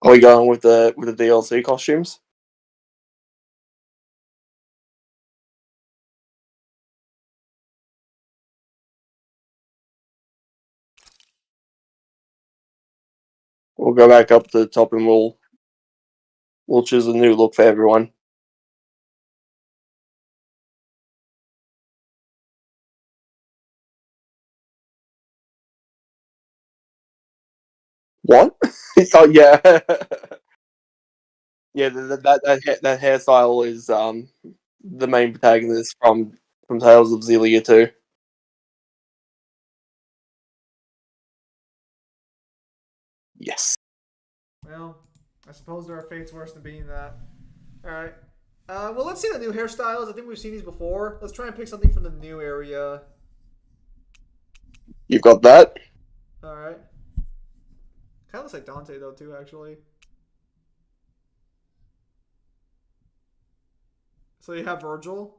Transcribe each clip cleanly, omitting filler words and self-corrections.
Are we going with the DLC costumes? We'll go back up to the top and we'll choose a new look for everyone. What? Oh yeah, yeah. That hairstyle is the main protagonist from Tales of Xillia 2. Yes. Well, I suppose there are fates worse than being that. All right. Well, let's see the new hairstyles. I think we've seen these before. Let's try and pick something from the new area. You've got that. All right. Kind of looks like Dante though, too. Actually. So you have Virgil,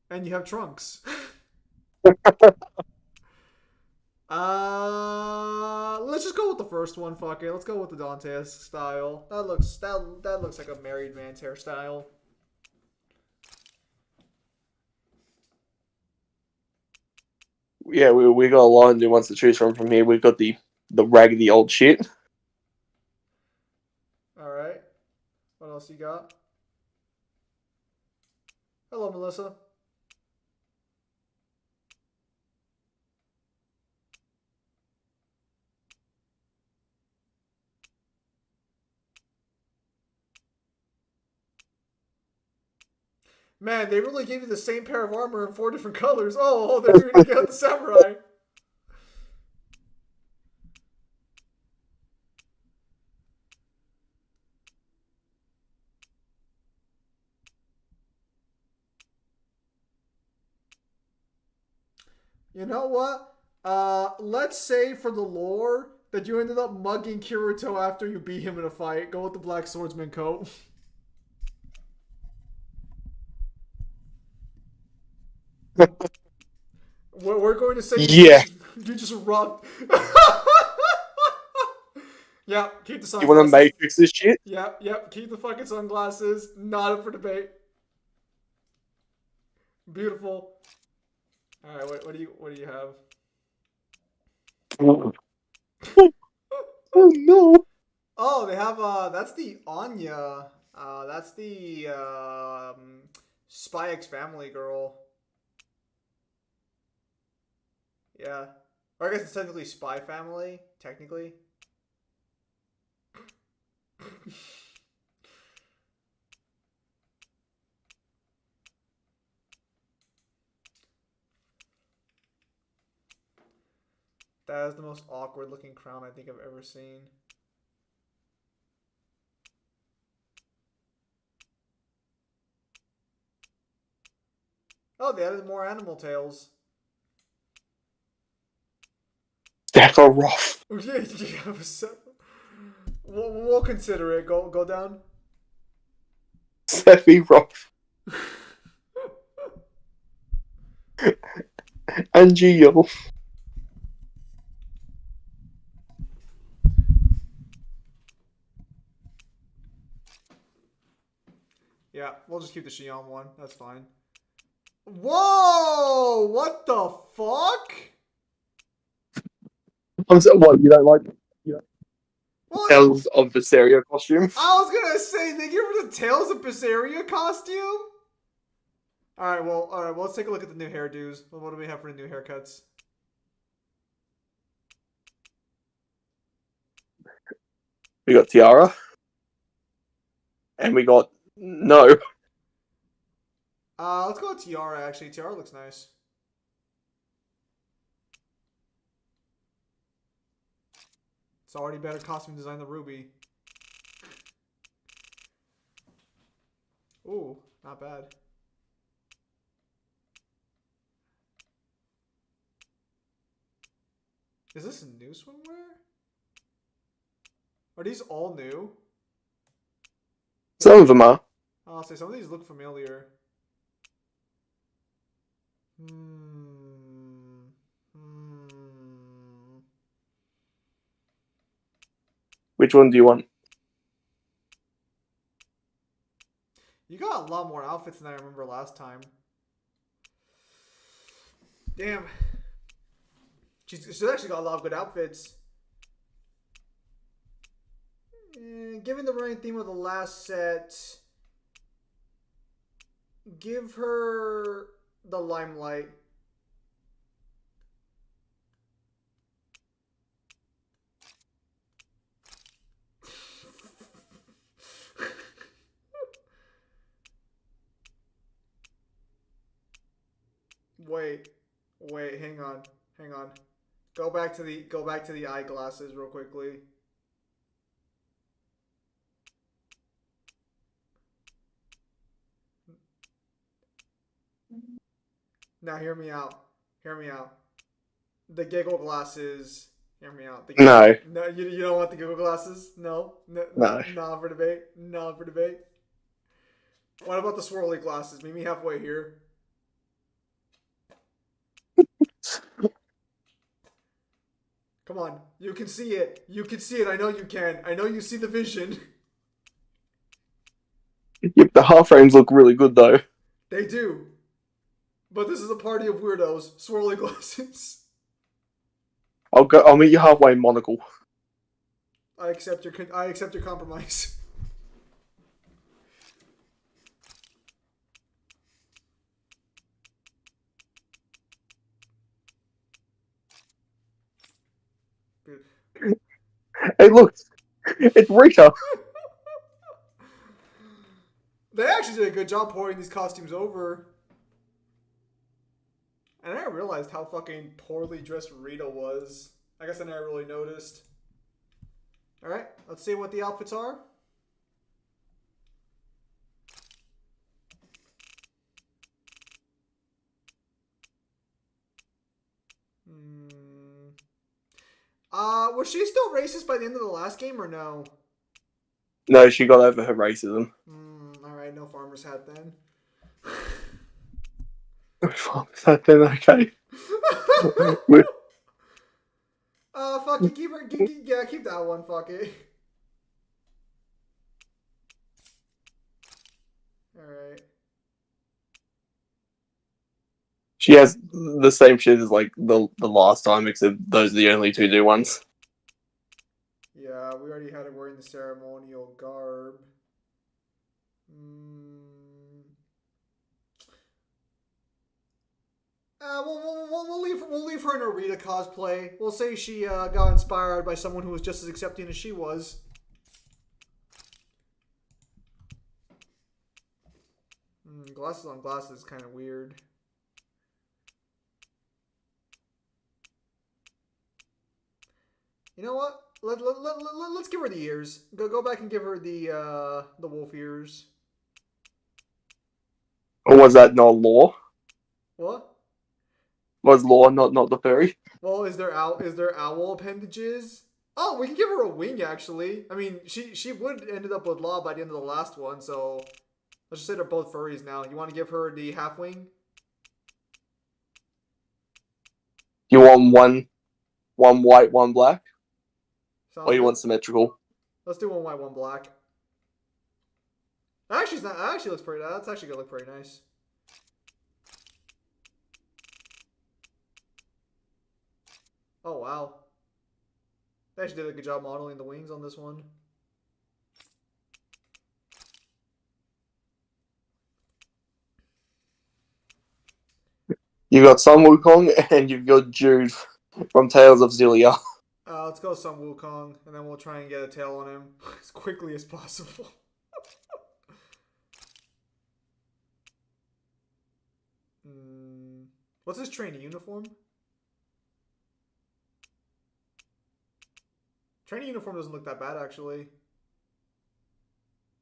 and you have Trunks. Let's just go with the first one. Fuck it. Let's go with the Dante style. That looks like a married man's hairstyle. Yeah, we got a lot of new ones to choose from here. We've got the raggedy old shit. All right. What else you got? Hello, Melissa. Man, they really gave you the same pair of armor in 4 different colors. Oh, they're doing it again with the samurai. You know what? Let's say for the lore that you ended up mugging Kirito after you beat him in a fight. Go with the black swordsman coat. We're going to say Yeah. you just rubbed. Yeah, keep the You want to sunglasses. matrix this shit? Yep. Keep the fucking sunglasses. Not up for debate. Beautiful. All right, what do you have? Oh, oh no. Oh, they have that's the Anya. That's the Spy X Family girl. Yeah. Or I guess it's technically Spy Family, technically. That is the most awkward looking crown I think I've ever seen. Oh, they added more animal tails. Sephiroth. Yeah, we'll consider it. Go down. Sephiroth. And Gio. Yeah, we'll just keep the Xion one. That's fine. Whoa! What the fuck? I'm so, what, you don't like What? Tales of Visceria costume? I was gonna say they give her the Tales of Berseria costume. All right. Well, let's take a look at the new hairdos. What do we have for the new haircuts? We got Tiara. And we got no. Let's go with Tiara. Actually, Tiara looks nice. It's already better costume design than Ruby. Ooh, not bad. Is this a new swimwear? Are these all new? Some of them are. I'll say some of these look familiar. Hmm. Which one do you want? You got a lot more outfits than I remember last time. Damn. She's actually got a lot of good outfits. Given the running theme of the last set, give her the limelight. Wait, hang on. Go back to the eyeglasses real quickly. Now hear me out. The giggle glasses. Hear me out. No. No, you don't want the giggle glasses? No. No. Not for debate. What about the swirly glasses? Meet me halfway here. Come on. You can see it. I know you can. I know you see the vision. Yep, the half frames look really good though. They do. But this is a party of weirdos. Swirly glasses. I'll meet you halfway in Monocle. I accept your compromise. Hey, look, it's Rita. They actually did a good job pouring these costumes over. And I didn't realize how fucking poorly dressed Rita was. I guess I never really noticed. Alright, let's see what the outfits are. Was she still racist by the end of the last game or no? No, she got over her racism. Alright, no farmer's hat then. Farmer's hat then, okay. Fuck it, keep that one, fuck it. Alright. She has the same shit as like the last time, except those are the only two new ones. Yeah, we already had her wearing the ceremonial garb. We'll leave her in her Rita cosplay. We'll say she got inspired by someone who was just as accepting as she was. Glasses on glasses is kind of weird. You know what? Let's give her the ears. Go back and give her the wolf ears. Or was that not Law? What? Was Law not the fairy? Well, is there owl appendages? Oh, we can give her a wing actually. I mean, she would ended up with Law by the end of the last one, so let's just say they're both furries now. You want to give her the half wing? You want one white, one black? Sounds Or you good. want symmetrical? Let's do one white, one black. Actually, that actually looks pretty. That's actually gonna look pretty nice. Oh wow, they actually did a good job modeling the wings on this one. You've got Sun Wukong and you've got Jude from Tales of Xillia. Let's go Sun Wukong, and then we'll try and get a tail on him as quickly as possible. What's his training uniform? Training uniform doesn't look that bad, actually.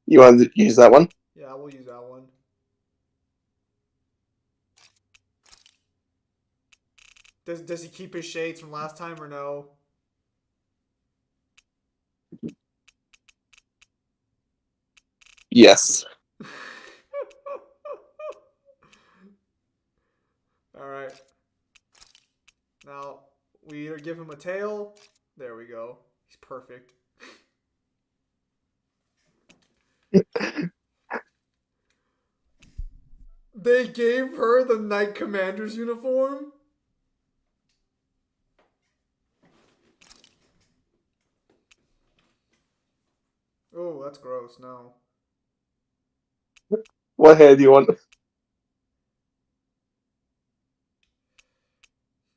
You want to use that one? Yeah, we'll use that one. Does he keep his shades from last time or no? Yes. Alright. Now, we either give him a tail. There we go. He's perfect. They gave her the Knight Commander's uniform? Oh, that's gross. No. What hair do you want?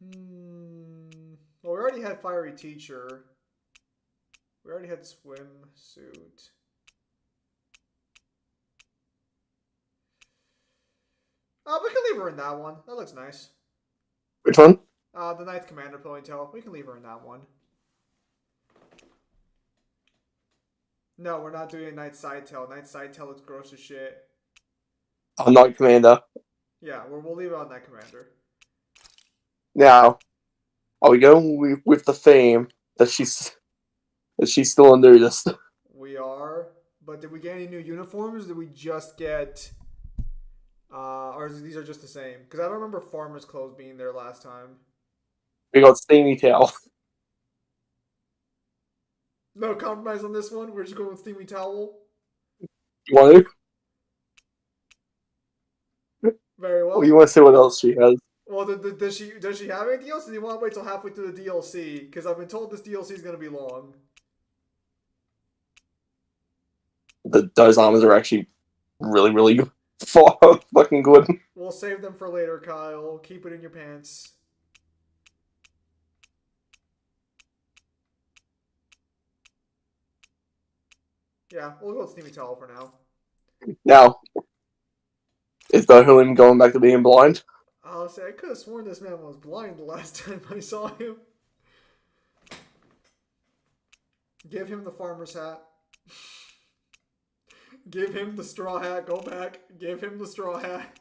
Well, we already had Fiery Teacher. We already had Swimsuit. We can leave her in that one. That looks nice. Which one? The Knight Commander ponytail. We can leave her in that one. No, we're not doing a Knight Sidetail. Knight Sidetail looks gross as shit. Oh, Knight Commander. Yeah, we'll leave it on Knight Commander. Now, are we going with the theme that she's still a nudist? We are. But did we get any new uniforms? Or did we just get... or these are just the same? Because I don't remember Farmer's clothes being there last time. We got Steamy Towel. No compromise on this one? We're just going with Steamy Towel? You want to? Very well. Or you want to see what else she has? Well, does she have anything else? Or do you want to wait till halfway through the DLC? Because I've been told this DLC is going to be long. Those armors are actually really, really fucking good. We'll save them for later, Kyle. Keep it in your pants. Yeah, we'll go with Steamy Towel for now. Now, is Dohulin going back to being blind? I'll say, I could have sworn this man was blind the last time I saw him. Give him the farmer's hat. Give him the straw hat. Go back. Give him the straw hat.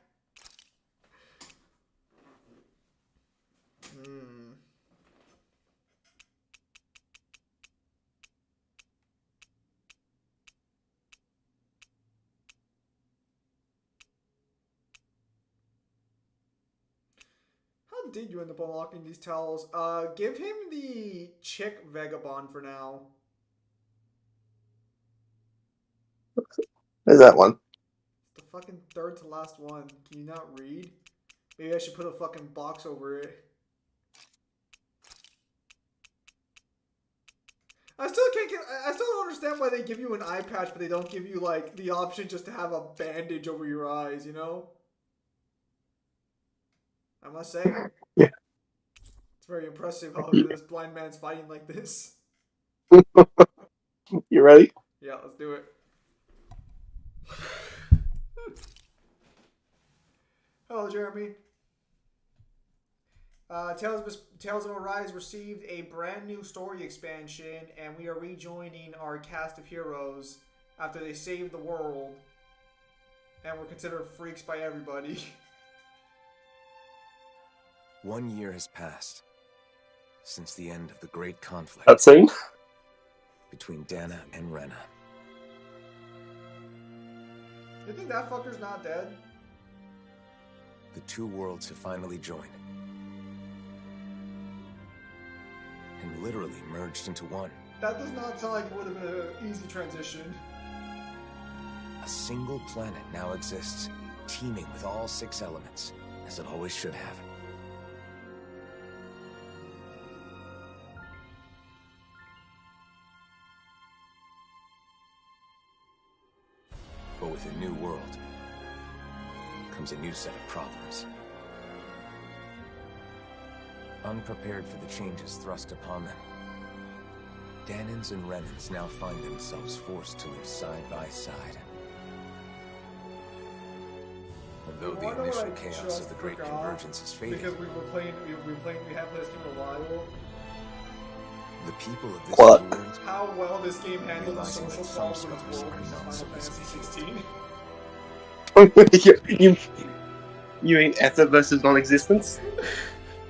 How did you end up unlocking these towels? Give him the chick vagabond for now. There's that one. It's the fucking third to last one. Can you not read? Maybe I should put a fucking box over it. I still don't understand why they give you an eye patch, but they don't give you, like, the option just to have a bandage over your eyes, you know? I must say. Yeah. It's very impressive how this blind man's fighting like this. You ready? Yeah, let's do it. Hello, Jeremy. Tales of Arise received a brand new story expansion, and we are rejoining our cast of heroes after they saved the world, and we're considered freaks by everybody. 1 year has passed since the end of the great conflict That scene? between Dana and Rena. You think that fucker's not dead? The two worlds have finally joined and literally merged into one. That does not sound like it would have been an easy transition. A single planet now exists, teeming with all 6 elements, as it always should have. But with a new world comes a new set of problems. Unprepared for the changes thrust upon them, Danans and Renans now find themselves forced to live side by side. And though the initial chaos of the Great Convergence is fading, because we have played this game a while. the people of this What? new world How well this game handles the realizing social that some problems of its scars world are in not Final so Fantasy easy. 16. you mean ether versus non-existence?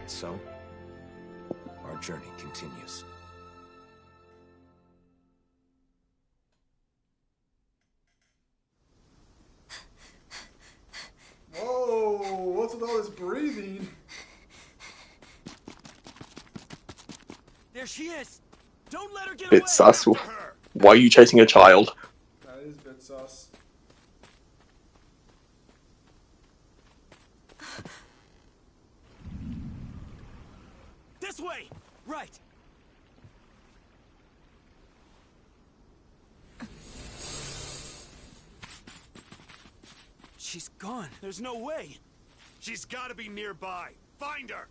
So, our journey continues. Whoa, what's with all this breathing? There she is! Don't let her get Bit away! sus. After her! Why are you chasing a child? That is a bit sus. This way! Right! She's gone. There's no way. She's gotta be nearby. Find her!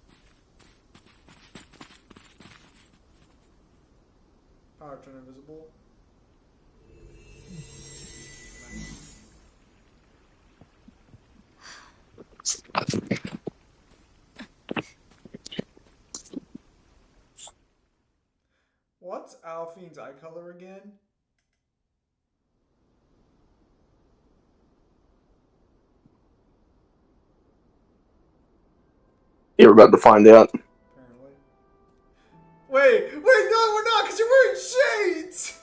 Power turn invisible. What's Alphine's eye color again? You're about to find out. Apparently. Wait, no, we're not, because you're wearing shades!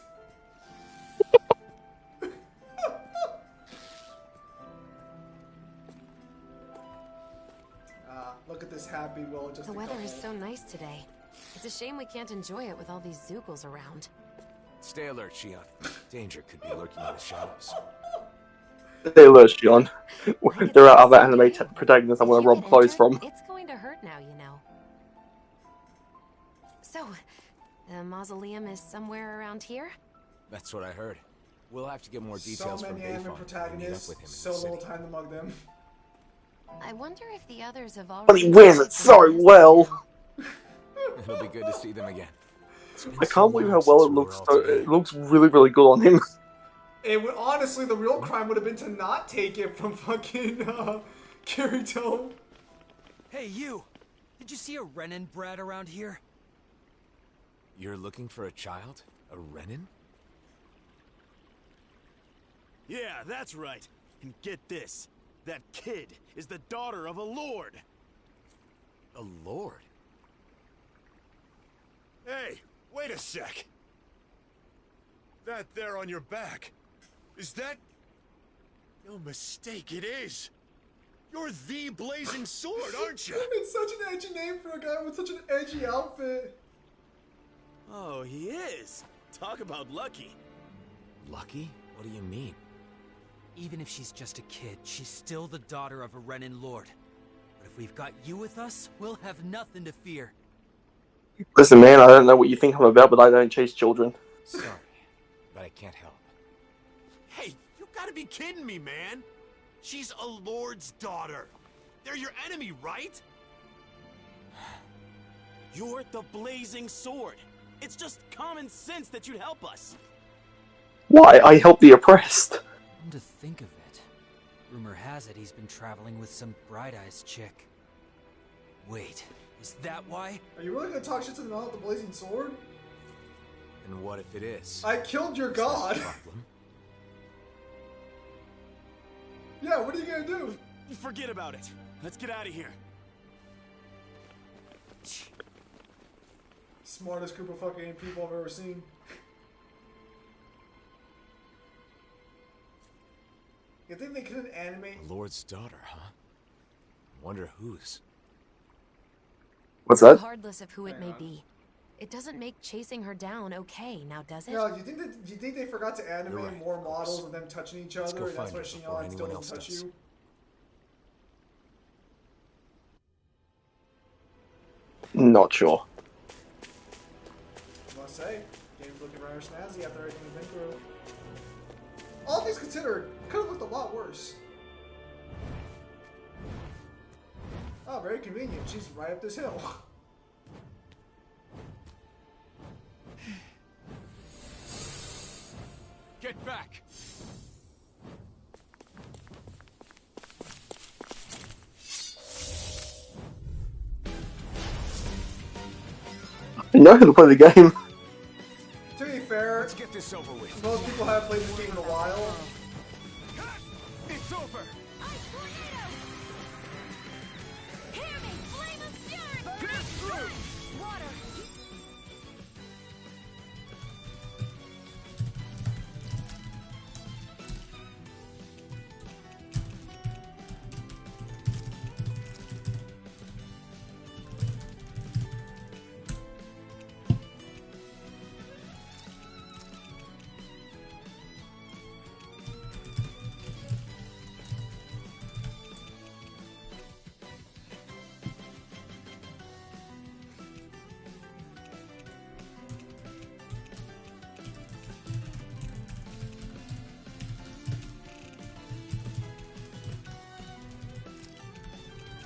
Look at this happy will just The weather is so nice today. It's a shame we can't enjoy it with all these Zoogles around. Stay alert, Shion. Danger could be lurking in the shadows. They alert Shion. There are other anime protagonists I want to rob clothes from. It's going to hurt now, you know. So, the mausoleum is somewhere around here? That's what I heard. We'll have to get more So details from many anime Bayfon when we meet up protagonists, with him in so the little city. time to mug them. I wonder if the others have But already... he wears it so well. It'll be good to see them again. I can't believe how well it looks. It looks really, really good on him. It would, honestly, the real crime would have been to not take it from fucking, Kirito. Hey, you! Did you see a Renin brat around here? You're looking for a child? A Renin? Yeah, that's right. And get this. That kid is the daughter of a lord. A lord? Hey, wait a sec. That there on your back. Is that... No mistake, it is. You're the Blazing Sword, aren't you? It's such an edgy name for a guy with such an edgy outfit. Oh, he is. Talk about lucky. Lucky? What do you mean? Even if she's just a kid, she's still the daughter of a Renin lord. But if we've got you with us, we'll have nothing to fear. Listen, man, I don't know what you think I'm about, but I don't chase children. Sorry, but I can't help. Hey, you gotta be kidding me, man. She's a lord's daughter. They're your enemy, right? You're the Blazing Sword. It's just common sense that you'd help us. Why? I help the oppressed. Come to think of it, rumor has it he's been traveling with some bright-eyes chick. Wait, is that why? Are you really gonna talk shit to the man with the blazing sword? And what if it is? I killed your Is that a god. problem? Yeah, what are you gonna do? Forget about it. Let's get out of here. Smartest group of fucking people I've ever seen. You think they couldn't animate? A lord's daughter, huh? Wonder whose. What's that? Regardless of who it may be, it doesn't make chasing her down okay, now does it? Yeah, do you think they forgot to animate You're right, more of course. models of them touching each Let's other, go and that's find why her before Shion still anyone doesn't else touch does. you? Not sure. I must say, game's looking rather snazzy after everything we've been through. All things considered, could have looked a lot worse. Oh, very convenient. She's right up this hill. Get back! I know how to play the game. To be fair, Let's get this over with. most people haven't played this game in a while. It's over!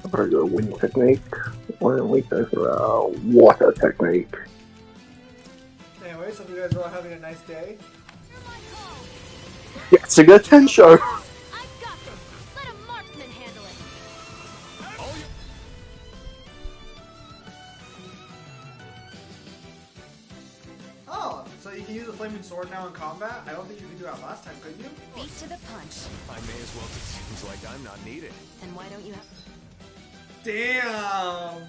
A very good wind technique. Why don't we go for a water technique? Anyway, so you guys are all having a nice day. It's a good Tensho! I've got them. Let a marksman handle it. Oh, so you can use the flaming sword now in combat? I don't think you could do that last time, could you? Beat to the punch. I may as well. It seems like I'm not needed. Then why don't you have... Damn!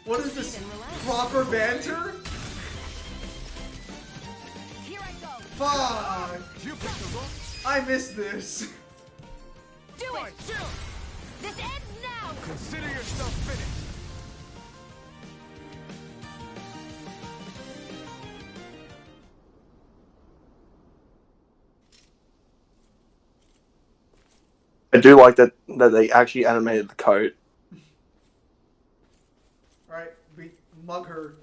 What is this? Steven, relax. Proper banter? Here I go. Fuck! You picked the wrong. I missed this. Do it. This ends now. Consider yourself finished. I do like that they actually animated the coat. Alright, we mug her.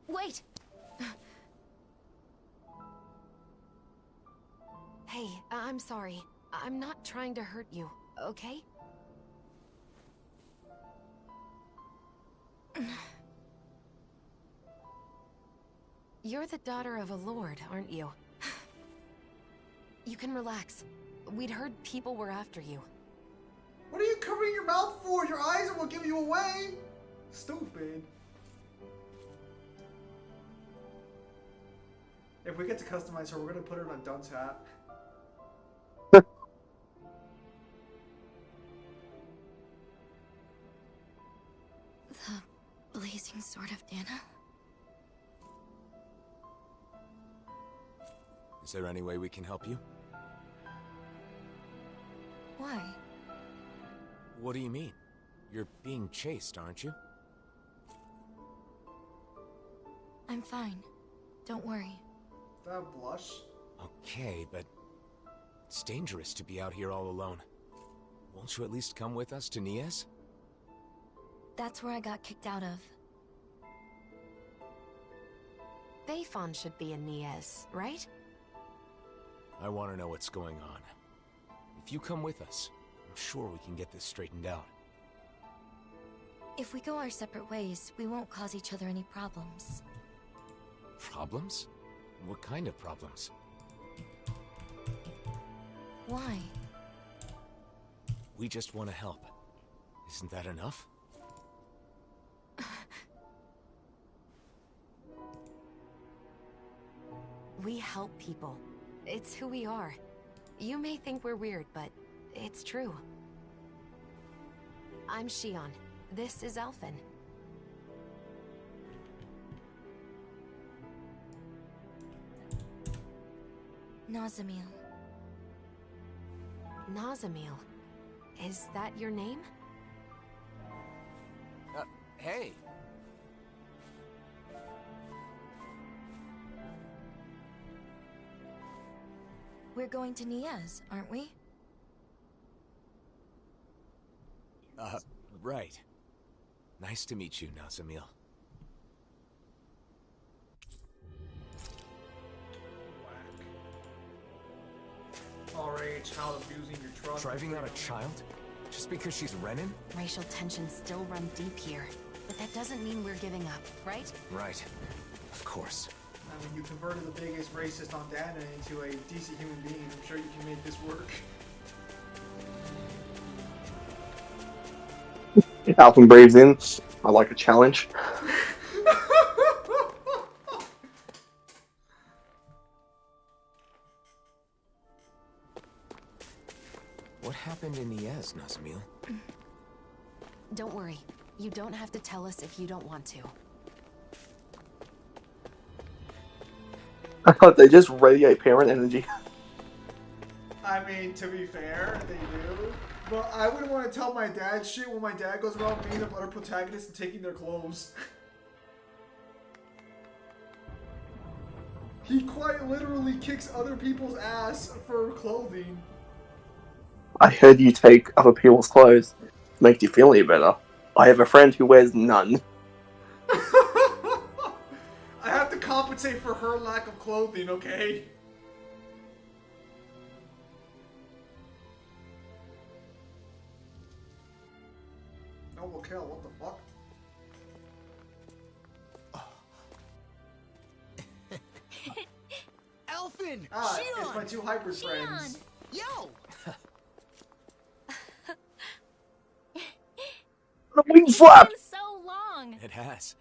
Wait. Hey, I'm sorry. I'm not trying to hurt you, okay? You're the daughter of a lord, aren't you? You can relax. We'd heard people were after you. What are you covering your mouth for? Your eyes are what give you away. Stupid. If we get to customize her, we're gonna put her in a dunce hat. The blazing sword of Dana? Is there any way we can help you? Why? What do you mean? You're being chased, aren't you? I'm fine. Don't worry. That blush. Okay, but it's dangerous to be out here all alone. Won't you at least come with us to Niez? That's where I got kicked out of. Bayfon should be in Niez, right? I want to know what's going on. If you come with us, I'm sure we can get this straightened out. If we go our separate ways, we won't cause each other any problems. Problems? What kind of problems? Why? We just want to help. Isn't that enough? We help people. It's who we are. You may think we're weird, but it's true. I'm Shion. This is Alphen. Nazamil. Nazamil. Is that your name? Hey! We're going to Niez, aren't we? Right. Nice to meet you, Nazamil. Alright, child abusing your trust. Driving out a child? Just because she's Renin? Racial tensions still run deep here. But that doesn't mean we're giving up, right? Right. Of course. I mean, you converted the biggest racist on Dana into a decent human being. I'm sure you can make this work. Alphen braves in. I like a challenge. What happened in Niez, Nazamil? Don't worry. You don't have to tell us if you don't want to. I thought they just radiate parent energy. I mean, to be fair, they do. But I wouldn't want to tell my dad shit when my dad goes around being the other protagonist and taking their clothes. He quite literally kicks other people's ass for clothing. I heard you take other people's clothes. Makes you feel any better. I have a friend who wears none. I have to compensate for her lack of clothing, okay? Double kill, what the fuck? Elfin! Ah, Shion! it's my two hybrid friends. Yo! The wing flap! It's been so long. It has.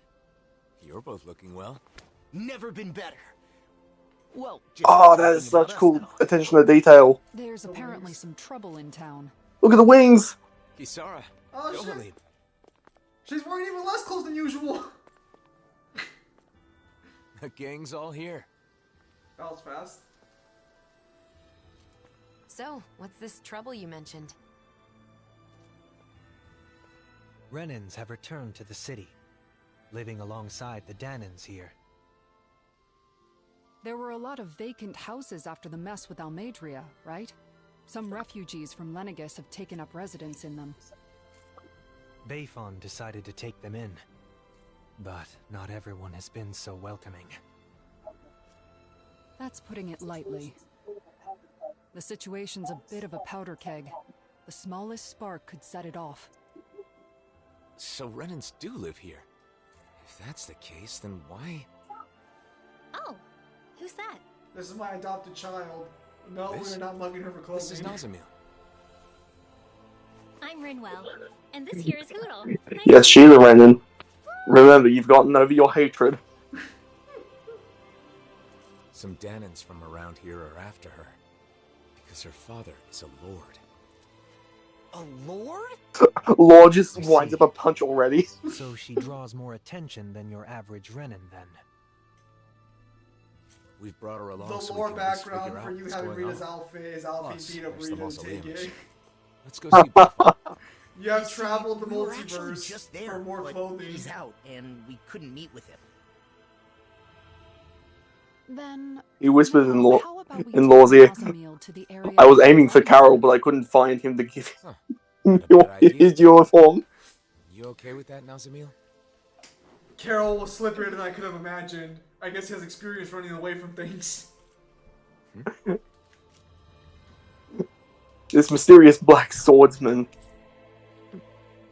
You're both looking well. Never been better. Well, just Oh, that is thinking about such us cool now. attention to detail. There's apparently some trouble in town. Look at the wings! Kisara. Oh, shit. Dohalim. She's wearing even less clothes than usual. The gang's all here. That was fast. So, what's this trouble you mentioned? Renans have returned to the city, living alongside the Danans here. There were a lot of vacant houses after the mess with Almadria, right? Some refugees from Lenegis have taken up residence in them. Bayfon decided to take them in, but not everyone has been so welcoming. That's putting it lightly. The situation's a bit of a powder keg. The smallest spark could set it off. So Renans do live here. If that's the case, then why? Oh, who's that? This is my adopted child. No, This? we're not mugging her for clothing. This is Nazamil. I'm Rinwell, and this here is Hoodle. Nice Yes, Sheila Renan. Remember, you've gotten over your hatred. Some Danans from around here are after her. Because her father is a lord. A lord? Lord just I winds see. up a punch already. So she draws more attention than your average Renan, then. We've brought her along The so lore we can at least background figure for out you what's having going Rita's on. outfit is Alfie Plus, beat up there's the Rita and take mausoleum. it. Let's go see Bayfon. You have You see, traveled the we were actually multiverse just there, for more but clothing. he's out, and we couldn't meet with him. Then... He whispered in, now, how about we in take Law's ear. Nazamil to the area I was of aiming for Renans? Carol, but I couldn't find him to give Huh. Not a your, bad idea. his uniform. You okay with that, Nazamil? Carol was slipperier than I could have imagined. I guess he has experience running away from things. This mysterious black swordsman,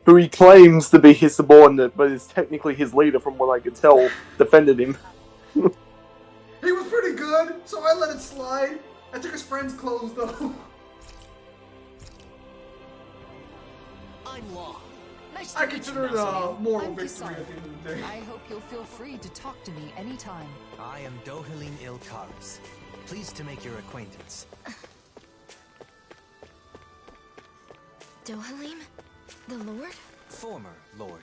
who he claims to be his subordinate, but is technically his leader from what I could tell, defended him. He was pretty good, so I let it slide. I took his friend's clothes though. I'm Law. Nice to I meet you, consider it a Nazamil. moral I'm victory Kisara. at the end of the day. I hope you'll feel free to talk to me anytime. I am Dohalim Ilkaris. Pleased to make your acquaintance. Dohalim? The Lord? Former Lord.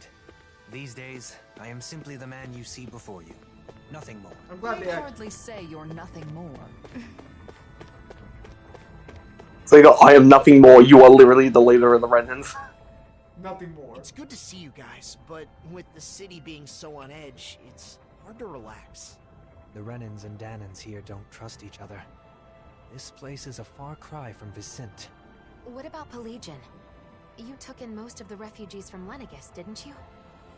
These days, I am simply the man you see before you. Nothing more. I'm glad I'd they act. hardly say you're nothing more. So you got, I am nothing more, you are literally the leader of the Renans. Nothing more. It's good to see you guys, but with the city being so on edge, it's hard to relax. The Renans and Danans here don't trust each other. This place is a far cry from Vicent. What about Pelagian? You took in most of the refugees from Lenegis, didn't you?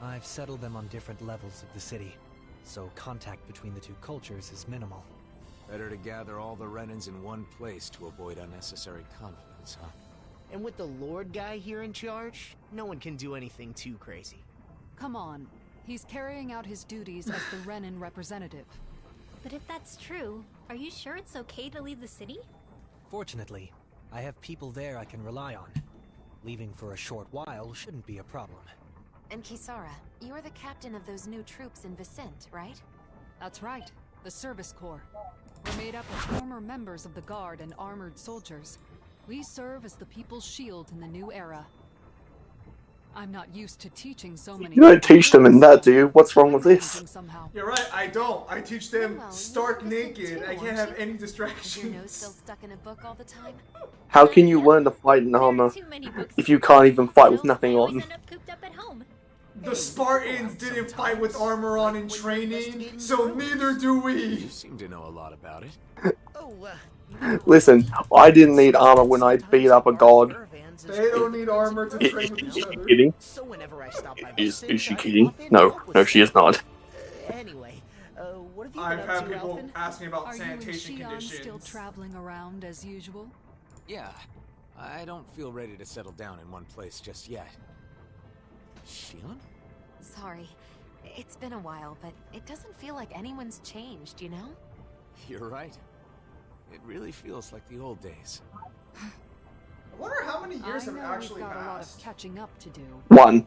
I've settled them on different levels of the city, so contact between the two cultures is minimal. Better to gather all the Renans in one place to avoid unnecessary conflicts, huh? And with the Lord guy here in charge, no one can do anything too crazy. Come on. He's carrying out his duties as the Renan representative. But if that's true, are you sure it's okay to leave the city? Fortunately, I have people there I can rely on. Leaving for a short while shouldn't be a problem. And Kisara, you're the captain of those new troops in Vicent, right? That's right. The Service Corps. We're made up of former members of the Guard and armored soldiers. We serve as the people's shield in the new era. I'm not used to teaching so many. You don't teach them in that, do you? What's wrong with this? Somehow. You're right, I don't. I teach them Well, stark you're Vicent naked. too, I can't aren't have you? any Is your nose distractions. still stuck in a book all the time? How can you learn to fight in There are armor too many books if to you read, can't even fight with so nothing I always on? end up cooped up at home. The Spartans didn't fight with armor on in training, so neither do we. You seem to know a lot about it. Oh, Listen, I didn't need armor when I beat up a god. They don't need armor to train with Is each she other. kidding? So whenever I stop by Is Vicent, she I kidding? pop in and No, help with no, she is stuff. not. Anyway, what have you I've been had up to, people Alphen? ask me about Are you and sanitation Shion still conditions. traveling around as usual? Yeah, I don't feel ready to settle down in one place just yet. Shion? Sorry. It's been a while, but it doesn't feel like anyone's changed, you know? You're right. It really feels like the old days. I wonder how many years I have know actually we've got a lot of passed. catching up to do. 1.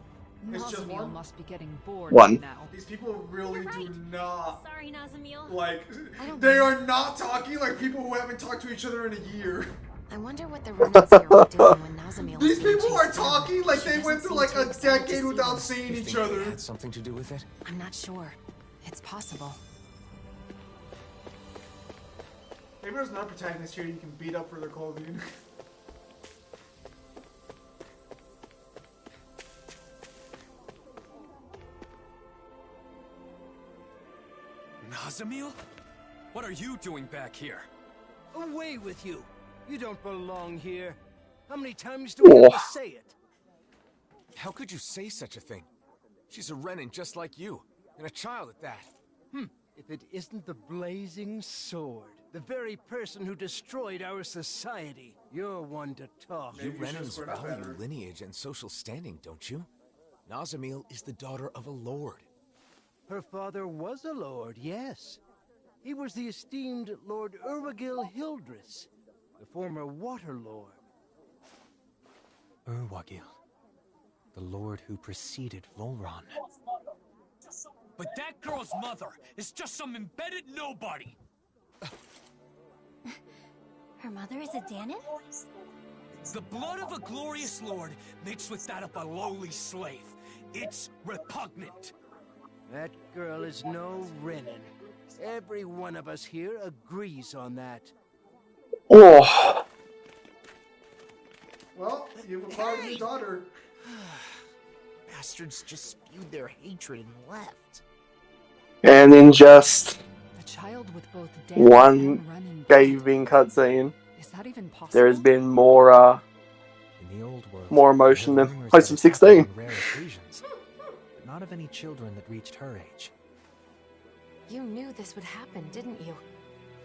It's just Nazamiel one? must be getting bored One. now. These people really You're do right. not Sorry, Nazamiel. like. I don't They know. are not talking like people who haven't talked to each other in a year. I wonder what the Renans here were doing when Nazamiel was These being people are chased down. talking like She they doesn't went through seem like too a excited to decade see without them. seeing You each think other. they had something to do with it? I'm not sure. It's possible. Maybe there's another protagonist here you can beat up for their clothing. Nazamiel? What are you doing back here? Away with you! You don't belong here. How many times do we have to say it? How could you say such a thing? She's a Renan just like you, and a child at that. If it isn't the Blazing Sword, the very person who destroyed our society, you're one to talk. You Maybe you should Renans square that value better. lineage and social standing, don't you? Nazamiel is the daughter of a lord. Her father was a lord, yes. He was the esteemed Lord Urwagil Hildress, the former Water Lord. Urwagil, the lord who preceded Volron. But that girl's mother is just some embedded nobody! Her mother is a Danon? The blood of a glorious lord mixed with that of a lowly slave. It's repugnant. That girl is no Renan. Every one of us here agrees on that. Oh. Well, you've acquired a new daughter. Bastards just spewed their hatred and left. And then just A child with both Danon one and Renan blood. gaving cutscene. Is that even possible? There has been more, In the old world, more we emotion heard than rumors Post that of it 16. happened on rare occasions, but not of any children that reached her age. You knew this would happen, didn't you?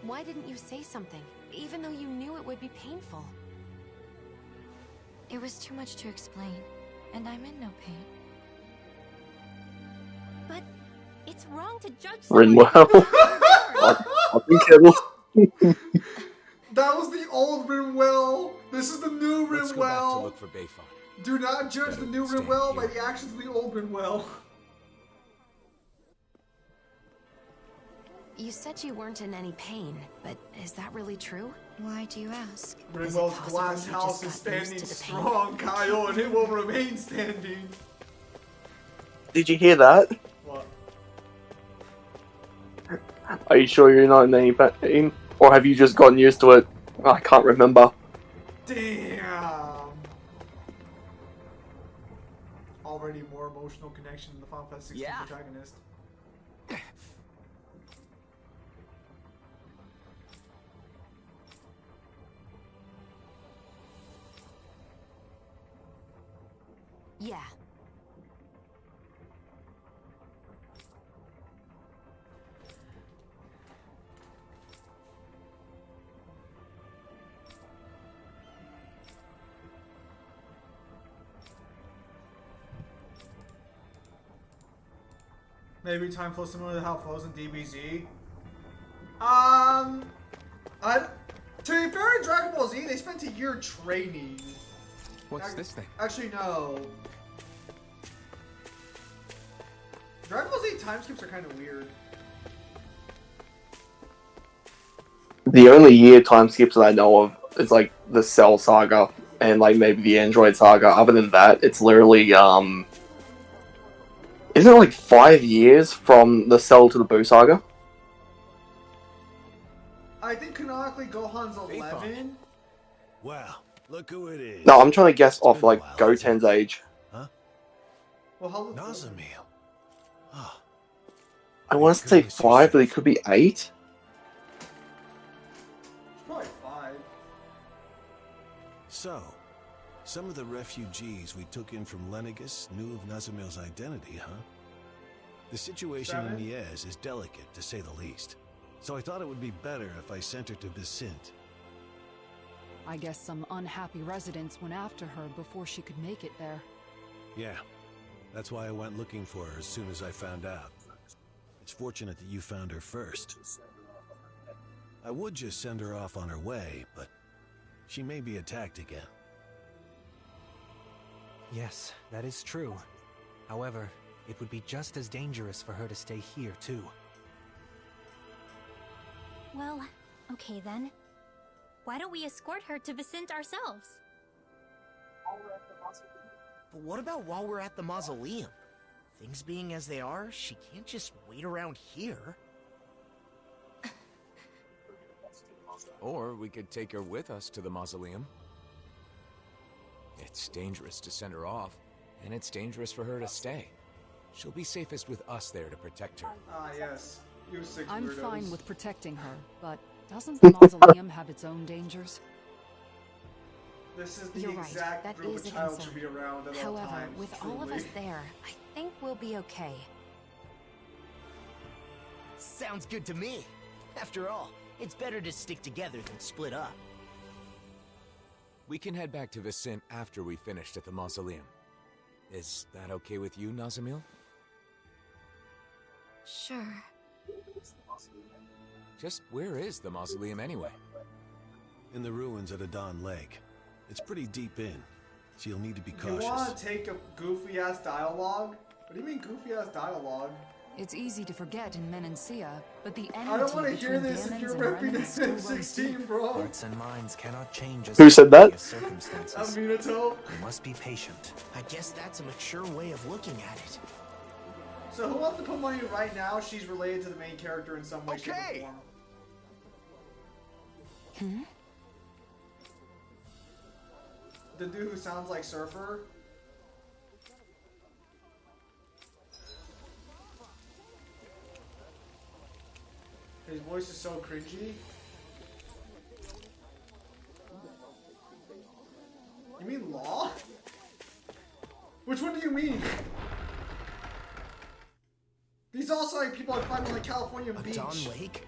Why didn't you say something, even though you knew it would be painful? It was too much to explain, and I'm in no pain. But it's wrong to judge someone. Rinwell. I'll be careful. That was the old Rinwell. This is the new Let's go back to Rinwell. look for Bayfon. Do not judge the new Stand Rinwell by here. the actions of the old Rinwell. You said you weren't in any pain, but is that really true? Why do you ask? Is it Rinwell's possible glass you house just is got used standing to the pain? strong, Kyle, and it will remain standing. Did you hear that? What? Are you sure you're not in any pain? Or have you just gotten used to it? I can't remember. Damn. Already more emotional connection than the Final Fantasy 16 Yeah. protagonist. Yeah. Maybe time flows similar to how it flows in DBZ. To be fair, in Dragon Ball Z, they spent a year training. What's this thing? Actually, no. Dragon Ball Z time skips are kind of weird. The only year time skips that I know of is like the Cell Saga and like maybe the Android Saga. Other than that, it's literally isn't it like 5 years from the Cell to the Boo Saga? I think canonically Gohan's 11. Wow, look who it is. No, I'm trying to guess off been a like while, Goten's age. Huh? Well, how old is Nazamiel. Ah, I want to say goodness, you're 5, but it safe. could be 8. Probably 5. So, some of the refugees we took in from Lenegus knew of Nazamiel's identity, huh? The situation in 7? Niez is delicate, to say the least. So I thought it would be better if I sent her to Vicint. I guess some unhappy residents went after her before she could make it there. Yeah. That's why I went looking for her as soon as I found out. It's fortunate that you found her first. I would just send her off on her way, but she may be attacked again. Yes, that is true. However, it would be just as dangerous for her to stay here, too. Well, okay then. Why don't we escort her to Vicente ourselves? But what about while we're at the mausoleum? Things being as they are, she can't just wait around here. Or we could take her with us to the mausoleum. It's dangerous to send her off, and it's dangerous for her to stay. She'll be safest with us there to protect her. Ah, yes. You six I'm weirdos. fine with protecting her, but doesn't the mausoleum have its own dangers? This is the You're right, exact that group is of a child concern. to be around at all However, times. with all of truly. us there, I think we'll be okay. Sounds good to me. After all, it's better to stick together than split up. We can head back to Vicente after we finished at the mausoleum. Is that okay with you, Nazamil? Sure. Just where is the mausoleum anyway? In the ruins at Adon Lake. It's pretty deep in, so you'll need to be You cautious. want to take a goofy ass dialogue? What do you mean goofy ass dialogue? It's easy to forget in Menancia, but the enmity I don't want to hear between this if Daemons you're and repping Remnants still runs SF16, deep. bro. Hearts and minds cannot change as Who said that? quickly as circumstances. Minato. You must be patient. I guess that's a mature way of looking at it. So who wants to put money right now? She's related to the main character in some way, shape, or form. The dude who sounds like Surfer. His voice is so cringy. You mean Law? Which one do you mean? These also like people I find on the California beach. Adon Lake?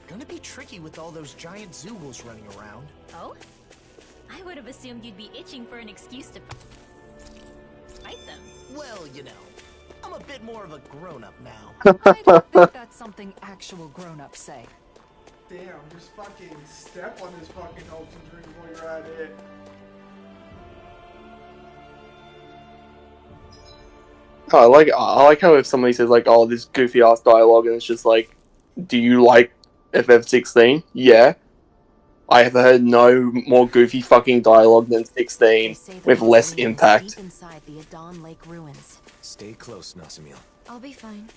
Gonna be tricky with all those giant Zoogles running around. Oh? I would have assumed you'd be itching for an excuse to fight them. Well, you know, I'm a bit more of a grown-up now. I don't think that's something actual grown-ups say. Damn, just fucking step on this fucking hopes and dreams while you're at it. I like how if somebody says like, "Oh, this goofy ass dialogue," and it's just like, "Do you like FF16?" Yeah. I have heard no more goofy fucking dialogue than 16 with less impact. Deep inside the Adon Lake ruins. Stay close, Nazamil. I'll be fine.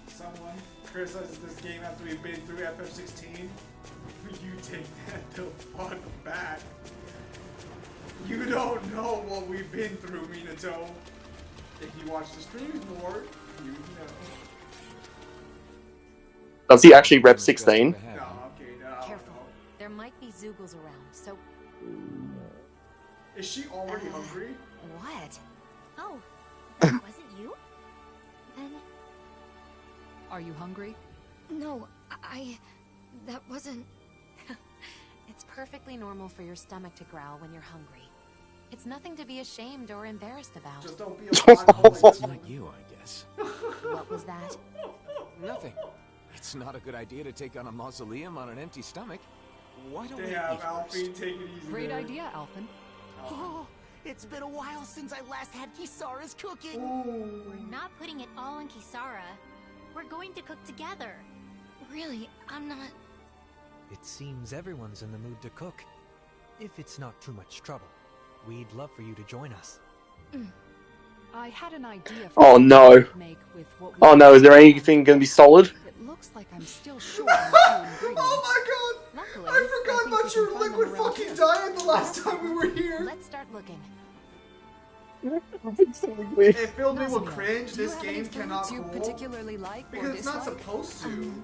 Someone criticizes this game after we've been through FF16. You take that the fuck back. You don't know what we've been through, Minato. If you watch the streams more, you know. Does he actually rep 16? No, okay, no. Careful. There might be Zoogles around, so... Is she already hungry? What? Oh, that wasn't you? Then... Are you hungry? No, that wasn't... It's perfectly normal for your stomach to growl when you're hungry. It's nothing to be ashamed or embarrassed about. Just don't be a black hole. It's not you, I guess. What was that? Nothing. It's not a good idea to take on a mausoleum on an empty stomach. Why don't we Damn, eat Alfie, first? take it easy. Great there. idea, Alphen. Oh, it's been a while since I last had Kisara's cooking. Ooh. we're not putting it all on Kisara. We're going to cook together. Really, I'm not... It seems everyone's in the mood to cook. If it's not too much trouble, we'd love for you to join us. I had an idea for Oh no. to make with what we Oh no, is there anything gonna be solid? It looks like I'm still short on a few ingredients. Oh my god! Luckily, I forgot think about we your can find them liquid around fucking here. diet the last time we were here. Let's start looking. It filled me with Nazmia, cringe. do you This have any game cannot foods you cool. particularly like or Because it's not dislike? supposed to.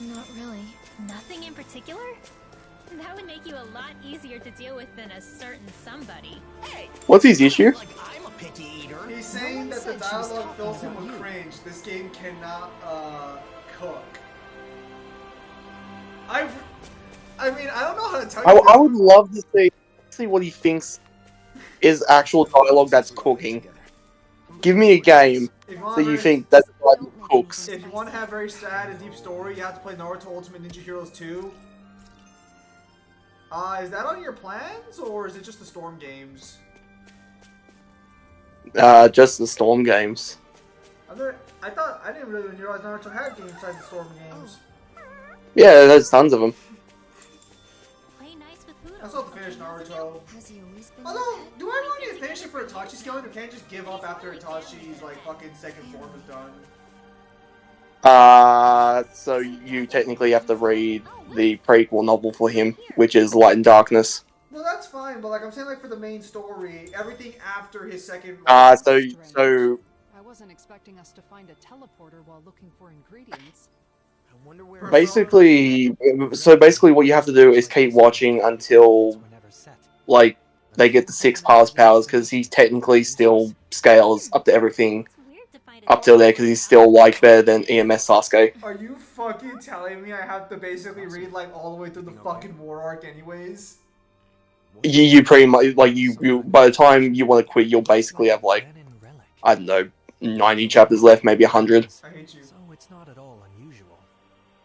Not really. Nothing in particular? That would make you a lot easier to deal with than a certain somebody. Hey, What's his issue? like I'm a picky eater. He's saying one that the said she was dialogue talking fills him about with you. cringe. This game cannot cook. I mean, I don't know how to tell you. I would love to see what he thinks is actual dialogue that's cooking. Give me a game that you think that cooks. If you want to have very sad and deep story, you have to play Naruto Ultimate Ninja Heroes 2. Is that on your plans, or is it just the Storm games? Just the Storm games. I didn't really realize Naruto had games besides the Storm games. Yeah, there's tons of them. I still have to finish Naruto. Although, do I really need to finish it for Itachi's going, or can't I just give up after Itachi's like fucking second form is done? So you technically have to read the prequel novel for him, which is Light and Darkness. Well, that's fine, but like I'm saying, like for the main story, everything after his second. So I wasn't expecting us to find a teleporter while looking for ingredients. I wonder where. basically what you have to do is keep watching until like they get the 6 past powers, because he technically still scales up to everything up till there, because he's still like better than EMS Sasuke. Are you fucking telling me I have to basically read like all the way through the fucking war arc anyways? You pretty much like you by the time you want to quit, you'll basically have like, I don't know, 90 chapters left, maybe 100. I hate you. So it's not at all unusual.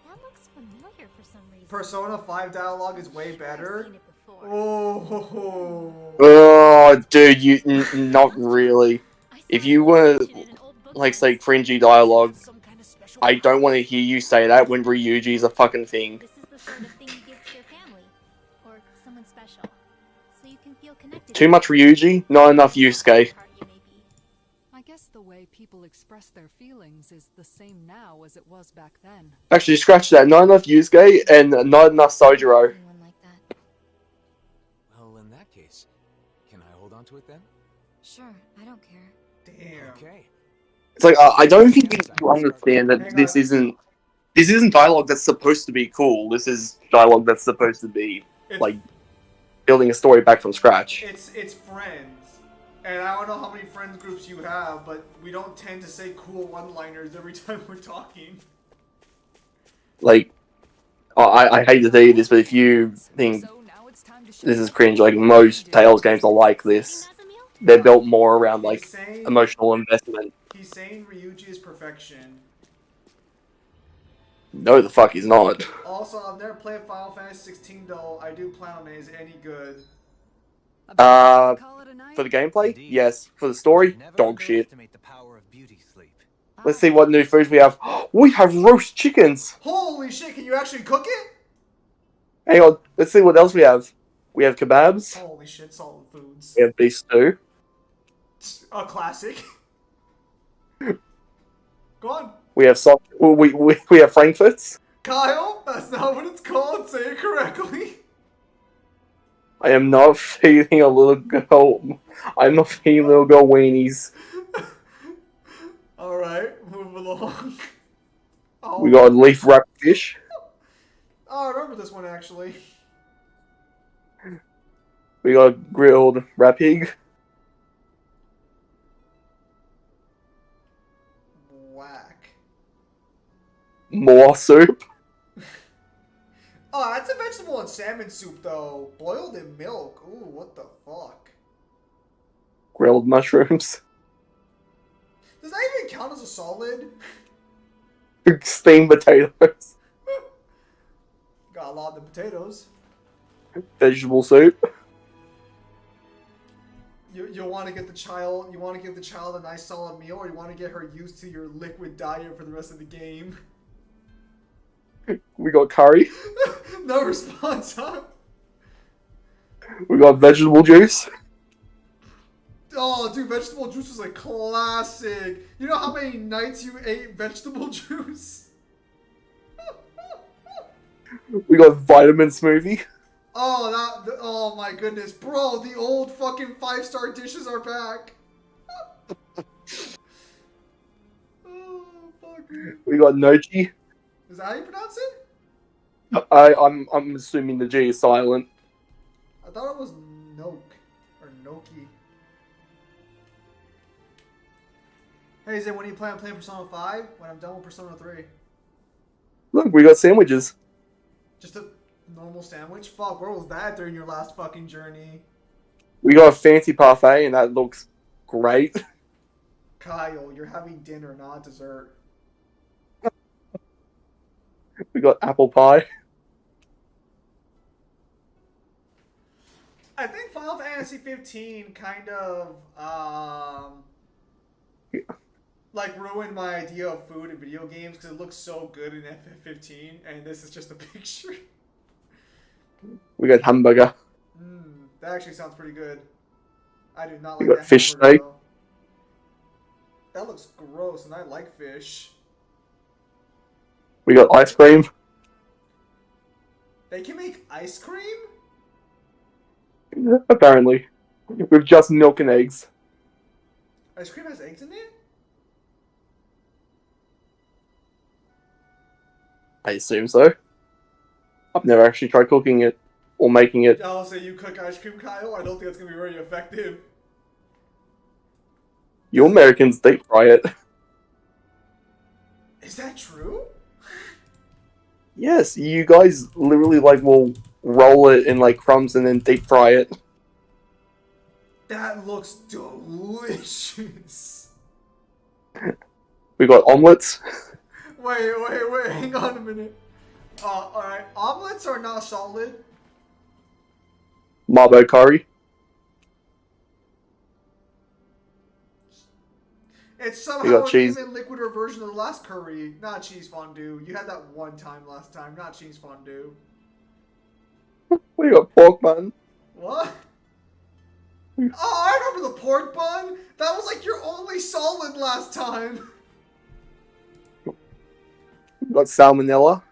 That looks familiar for some reason. Persona 5 dialogue is way better. Oh, Dude, you not really. If you were like say cringy dialogue, I don't want to hear you say that when Ryuji is a fucking thing. This is the sort of thing you give to your family or someone special, so you can feel connected. Too much Ryuji, not enough Yusuke. I guess the way people express their feelings is the same now as it was back then. Actually, scratch that. Not enough Yusuke and not enough Sojiro. Well, in that case, can I hold on to it then? Sure, I don't care. Damn. Okay. It's like I don't think you understand that this isn't dialogue that's supposed to be cool. This is dialogue that's supposed to be like building a story back from scratch. It's friends, and I don't know how many friends groups you have, but we don't tend to say cool one-liners every time we're talking. Like, I hate to tell you this, but if you think this is cringe, like most Tales games are like this, they're built more around like emotional investment. He's saying Ryuji is perfection. No, the fuck he's not. Also, I've never played Final Fantasy 16 though. I do plan on it. Is it any good? For the gameplay, yes. For the story, dog shit. Let's see what new foods we have. We have roast chickens. Holy shit! Can you actually cook it? Hang on. Let's see what else we have. We have kebabs. Holy shit! Solid foods. We have beef stew. A classic. Go on. We have we have frankfurts. Kyle, that's not what it's called. Say it correctly. I am not feeding a little girl. I'm not feeding little girl weenies. Alright, move along. Oh. We got leaf wrapped fish. Oh, I remember this one actually. We got grilled rat pig. Whack. More soup. Oh, that's a vegetable and salmon soup though. Boiled in milk. Ooh, what the fuck? Grilled mushrooms. Does that even count as a solid? Steamed potatoes. Got a lot of the potatoes. Vegetable soup. You want to get the child. You want to give the child a nice solid meal, or you want to get her used to your liquid diet for the rest of the game. We got curry. No response, huh? We got vegetable juice. Oh, dude, vegetable juice is a classic. You know how many nights you ate vegetable juice? We got vitamin smoothie. Oh, oh my goodness, bro! The old fucking 5-star dishes are back. Oh, fuck. We got nochi. Is that how you pronounce it? I'm assuming the G is silent. I thought it was Noke or Noki. Hey, Zay, when do you plan on playing Persona 5? When I'm done with Persona 3. Look, we got sandwiches. Just a normal sandwich? Fuck, where was that during your last fucking journey? We got a fancy parfait, and that looks great. Kyle, you're having dinner, not dessert. We got apple pie. I think Final Fantasy 15 kind of like ruined my idea of food in video games because it looks so good in FF15, and this is just a picture. We got hamburger. That actually sounds pretty good. I do not We like got that fish hamburger, steak. though. That looks gross, and I like fish. We got ice cream. They can make ice cream? Apparently. With just milk and eggs. Ice cream has eggs in it? I assume so. I've never actually tried cooking it or making it. I'll say you cook ice cream, Kyle. I don't think that's going to be very effective. You Americans deep fry it. Is that true? Yes, you guys literally will roll it in crumbs and then deep fry it. That looks delicious. We got omelets. Wait, hang on a minute. Alright, omelets are not solid. Marbo curry. It's somehow an cheese. even liquider version of the last curry. Not cheese fondue. You had that one time last time, not cheese fondue. We got pork bun. What? Oh, I remember the pork bun. That was like your only solid last time. We got salmonella.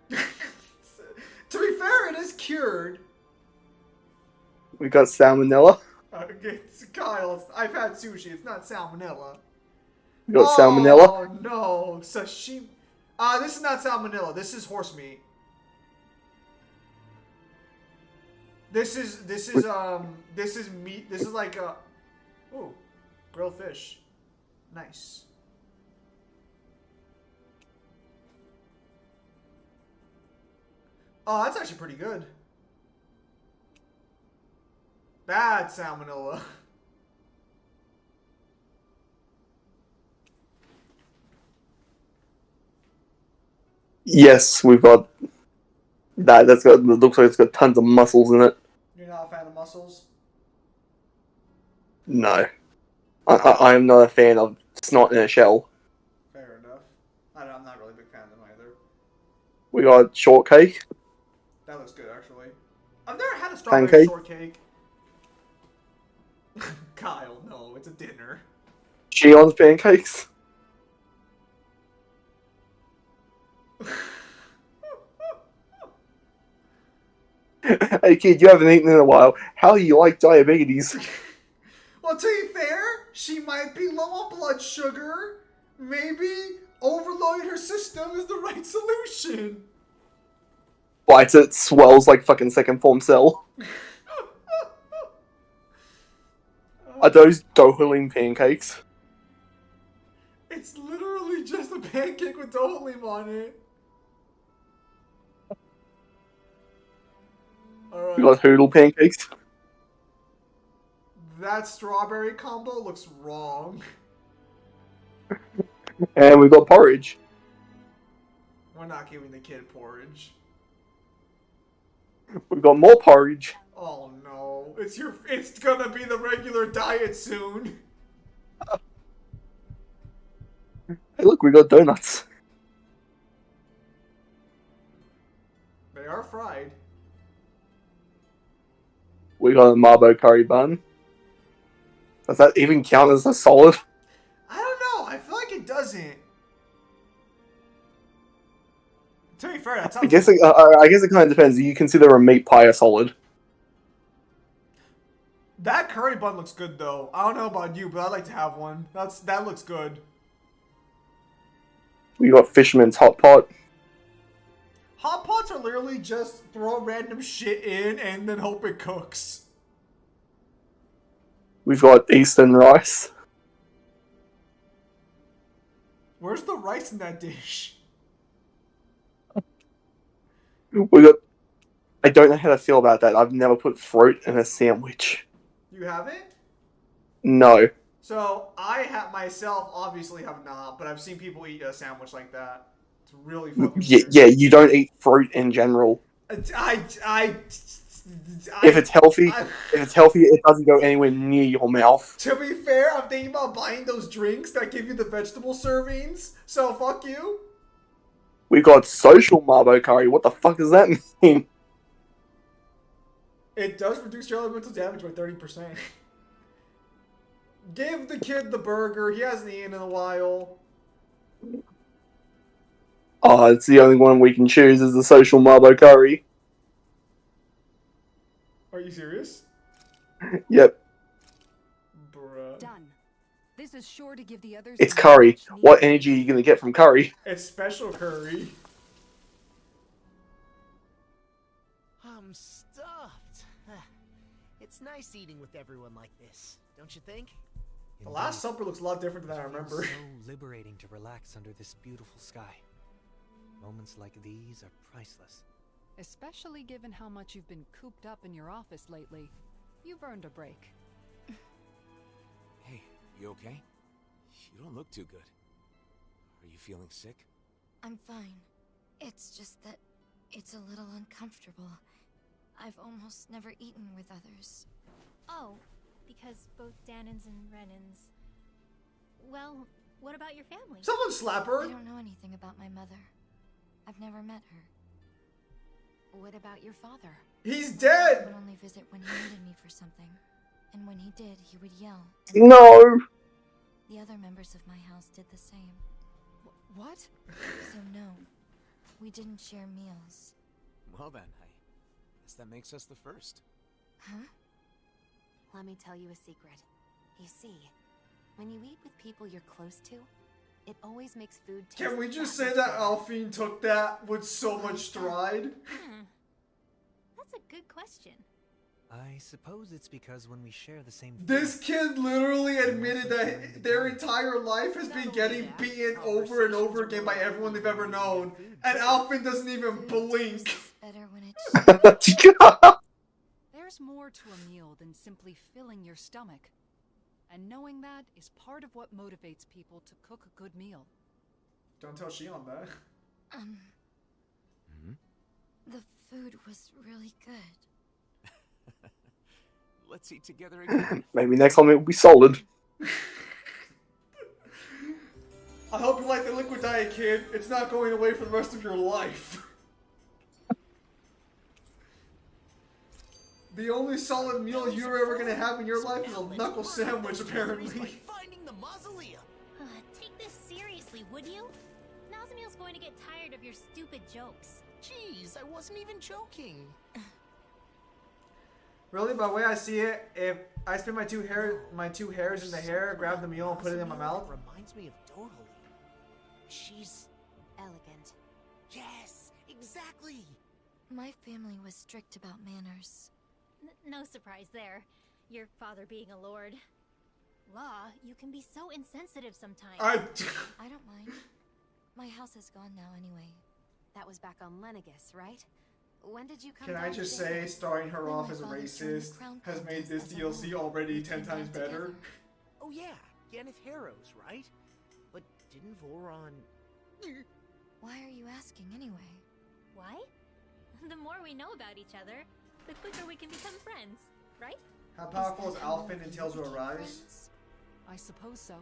To be fair, it is cured. We got salmonella. Okay, Kyle, I've had sushi. It's not salmonella. We got salmonella. Oh no, sashimi. This is not salmonella. This is horse meat. This is meat. This is like ooh, grilled fish. Nice. Oh, that's actually pretty good. Bad salmonella. Yes, we've got that. It looks like it's got tons of muscles in it. You're not a fan of mussels? No. I am not a fan of snot in a shell. Fair enough. I'm not really a big fan of them either. We got shortcake. That looks good, actually. I've never had a strawberry Pancake. shortcake. Kyle, no, it's a dinner. Shion's pancakes. Hey kid, you haven't eaten in a while. How do you like diabetes? Well, to be fair, she might be low on blood sugar. Maybe overloading her system is the right solution. Bites it, swells like fucking second form cell. Are those Dohalim pancakes? It's literally just a pancake with Dohalim on it. Alright. We got Hoodle pancakes. That strawberry combo looks wrong. And we got porridge. We're not giving the kid porridge. We've got more porridge. Oh no. It's gonna be the regular diet soon. Hey look, we got donuts. They are fried. We got a Marbo curry bun. Does that even count as a solid? I don't know. I feel like it doesn't. To be fair, that sounds... I guess it kind of depends. Do you consider a meat pie a solid? That curry bun looks good though. I don't know about you, but I'd like to have one. That looks good. We got Fisherman's Hot Pot. Hot pots are literally just throw random shit in and then hope it cooks. We've got Eastern rice. Where's the rice in that dish? We got... I don't know how to feel about that. I've never put fruit in a sandwich. You haven't? No. So I have myself obviously have not, but I've seen people eat a sandwich like that. It's really fucking weird. Yeah, you don't eat fruit in general. If it's healthy, it doesn't go anywhere near your mouth. To be fair, I'm thinking about buying those drinks that give you the vegetable servings. So fuck you. We got social Marbo curry. What the fuck does that mean? It does reduce your elemental damage by 30%. Give the kid the burger. He hasn't eaten in a while. Oh, it's the only one we can choose is the social Marbo curry. Are you serious? Yep. Bruh. Done. This is sure to give the others. It's curry. What energy are you gonna get from curry? It's special curry. I'm stuffed. It's nice eating with everyone like this, don't you think? The Last Supper looks a lot different than I remember. So liberating to relax under this beautiful sky. Moments like these are priceless. Especially given how much you've been cooped up in your office lately. You've earned a break. Hey, you okay? You don't look too good. Are you feeling sick? I'm fine. It's just that it's a little uncomfortable. I've almost never eaten with others. Oh, because both Danins and Renans... Well, what about your family? Someone slap her! I don't know anything about my mother. I've never met her. What about your father? He's dead! He would only visit when he needed me for something. And when he did, he would yell. No! The other members of my house did the same. What? So no, we didn't share meals. Well then, I guess that makes us the first. Huh? Let me tell you a secret. You see, when you eat with people you're close to, it always makes food taste. Can we just say that Alphine took that with so much stride? That's a good question. I suppose it's because when we share the same food, This kid literally admitted that their entire life has been getting beaten over and over again by everyone they've ever known. And Alphine doesn't even blink. Better when it's There's more to a meal than simply filling your stomach. And knowing that is part of what motivates people to cook a good meal. Don't tell Shion that. The food was really good. Let's eat together again. Maybe next time it will be solid. I hope you like the liquid diet, kid. It's not going away for the rest of your life. The only solid meal you're ever gonna have in your life is a knuckle sandwich, apparently. Finding the mausoleum. Take this seriously, would you? Nazamiel's going to get tired of your stupid jokes. Jeez, I wasn't even joking. Really, by the way I see it, if I spin my two hairs in the hair, grab the meal and put it in my mouth. Reminds me of Dohalie. She's elegant. Yes, exactly. My family was strict about manners. No surprise there. Your father being a lord. Law, you can be so insensitive sometimes. I don't mind. My house is gone now anyway. That was back on Lenegus, right? When did you come Can down I just to say, Dayton? starring her When off my as a father joined the racist Crown has made Contest this as a DLC lord, already we 10 came times back better. together. Oh yeah, Ganeth Harrows, right? But didn't Voron... Why are you asking anyway? Why? The more we know about each other, the quicker we can become friends, right? How powerful is Alphine in Tales of Arise? I suppose so.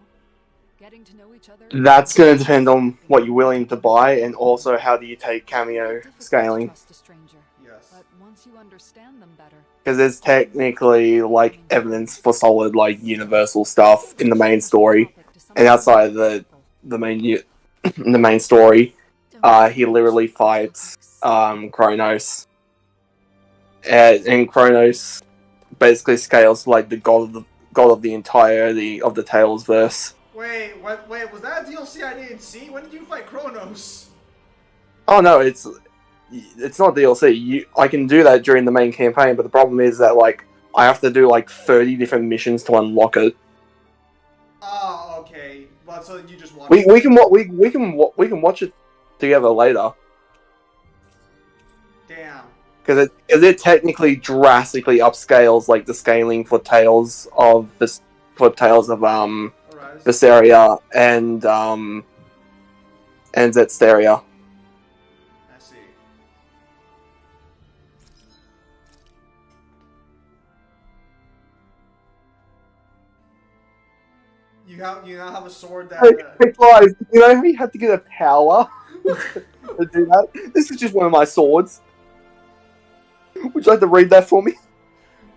Getting to know each other. That's going to depend on what you're willing to buy, and also how do you take cameo scaling. Trust a stranger. Yes. But once you understand them better. Because there's technically like evidence for solid like universal stuff in the main story, and outside of the main story, he literally fights Kronos, and Kronos basically scales like the god of the entirety of the Tales verse. Wait, what? Wait, was that a DLC I didn't see? When did you fight Kronos? Oh no, it's not DLC. I can do that during the main campaign, but the problem is that like I have to do like 30 different missions to unlock it. Oh, okay. Well, so you just watch. We can watch it together later. Damn. because it technically drastically upscales like the scaling for Tales of Vesperia and Zestiria. I see. You now have a sword that. Hey, guys, you know how you had to get a power to do that? This is just one of my swords. Would you like to read that for me?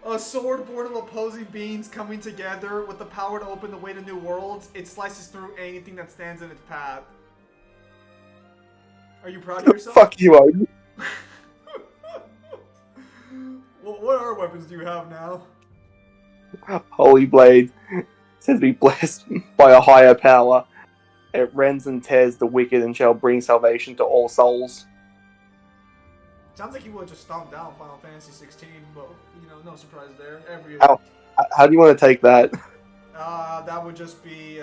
A sword born of opposing beings coming together with the power to open the way to new worlds. It slices through anything that stands in its path. Are you proud of yourself? Fuck you, Odin. Well, what other weapons do you have now? Holy Blade. Said to be blessed by a higher power. It rends and tears the wicked and shall bring salvation to all souls. Sounds like you would just stomp down Final Fantasy 16, but you know, no surprise there. How do you want to take that? That would just be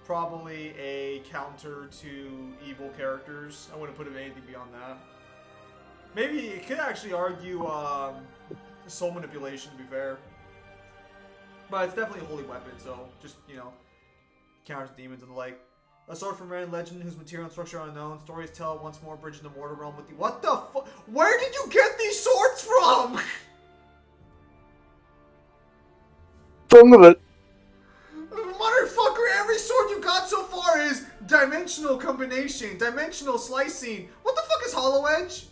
probably a counter to evil characters. I wouldn't put anything beyond that. Maybe it could actually argue soul manipulation, to be fair. But it's definitely a holy weapon, so just, you know, counters demons and the like. A sword from random legend whose material and structure are unknown. Stories tell once more bridging the mortal realm with the— What the fuck? Where did you get these swords from? Wrong with it. Motherfucker, every sword you got so far is dimensional combination, dimensional slicing. What the fuck is Hollow Edge?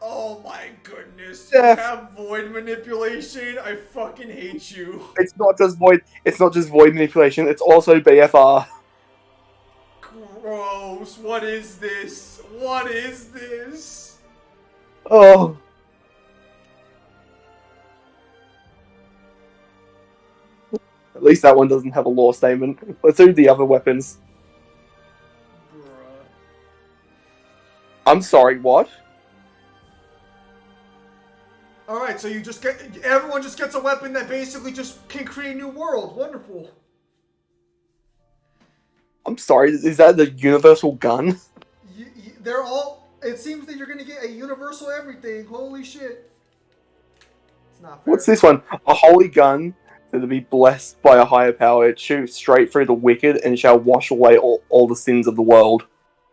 Oh my goodness, you have void manipulation? I fucking hate you. It's not just void manipulation, it's also BFR. Gross, what is this? What is this? Oh. At least that one doesn't have a lore statement. Let's do the other weapons. Bruh. I'm sorry, what? Alright, so everyone just gets a weapon that basically just can create a new world. Wonderful. I'm sorry, is that the universal gun? They're all... It seems that you're gonna get a universal everything. Holy shit. It's not fair. What's this one? A holy gun that will be blessed by a higher power. It shoots straight through the wicked and shall wash away all the sins of the world.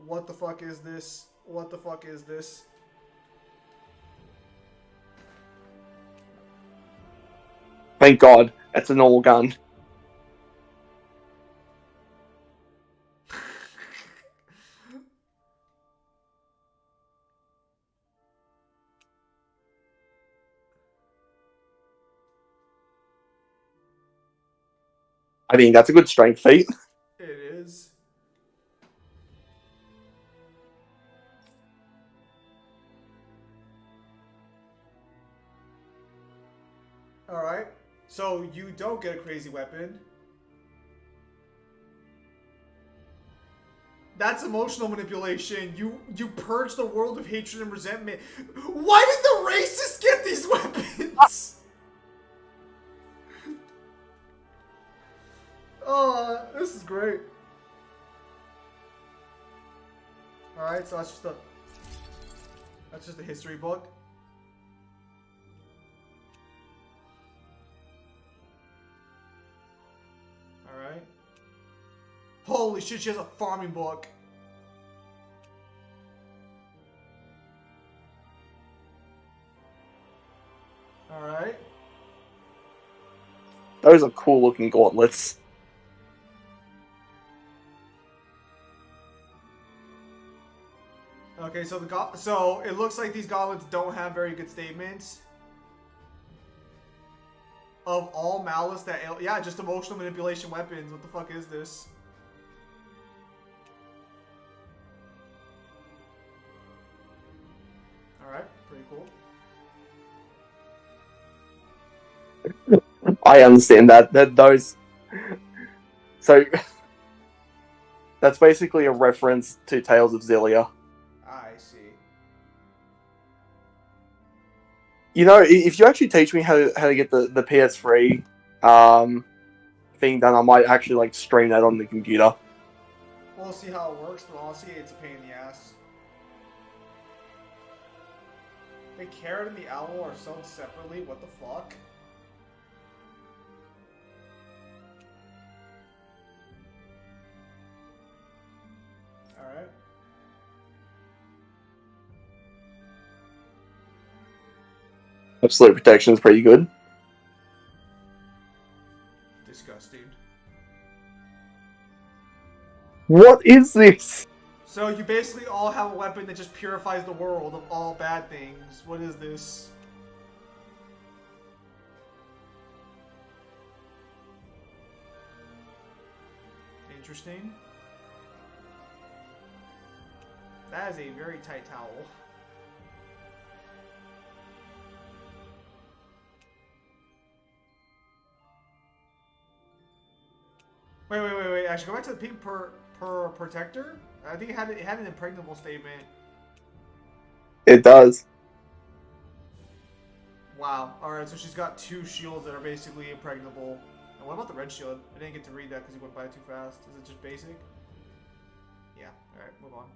What the fuck is this? What the fuck is this? Thank God, that's a normal gun. I mean, that's a good strength feat. It is. Alright. So you don't get a crazy weapon. That's emotional manipulation. You purge the world of hatred and resentment. Why did the racists get these weapons? Oh, this is great. Alright, so that's just a history book. Alright. Holy shit, she has a farming book. Alright. Those are cool looking gauntlets. Okay, so it looks like these gauntlets don't have very good statements. Of all malice that... Yeah, just emotional manipulation weapons. What the fuck is this? Alright, pretty cool. I understand that those... So... That's basically a reference to Tales of Xillia. I see. You know, if you actually teach me how to get the PS3 thing done, I might actually like stream that on the computer. We'll see how it works, but honestly, it's a pain in the ass. The carrot and the owl are sold separately. What the fuck? Alright. Absolute protection is pretty good. Disgusting. What is this? So you basically all have a weapon that just purifies the world of all bad things. What is this? Interesting. That is a very tight towel. Wait. Actually, go back to the pink protector. I think it had an impregnable statement. It does. Wow. Alright, so she's got 2 shields that are basically impregnable. And what about the red shield? I didn't get to read that because you went by it too fast. Is it just basic? Yeah. Alright, move on.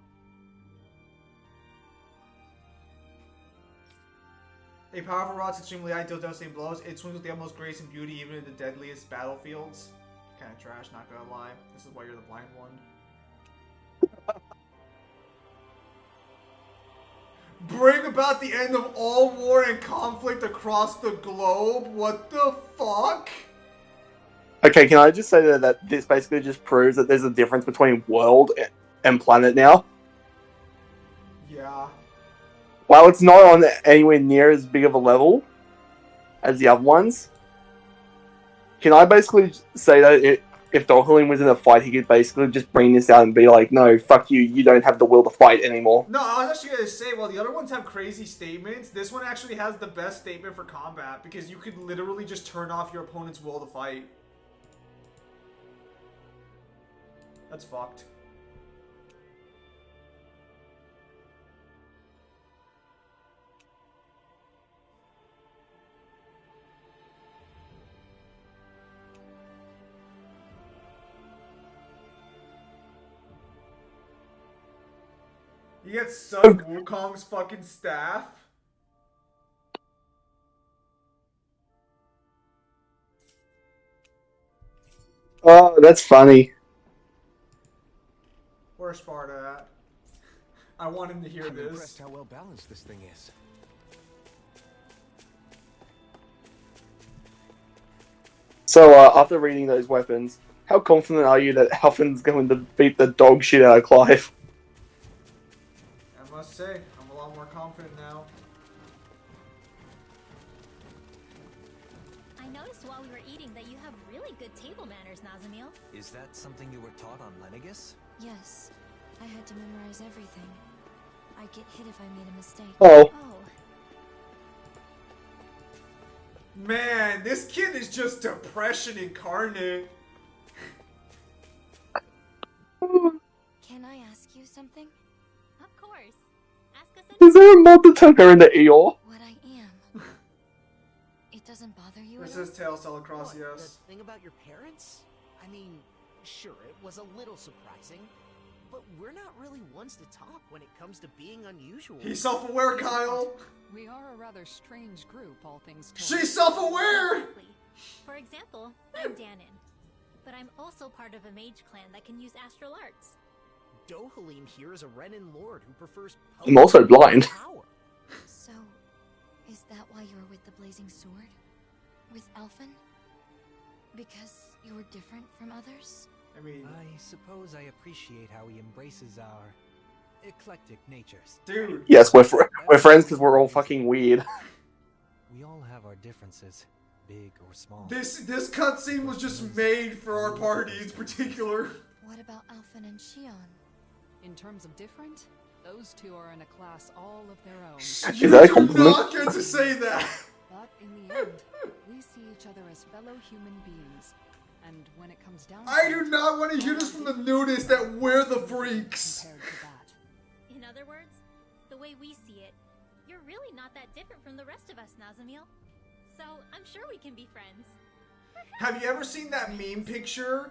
A powerful rod's extremely light, deals devastating blows. It swings with the utmost grace and beauty even in the deadliest battlefields. Kind of trash, not gonna lie. This is why you're the blind one. Bring about the end of all war and conflict across the globe? What the fuck? Okay, can I just say that this basically just proves that there's a difference between world and planet now? Yeah. While it's not on anywhere near as big of a level as the other ones, can I basically say that if Dohalim was in a fight, he could basically just bring this out and be like, no, fuck you, you don't have the will to fight anymore. No, I was actually going to say, while the other ones have crazy statements, this one actually has the best statement for combat, because you could literally just turn off your opponent's will to fight. That's fucked. You get Sun Wukong's fucking staff? Oh, that's funny. Where's Sparta at? I want him to hear I'm this. impressed how well balanced this thing is. So, after reading those weapons, how confident are you that Alphen's going to beat the dog shit out of Clive? I must say, I'm a lot more confident now. I noticed while we were eating that you have really good table manners, Nazamil. Is that something you were taught on Lenegus? Yes. I had to memorize everything. I'd get hit if I made a mistake. Oh. Man, this kid is just depression incarnate. Can I ask you something? Of course. Ask us Is there a mod to turn her into Eeyore? What I am. It doesn't bother you This at all? is Tails Telecross, What, yes. The thing about your parents? I mean, sure, it was a little surprising, but we're not really ones to talk when it comes to being unusual. He's self-aware, Kyle. We are a rather strange group, all things told. She's self-aware! Exactly. For example, I'm Danon, but I'm also part of a mage clan that can use astral arts. Dohalim here is a Renin lord who prefers I'm also blind. power. So, is that why you were with the Blazing Sword? With Alphen? Because you were different from others? I mean, I suppose I appreciate how he embraces our eclectic natures. dude. Yes, we're friends because we're all fucking weird. We all have our differences, big or small. This cutscene was just made for our party in particular. What about Alphen and Shion? In terms of different, those two are in a class all of their own. Is that a Do compliment? not get to say that. But in the end, we see each other as fellow human beings. And when it comes down I to do it, not want to hear this from the nudists that we're the freaks. compared to that. In other words, the way we see it, you're really not that different from the rest of us, Nazamil. So I'm sure we can be friends. Have you ever seen that meme picture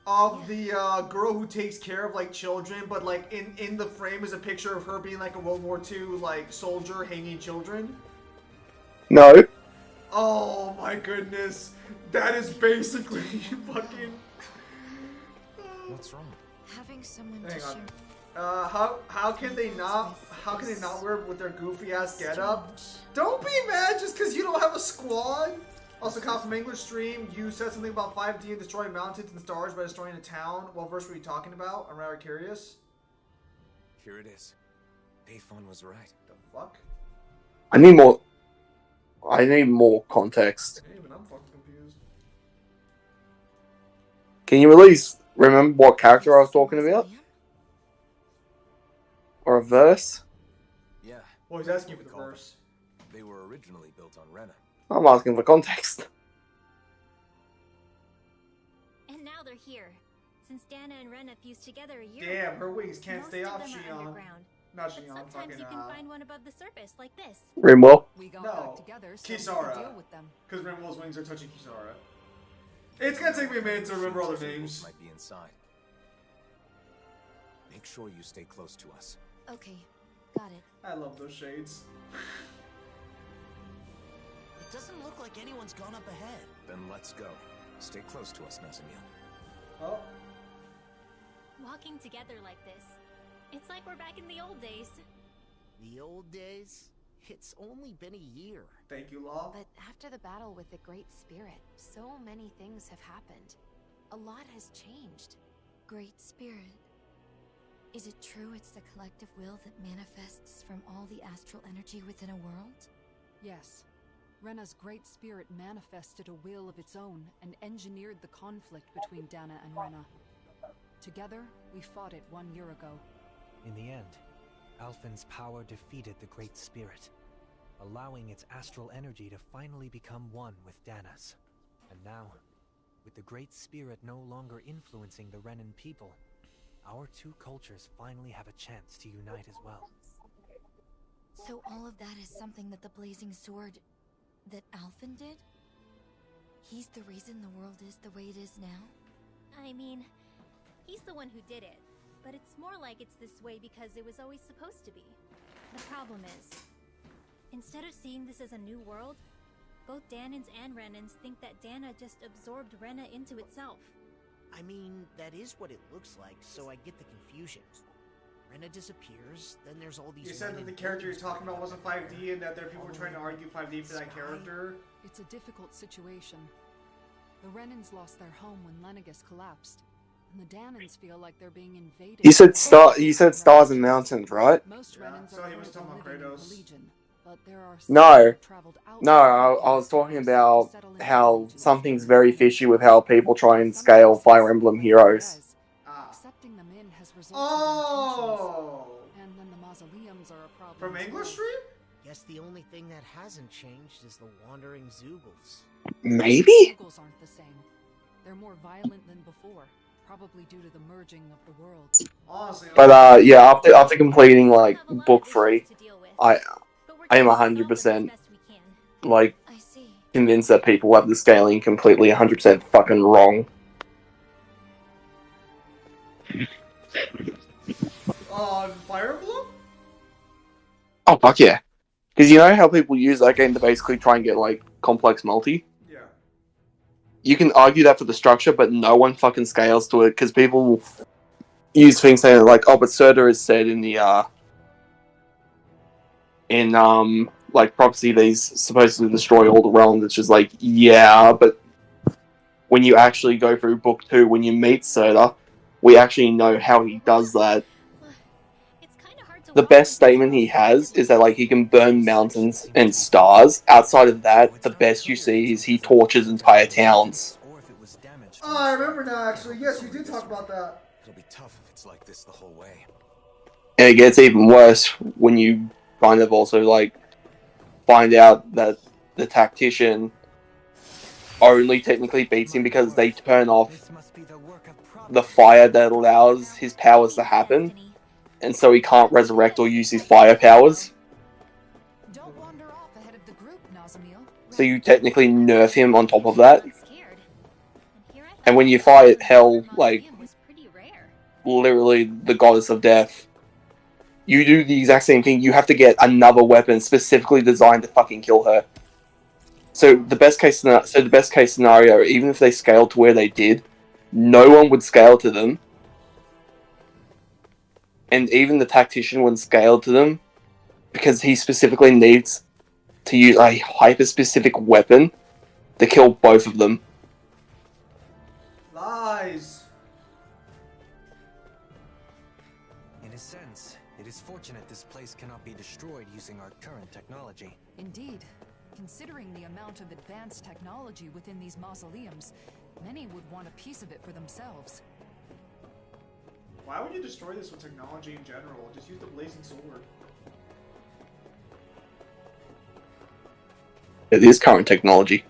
of the girl who takes care of like children, but like in the frame is a picture of her being like a World War II like soldier hanging children? No. Oh my goodness, that is basically fucking. What's wrong? Having someone Hang to on. share. How can they not wear with their goofy ass getup? Don't be mad just because you don't have a squad. Also, Kyle from English stream, you said something about 5D and destroying mountains and stars by destroying a town. What verse were you talking about? I'm rather curious. Here it is. Payphone was right. The fuck? I need more context. Hey, even I'm fucking confused. Can you at least remember what character I was talking about? Or a verse? Yeah. Well, he's asking for the verse. They were originally built on Rena. I'm asking for context. And now they're here. Since Dana and Rena fused together a year Damn, ago, her wings can't most stay of off, them are Shion. underground. Not But Shion, sometimes fucking, you can find one above the surface, like this. Rimwell? We got No, back together so we could Kisara. deal with them. Because Rimwell's wings are touching Kisara. It's gonna take me a minute to remember all the names. Might be inside. Make sure you stay close to us. Okay, got it. I love those shades. It doesn't look like anyone's gone up ahead. Then let's go. Stay close to us, Nazamiel. Oh. Walking together like this, it's like we're back in the old days. The old days? It's only been a year. Thank you, Law. But after the battle with the Great Spirit, so many things have happened. A lot has changed. Great Spirit. Is it true it's the collective will that manifests from all the astral energy within a world? Yes. Rena's great spirit manifested a will of its own and engineered the conflict between Dana and Rena. Together, we fought it 1 year ago. In the end, Alphen's power defeated the Great Spirit, allowing its astral energy to finally become one with Dana's. And now, with the Great Spirit no longer influencing the Renan people, our two cultures finally have a chance to unite as well. So all of that is something that the Blazing Sword... that Alphen did? He's the reason the world is the way it is now? I mean, he's the one who did it, but it's more like it's this way because it was always supposed to be. The problem is, instead of seeing this as a new world, both Danans and Renans think that Dana just absorbed Rena into itself. I mean, that is what it looks like, so I get the confusion. Rena disappears, then there's all these... You said that the character you're talking about wasn't 5D and that there are people trying to argue 5D for that character. It's a difficult situation. The Renans lost their home when Lenegus collapsed, and the Danans feel like they're being invaded. You said stars and mountains, right? Most Yeah, Renans so are he was talking about living in Kratos. the Legion, but there are some No. who have traveled No, I was talking about how something's very fishy with how people try and scale Fire Emblem heroes. Accepting them in has resulted Oh! in tensions, and then the mausoleums are a problem. From as English well. stream? Guess the only thing that hasn't changed is the wandering Zeugles. Maybe? Zeugles aren't the same. They're more violent than before, probably due to the merging of the worlds. Honestly, But yeah, after completing like book 3, I am 100% like convinced that people have the scaling completely 100% fucking wrong. Fire Emblem? Oh fuck yeah! Because you know how people use that game to basically try and get like complex multi. Yeah. You can argue that for the structure, but no one fucking scales to it because people use things saying like, "Oh, but Surtur is said in the like prophecy that he's supposed to destroy all the realms." It's just like, yeah, but when you actually go through book 2, when you meet Surtur, we actually know how he does that. The best statement he has is that like he can burn mountains and stars. Outside of that, the best you see is he torches entire towns. Oh, I remember now, actually. Yes, we did talk about that. It'll be tough if it's like this the whole way. And it gets even worse when you kind of also like find out that the tactician only technically beats him because they turn off the fire that allows his powers to happen. And so he can't resurrect or use his fire powers. Don't wander off ahead of the group, Nazamiel. So you technically nerf him on top of that. And when you fight Hell, like, literally the goddess of death, you do the exact same thing. You have to get another weapon specifically designed to fucking kill her. So the best case scenario, even if they scaled to where they did, no one would scale to them. And even the tactician wouldn't scale to them because he specifically needs to use a hyper-specific weapon to kill both of them. Lies! In a sense, it is fortunate this place cannot be destroyed using our current technology. Indeed. Considering the amount of advanced technology within these mausoleums, many would want a piece of it for themselves. Why would you destroy this with technology in general? Just use the blazing sword. It is current technology.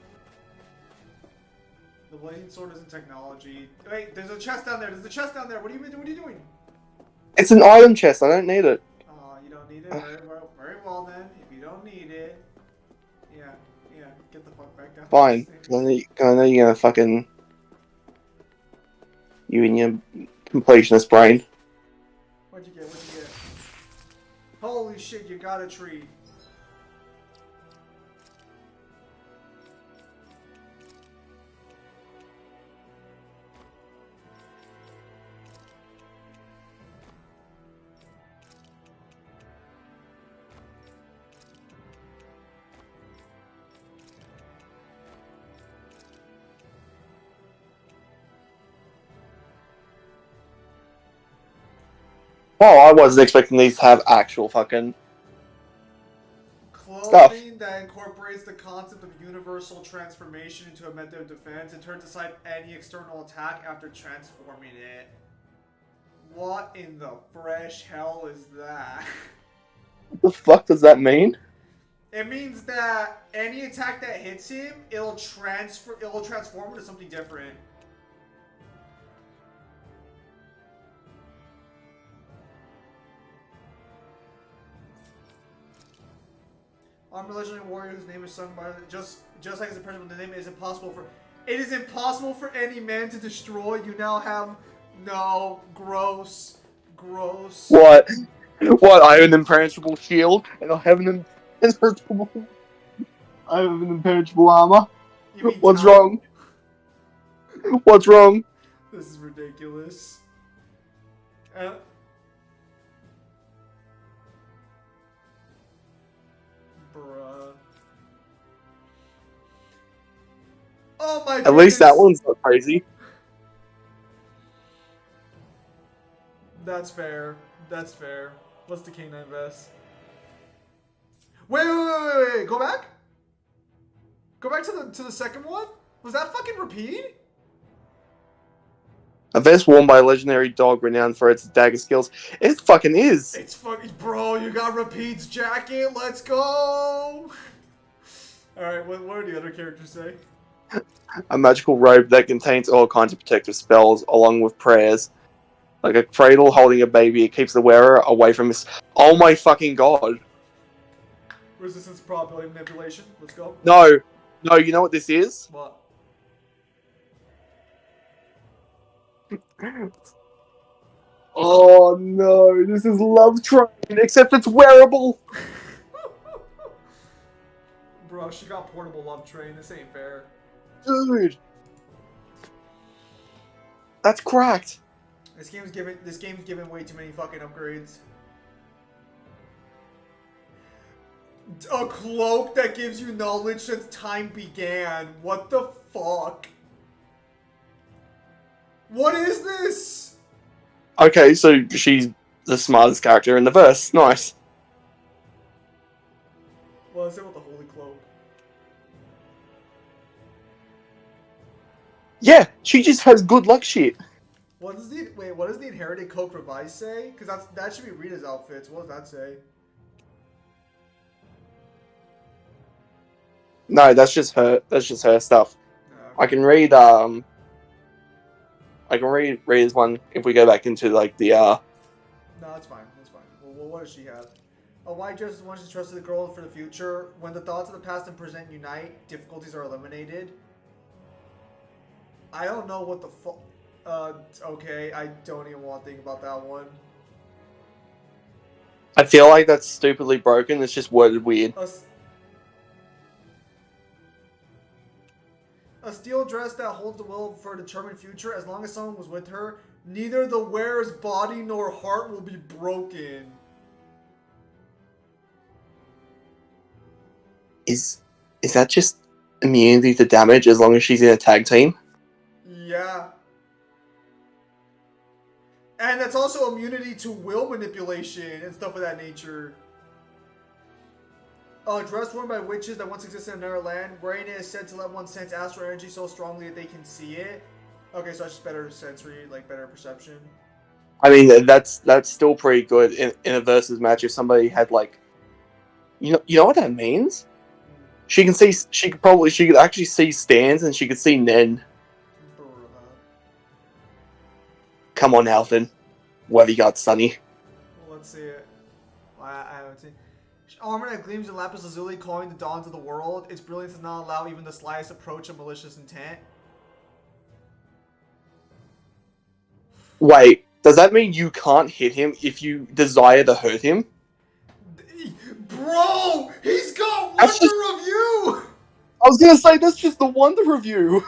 The blazing sword isn't technology. Wait, there's a chest down there. There's a chest down there. What are you doing? It's an item chest. I don't need it. You don't need it? Very well then. If you don't need it, yeah, get the fuck back down. Fine. I know you're gonna fucking... You and your completionist brain. What'd you get? Holy shit, you got a tree. Well, I wasn't expecting these to have actual fucking stuff. Clothing that incorporates the concept of universal transformation into a method of defense and turns aside any external attack after transforming it. What in the fresh hell is that? What the fuck does that mean? It means that any attack that hits him, it'll transform into something different. I'm a legendary warrior whose name is sung by just like as a person with the name is impossible for. It is impossible for any man to destroy. You now have gross. What? I have an impenetrable shield, and I have an impenetrable armor. What's wrong? What's wrong? This is ridiculous. Bruh. Oh my god. At least that one's not crazy. That's fair. What's the K9 vest? Wait. Go back? Go back to the second one? Was that fucking repeat? A vest worn by a legendary dog renowned for its dagger skills. It fucking is. It's fucking, bro, you got Repeat's jacket. Let's go. Alright, what do the other characters say? A magical robe that contains all kinds of protective spells, along with prayers. Like a cradle holding a baby, it keeps the wearer away from his... Oh my fucking god. Resistance probability manipulation. Let's go. No, you know what this is? What? Oh no, this is Love Train, except it's wearable! Bro, she got portable Love Train. This ain't fair. Dude! That's cracked. This game's giving way too many fucking upgrades. A cloak that gives you knowledge since time began. What the fuck? What is this? Okay, so she's the smartest character in the verse. Nice. Well, let's say with the Holy Cloak. Yeah, she just has good luck shit. What does the Inherited Cloak Revise say? Because that should be Rita's outfits. What does that say? No, that's just her stuff. Okay. I can read Rita's one if we go back into like the No, that's fine. Well, what does she have? A white dress is one who trusts the girl for the future. When the thoughts of the past and present unite, difficulties are eliminated. I don't know what the fuck. Okay, I don't even want to think about that one. I feel like that's stupidly broken. It's just worded weird. A steel dress that holds the will for a determined future. As long as someone was with her, neither the wearer's body nor heart will be broken. Is that just immunity to damage as long as she's in a tag team? Yeah. And that's also immunity to will manipulation and stuff of that nature. A dress worn by witches that once existed in another land. Wearing it is said to let one sense astral energy so strongly that they can see it. Okay, so that's just better sensory, like better perception. I mean, that's still pretty good in a versus match if somebody had like, you know what that means? She could actually see Stans and she could see Nen. Come on, Alvin. What have you got, Sonny? Let's see it. I haven't seen. Armor that gleams in lapis lazuli, calling the dawns of the world. Its brilliance does not allow even the slightest approach of malicious intent. Wait, does that mean you can't hit him if you desire to hurt him? Bro, he's got Wonder Review! I was gonna say, that's just the Wonder Review.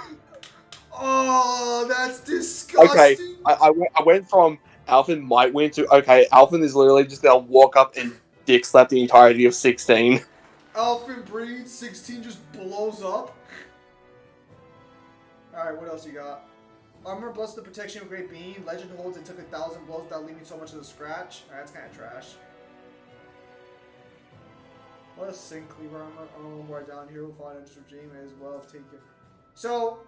Oh, that's disgusting. Okay, I went from Alvin might win to, okay, Alvin is literally just gonna walk up and dick slap the entirety of 16. Alvin breeds, 16 just blows up. Alright, what else you got? Armor blessed the protection of Great Being. Legend holds it took 1,000 blows without leaving so much of a scratch. Alright, that's kind of trash. What a Sync Cleaver armor. Oh, right down here. We'll find a regime as well. Take it. So,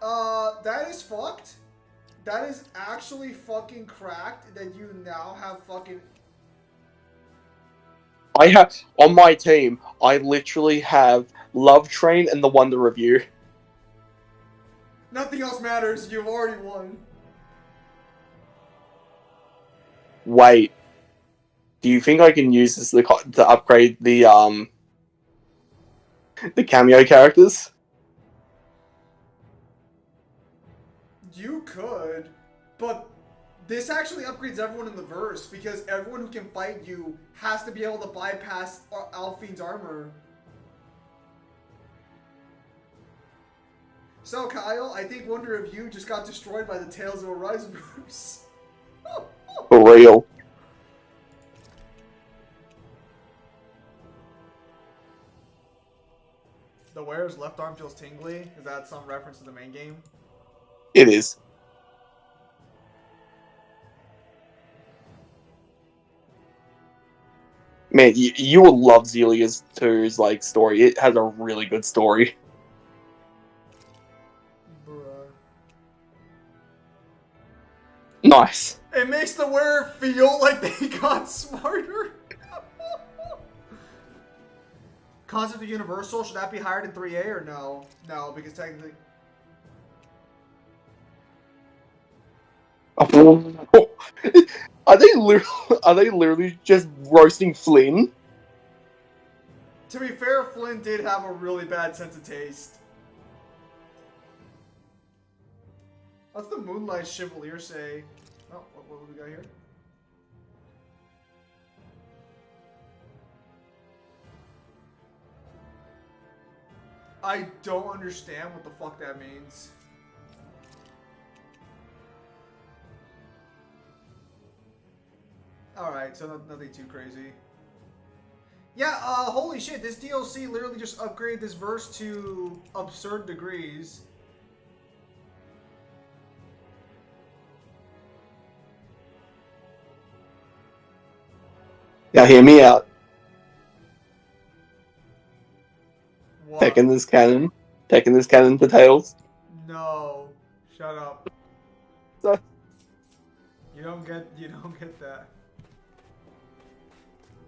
that is fucked. That is actually fucking cracked that you now have fucking... I have, on my team, I literally have Love Train and the Wonder Review. Nothing else matters. You've already won. Wait. Do you think I can use this to upgrade the cameo characters? You could, but this actually upgrades everyone in the verse because everyone who can fight you has to be able to bypass Alfine's armor. So Kyle, I think Wonder of You just got destroyed by the Tales of Arise verse. For real. The wearer's left arm feels tingly. Is that some reference to the main game? It is. Man, you will love Zelia's 2's like story. It has a really good story. Bruh. Nice. It makes the wearer feel like they got smarter. Concept of Universal, should that be higher than 3A or no? No, because technically... Are they literally just roasting Flynn? To be fair, Flynn did have a really bad sense of taste. What's the Moonlight Chevalier say? Oh, what do we got here? I don't understand what the fuck that means. Alright, so nothing too crazy. Yeah, holy shit, this DLC literally just upgraded this verse to absurd degrees. Yeah, hear me out. What? Taking this cannon to Tails. No. Shut up. So, You don't get that.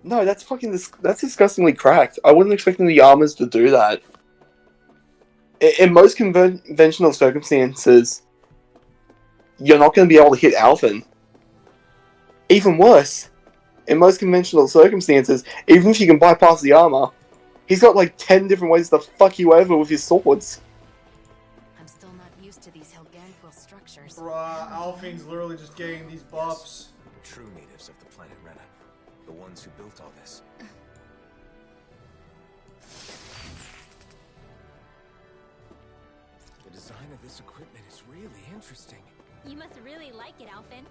no, that's that's disgustingly cracked. I wasn't expecting the armors to do that. In most conventional circumstances, you're not going to be able to hit Alvin. Even worse, in most conventional circumstances, even if you can bypass the armor, he's got like 10 different ways to fuck you over with his swords. I'm still not used to these Helgerians. Bruh, Alphine's literally just getting these buffs. The true natives of the planet Rena. The ones who built all this. The design of this equipment is really interesting. You must really like it, Alphen.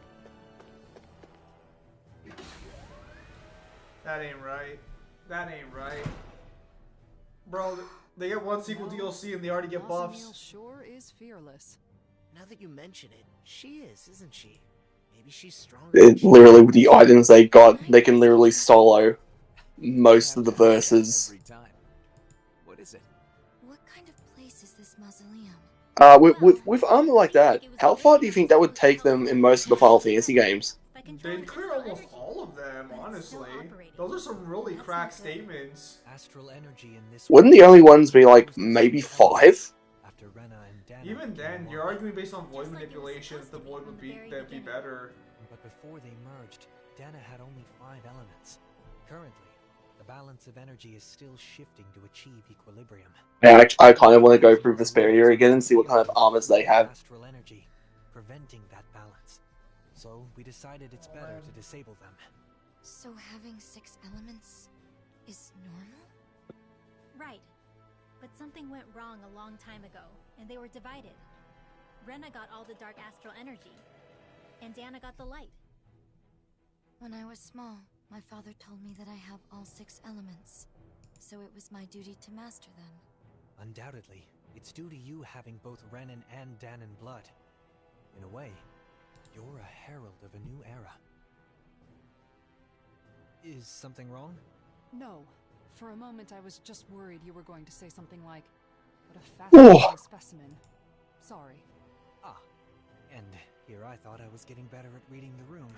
That ain't right. That ain't right. Bro, they get one sequel DLC and they already get buffs. Mazamil sure is fearless. Now that you mention it, she is, isn't she? Maybe she's stronger. It, literally, with the items they got, they can literally solo most of the verses. Every time. What is it? What kind of place is this mausoleum? With armor like that, how far do you think that would take them in most of the Final Fantasy games? They'd clear almost all of them, honestly. Those are some really cracked statements. Astral energy in this Wouldn't the only ones be like maybe 5? after Rena and Dana Even became then, one. you're arguing based on void manipulation if the void would be that'd be better. But before they merged, Dana had only 5 elements. Currently, the balance of energy is still shifting to achieve equilibrium. Yeah, I kind of want to go through Vesperia again and see what kind of armors they have. Astral energy, preventing that balance. So we decided it's better to disable them. So having 6 elements is normal? Right. But something went wrong a long time ago, and they were divided. Rena got all the dark astral energy, and Dana got the light. When I was small, my father told me that I have all 6 elements, so it was my duty to master them. Undoubtedly, it's due to you having both Renan and Danon blood. In a way, you're a herald of a new era. Is something wrong? No. For a moment, I was just worried you were going to say something like, "What a fascinating specimen." Sorry. Ah, and here I thought I was getting better at reading the room.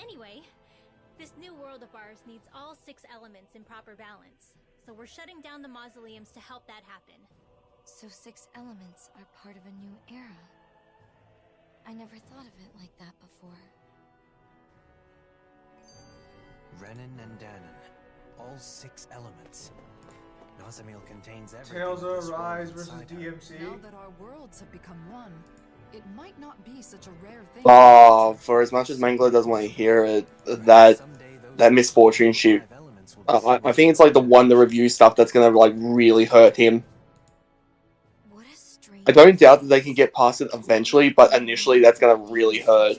Anyway, this new world of ours needs all 6 elements in proper balance. So we're shutting down the mausoleums to help that happen. So 6 elements are part of a new era. I never thought of it like that before. Renan and Danon, all 6 elements. Nazamil contains everything. Tales of this world Arise versus inside her. DMC. Now that our worlds have become one, it might not be such a rare thing. Oh, for as much as Mangler doesn't want to hear it, that misfortune shoot. I think it's like the Wonder Review stuff that's gonna like really hurt him. I don't doubt that they can get past it eventually, but initially that's gonna really hurt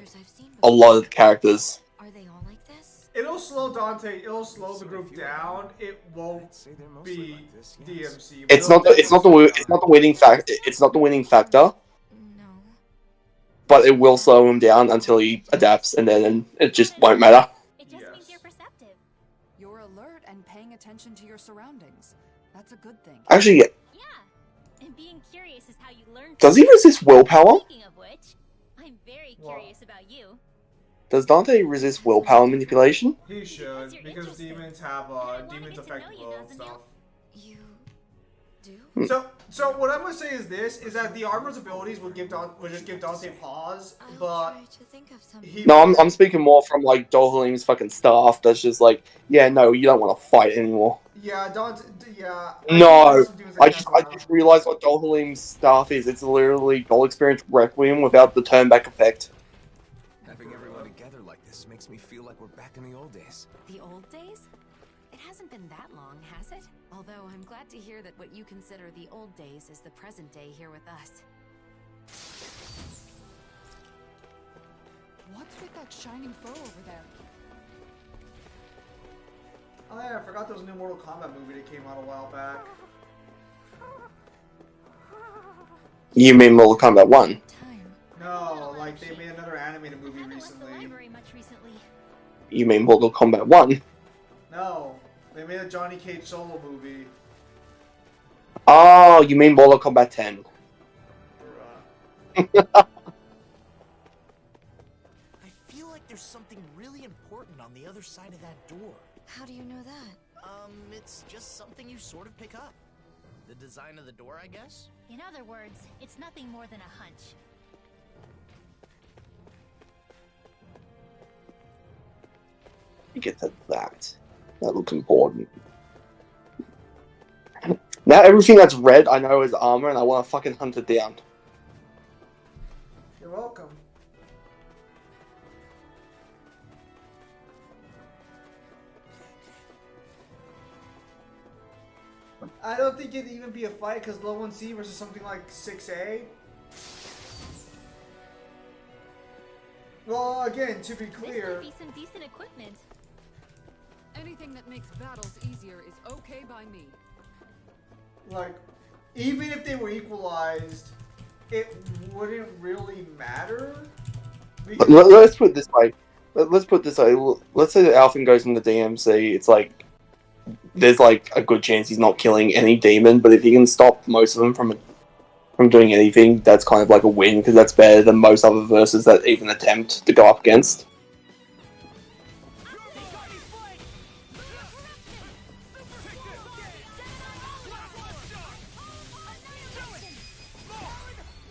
a lot of the characters. It'll slow Dante. It'll slow the group down. It won't be DMC. It's not the winning factor. It's not the winning factor. But it will slow him down until he adapts, and then it just won't matter. It just means you're perceptive. You're alert and paying attention to your surroundings. That's a good thing. Actually, Yeah. And being curious is how you learn. does he resist willpower? Speaking of which, I'm very curious about you. Does Dante resist willpower manipulation? He should, because demons have demons affect will and stuff. You do? So what I'm gonna say is this: is that the armor's abilities would just give Dante pause, but No, I'm speaking more from like Dohalim's fucking staff. That's just like, yeah, no, you don't want to fight anymore. yeah, Dante, yeah. No, I just realized what Dohalim's staff is. It's literally Gold Experience Requiem without the turn back effect. Having everyone together like this makes me feel like we're back in the old days. The old days? It hasn't been that long, has it? Although I'm glad to hear that what you consider the old days is the present day here with us. What's with that shining foe over there? Oh yeah, I forgot there was a new Mortal Kombat movie that came out a while back. You mean Mortal Kombat 1? No, like they made another animated movie recently. You mean Mortal Kombat 1? No, they made a Johnny Cage solo movie. Oh, you mean Mortal Kombat 10? I feel like there's something really important on the other side of that door. How do you know that? It's just something you sort of pick up. The design of the door, I guess? In other words, it's nothing more than a hunch. You get to that. That looks important. Now everything that's red I know is armor, and I want to fucking hunt it down. You're welcome. I don't think it'd even be a fight because low 1C versus something like 6A. Well, again, to be clear, This might be some decent equipment. Anything that makes battles easier is okay by me. like, even if they were equalized, it wouldn't really matter. Because Let's put it this way. Let's put it this way. Let's say that Alphen goes in the DMC. It's like there's like a good chance he's not killing any demon, but if he can stop most of them from doing anything, that's kind of like a win because that's better than most other verses that even attempt to go up against.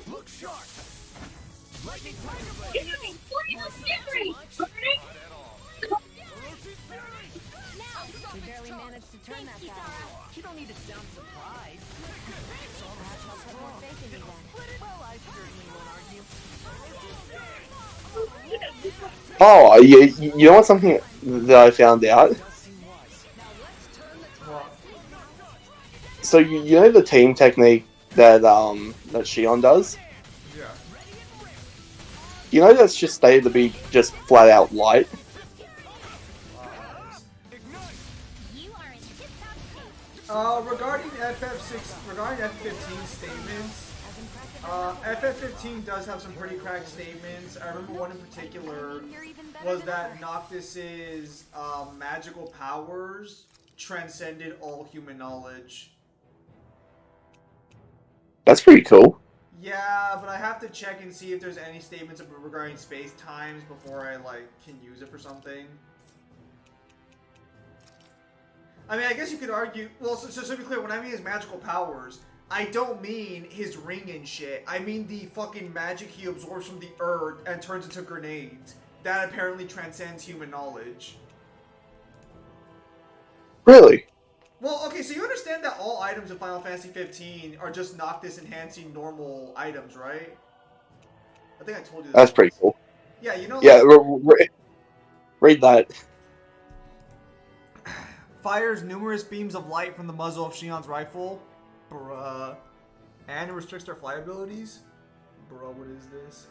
Look sharp. Lightning We barely managed to turn that guy. You don't need to sound surprised. Perhaps I'll put more faith in you then. Well, I certainly won't argue. Oh, you know what's something that I found out? So you know the team technique that that Shion does? yeah. You know that's just stated to be just flat out light. Regarding FF15 statements, FF15 does have some pretty cracked statements. I remember one in particular was that Noctis's magical powers transcended all human knowledge. That's pretty cool. Yeah, but I have to check and see if there's any statements regarding space times before I can use it for something. I mean, I guess you could argue. Well, so to be clear, when I mean his magical powers, I don't mean his ring and shit. I mean the fucking magic he absorbs from the earth and turns into grenades. That apparently transcends human knowledge. Really? Well, okay, so you understand that all items in Final Fantasy 15 are just Noctis enhancing normal items, right? I think I told you that. That's pretty cool. Yeah, you know. Yeah, read that. Fires numerous beams of light from the muzzle of Shion's rifle. Bruh. And it restricts their fly abilities. Bruh, what is this?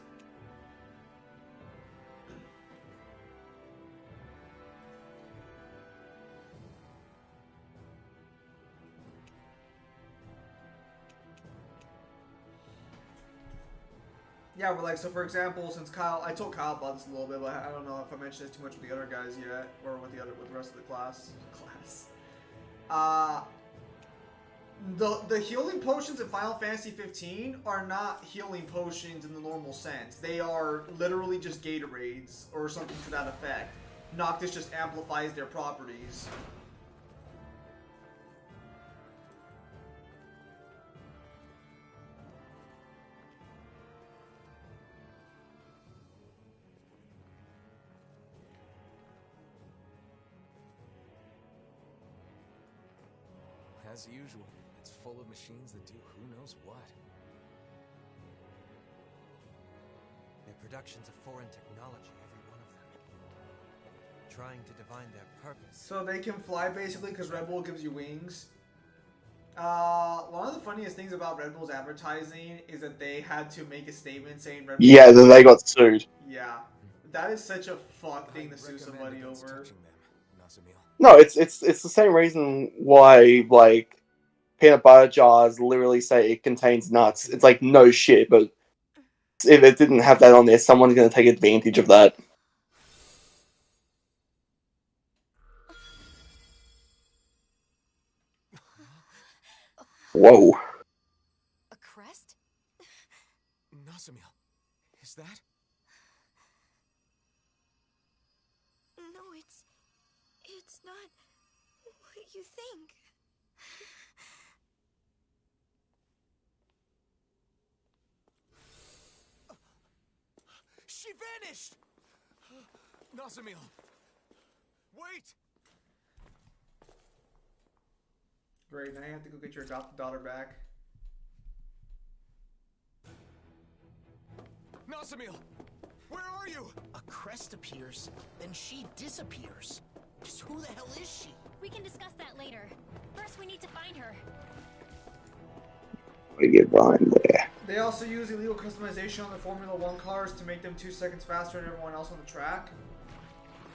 Yeah, but so for example, since I told Kyle about this a little bit, but I don't know if I mentioned this too much with the other guys yet, or with the rest of the class. The healing potions in Final Fantasy 15 are not healing potions in the normal sense. They are literally just Gatorades or something to that effect. Noctis just amplifies their properties. As usual, it's full of machines that do who knows what. Their productions of foreign technology, every one of them. Trying to divine their purpose. So they can fly basically because Red Bull gives you wings. One of the funniest things about Red Bull's advertising is that they had to make a statement saying Red Bull. Yeah, then they got sued. Yeah, that is such a fuck thing to sue somebody over. No, it's the same reason why peanut butter jars literally say it contains nuts. It's like no shit, but if it didn't have that on there, someone's gonna take advantage of that. Whoa. A crest? Nasumil, is that? No, it's not what you think. She vanished! Nasumil! Wait! Great, now you have to go get your adopted daughter back. Nasumil! Where are you? A crest appears, then she disappears. Just who the hell is she? We can discuss that later. First, we need to find her. We get behind there. They also use illegal customization on the Formula 1 cars to make them 2 seconds faster than everyone else on the track.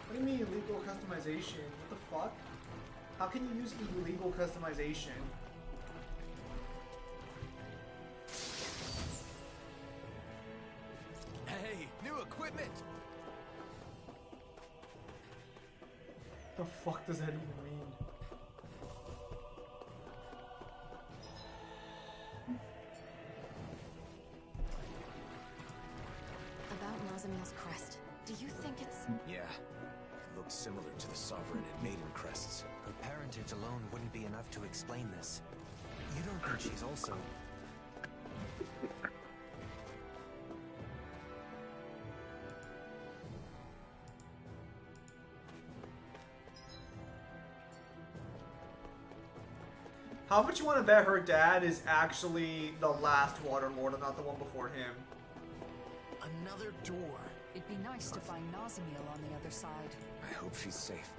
What do you mean illegal customization? What the fuck? How can you use illegal customization? Hey, new equipment! The fuck does that even mean? About Nazamiel's crest. Do you think it's... Yeah. It looks similar to the Sovereign and Maiden crests. Her parentage alone wouldn't be enough to explain this. You don't think she's also... How much you want to bet her dad is actually the last Water Lord and not the one before him? Another door. It'd be nice to find Nazamiel on the other side. I hope she's safe.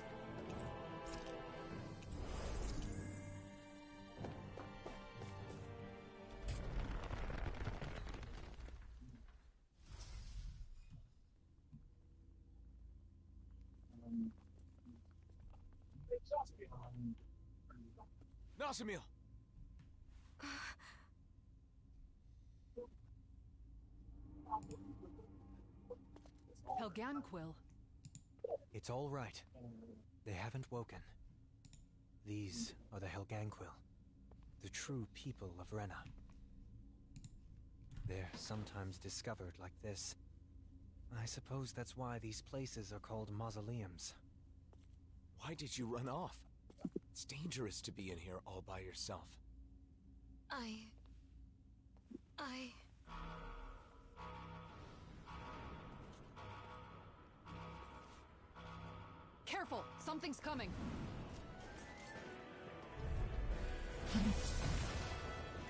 Nazamiel! Helganquil. It's all right. They haven't woken. These are the Helganquil, the true people of Rena. They're sometimes discovered like this. I suppose that's why these places are called mausoleums. Why did you run off? It's dangerous to be in here all by yourself. I... Careful! Something's coming!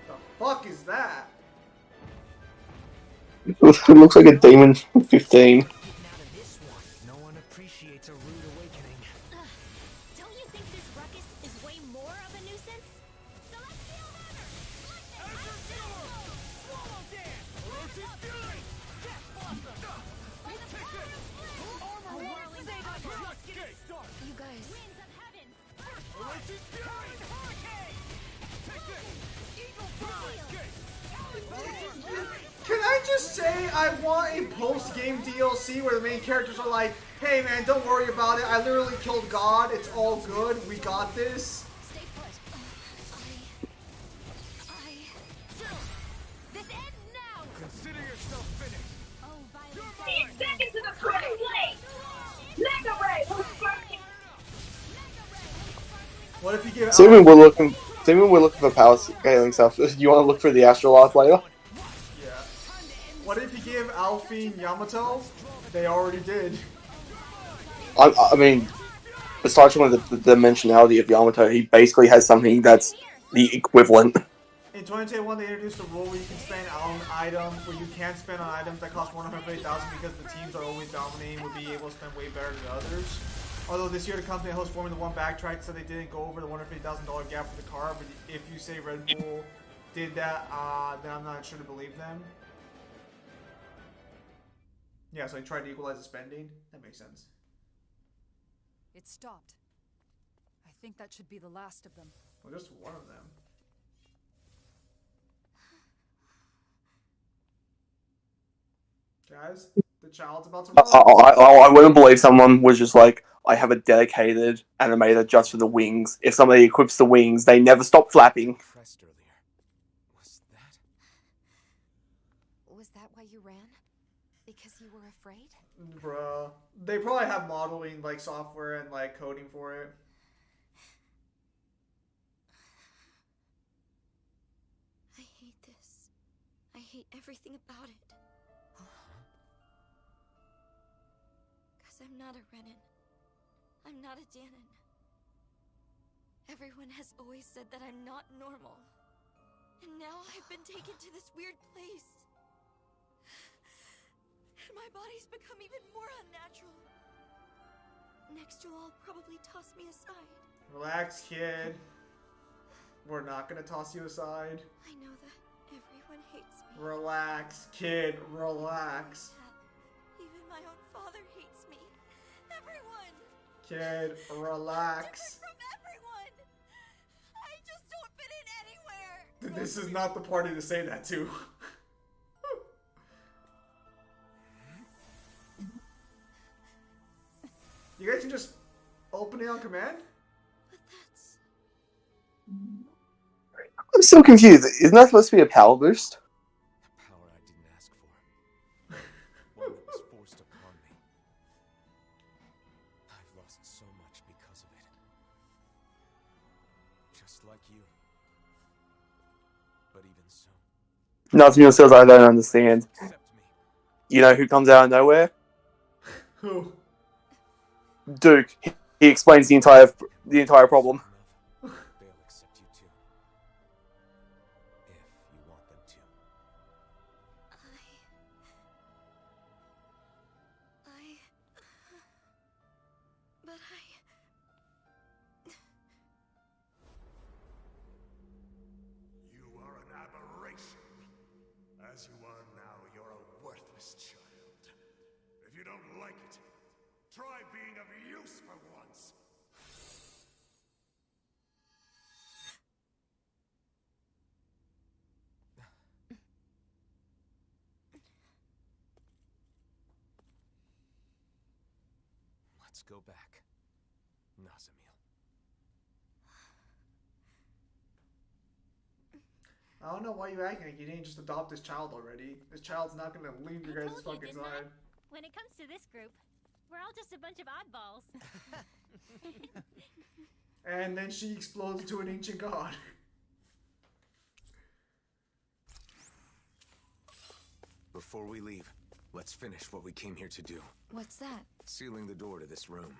The fuck is that? It looks like a demon from 15. No one appreciates a rude awakening. Don't you think this ruckus is way more of a nuisance? Celestial Hammer! Swallow dance! Elusive fury! Death blossom! Armor whirling floodgate! You guys... Winds of heaven! Elusive fury! Hurricane! Take this! Eagle fly! Can I just say I want a post-game DLC where the main characters are like, hey man, don't worry about it. I literally killed God. It's all good. We got this. Stay put. This ends now! Consider yourself finished! Oh, violent He's back into the prey blade! Mega Ray will spark. What if you give Assuming we're looking for power scaling stuff, do you want to look for the Astrolath later? Yeah. What if you give Alphine Yamato? They already did. I mean, aside from the dimensionality of Yamato, he basically has something that's the equivalent. In 2021, they introduced a rule where you can spend on items, where you can't spend on items that cost 150,000 because the teams are always dominating, would be able to spend way better than others. Although this year the company that hosts Formula 1 backtracked, so they didn't go over the $150,000 gap for the car. But if you say Red Bull did that, then I'm not sure to believe them. Yeah, so they tried to equalize the spending. That makes sense. It stopped. I think that should be the last of them. Well, just one of them. Guys, the child's about to run. I wouldn't believe someone was just like, I have a dedicated animator just for the wings. If somebody equips the wings, they never stop flapping. Crest earlier. Was that why you ran? Because you were afraid? Bruh. They probably have modeling like software and like coding for it. I hate this. I hate everything about it. Because I'm not a Renan. I'm not a Danon. Everyone has always said that I'm not normal. And now I've been taken to this weird place. And my body's become even more unnatural. Next you'll all probably toss me aside. Relax, kid. We're not gonna toss you aside. I know that everyone hates me. Relax, kid, relax. Even my own father hates me. Everyone! Kid, relax. Different from everyone! I just don't fit in anywhere! This is not the party to say that to. You guys can just open it on command? I'm still confused. Isn't that supposed to be a power boost? Power I didn't ask for. One that was forced upon me. I've lost so much because of it. Just like you. But even so. Natsume says I don't understand. You know who comes out of nowhere? Who? Duke. He explains the entire problem. They'll accept you too. If you want them to. You are an aberration. As you are now, you're a worthless child. If you don't like it, try being of use for once. Let's go back. Nazamil. I don't know why you acting like you didn't just adopt this child already. This child's not gonna leave you guys' told you, fucking didn't I? side. When it comes to this group, we're all just a bunch of oddballs. And then she explodes into an ancient god. Before we leave, let's finish what we came here to do. What's that? Sealing the door to this room.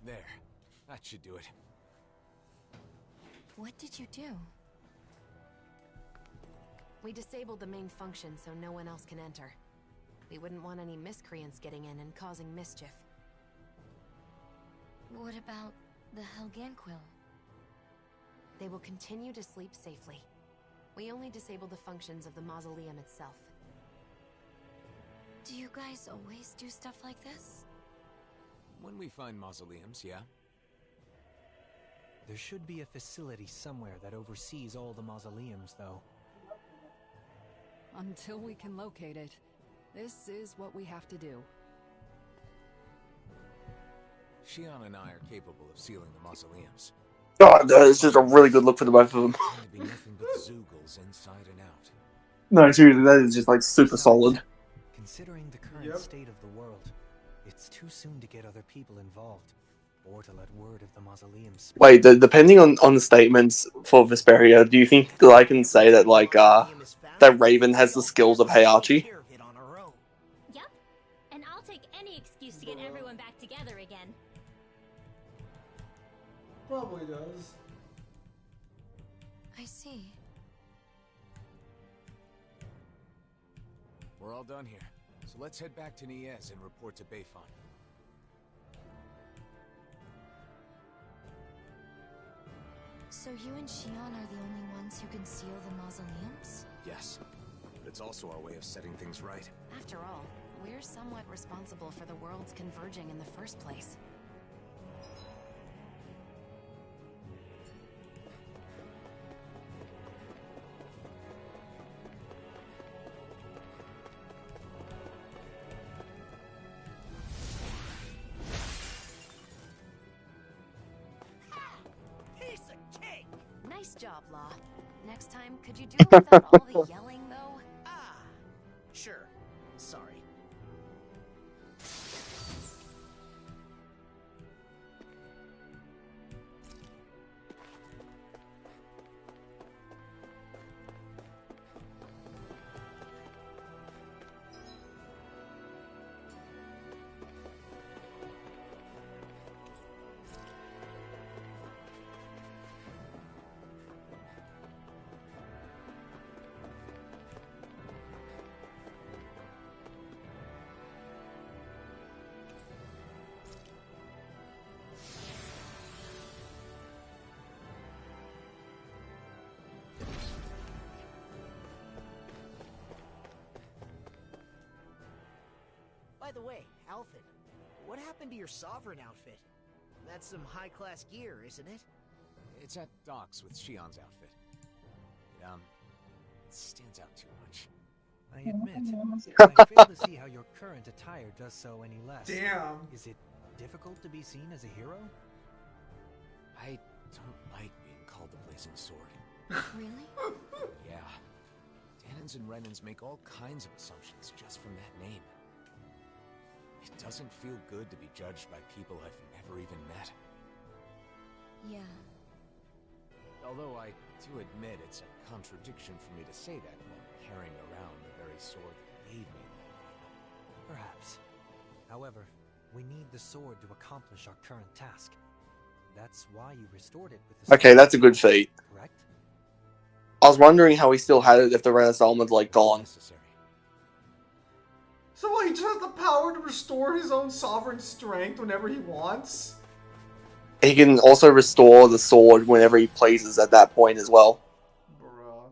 There. That should do it. What did you do? We disabled the main function so no one else can enter. We wouldn't want any miscreants getting in and causing mischief. What about the Helganquil? They will continue to sleep safely. We only disable the functions of the mausoleum itself. Do you guys always do stuff like this? When we find mausoleums, yeah? There should be a facility somewhere that oversees all the mausoleums, though. Until we can locate it, this is what we have to do. Shion and I are capable of sealing the mausoleums. Oh, it's just a really good look for the both of them. There'd be nothing but Zeugles inside and out. No, seriously, that is just like super solid. Considering the current state of the world, it's too soon to get other people involved, or to let word of the mausoleum spread. Wait, depending on the statements for Vesperia, do you think that I can say that like that Raven has the skills of Heihachi? Yup. And I'll take any excuse to get everyone back together again. Probably does. I see. We're all done here, so let's head back to Niez and report to Beifan. So you and Shion are the only ones who can seal the mausoleums? Yes, but it's also our way of setting things right. After all, we're somewhat responsible for the worlds converging in the first place. Nice job, Law. Next time, could you do it without all the yelling, though? Ah, sure. Sorry. By the way, Alphen, what happened to your Sovereign outfit? That's some high-class gear, isn't it? It's at docks with Shion's outfit. It stands out too much. I admit, I fail to see how your current attire does so any less. Damn. Is it difficult to be seen as a hero? I don't like being called the Blazing Sword. Really? Yeah. Danins and Renans make all kinds of assumptions just from that name. It doesn't feel good to be judged by people I've never even met. Yeah. Although I do admit it's a contradiction for me to say that while carrying around the very sword that gave me that name. Perhaps. However, we need the sword to accomplish our current task. That's why you restored it with the Okay, sword, that's a good feat. correct? I was wondering how he still had it if the Renaissance was like gone. So what, he just has the power to restore his own sovereign strength whenever he wants? He can also restore the sword whenever he pleases at that point as well. Bruh.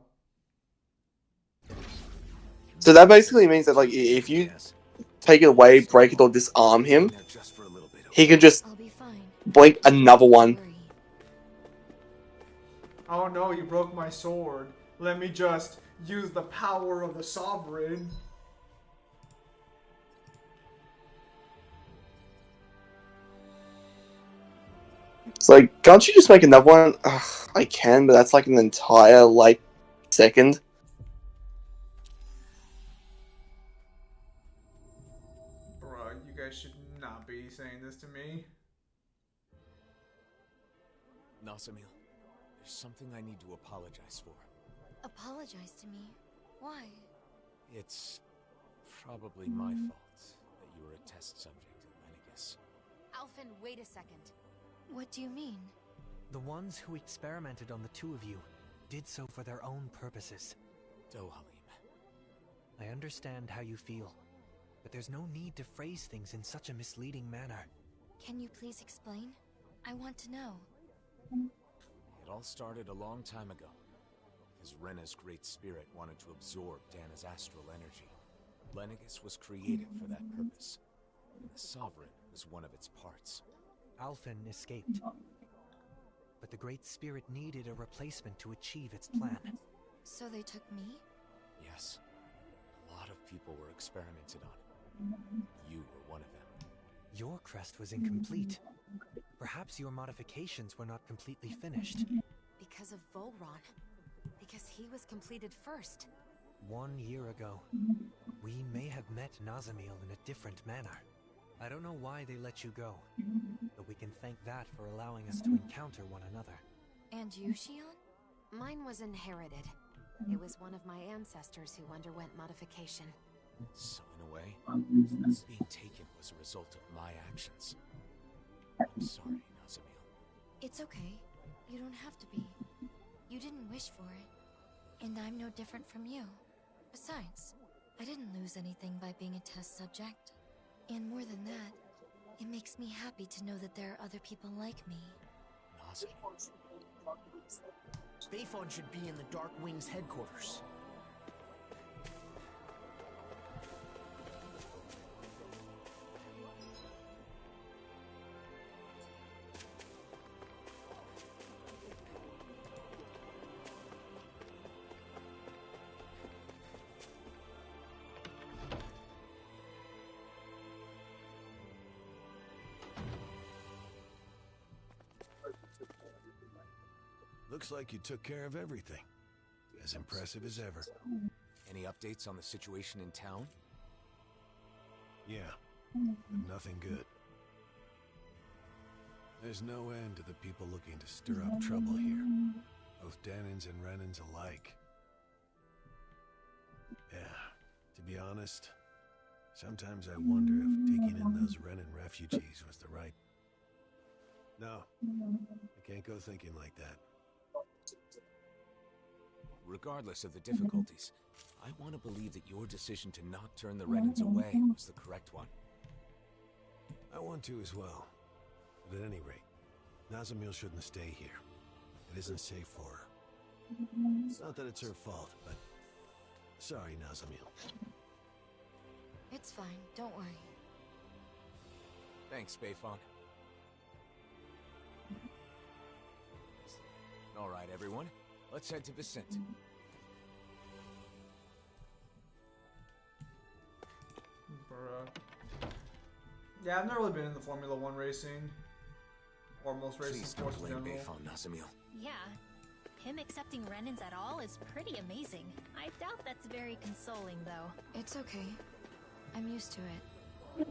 So that basically means that like if you take it away, break it, or disarm him, he can just blink another one. Oh no, you broke my sword. Let me just use the power of the sovereign. It's like, can't you just make another one? Ugh, I can, but that's like an entire like second. Bruh, you guys should not be saying this to me. Nazamil, there's something I need to apologize for. Apologize to me? Why? It's probably my fault that you were a test subject in Lenegis. Alphen, wait a second. What do you mean? The ones who experimented on the two of you did so for their own purposes. Dohalim. I understand how you feel, but there's no need to phrase things in such a misleading manner. Can you please explain? I want to know. It all started a long time ago, because Rena's great spirit wanted to absorb Dana's astral energy. Lenegis was created for that purpose, and the Sovereign was one of its parts. Alphen escaped, but the Great Spirit needed a replacement to achieve its plan. So they took me? Yes. A lot of people were experimented on. You were one of them. Your crest was incomplete. Perhaps your modifications were not completely finished. Because of Volron. Because he was completed first. 1 year ago, we may have met Nazamil in a different manner. I don't know why they let you go, but we can thank that for allowing us to encounter one another. And you, Shion? Mine was inherited. It was one of my ancestors who underwent modification. So in a way, being taken was a result of my actions. I'm sorry, Nazamil. It's okay. You don't have to be. You didn't wish for it. And I'm no different from you. Besides, I didn't lose anything by being a test subject. And more than that, it makes me happy to know that there are other people like me. Nazamil. Bayfon should be in the Dark Wings headquarters. Looks like you took care of everything. As impressive as ever. Any updates on the situation in town? Yeah, but nothing good. There's no end to the people looking to stir up trouble here. Both Danins and Renans alike. Yeah, to be honest, sometimes I wonder if taking in those Renan refugees was the right... No, I can't go thinking like that. Regardless of the difficulties, I want to believe that your decision to not turn the Renans away was the correct one. I want to as well. But at any rate, Nazamil shouldn't stay here. It isn't safe for her. It's not that it's her fault, but... Sorry, Nazamil. It's fine, don't worry. Thanks, Bayfon. All right, everyone. Let's head to Vicent. Bruh. Yeah, I've never really been in the Formula One racing. Or most racing Please sports don't in blame general. Bayfon, Nazamil. Yeah. Him accepting Renans at all is pretty amazing. I doubt that's very consoling, though. It's okay. I'm used to it.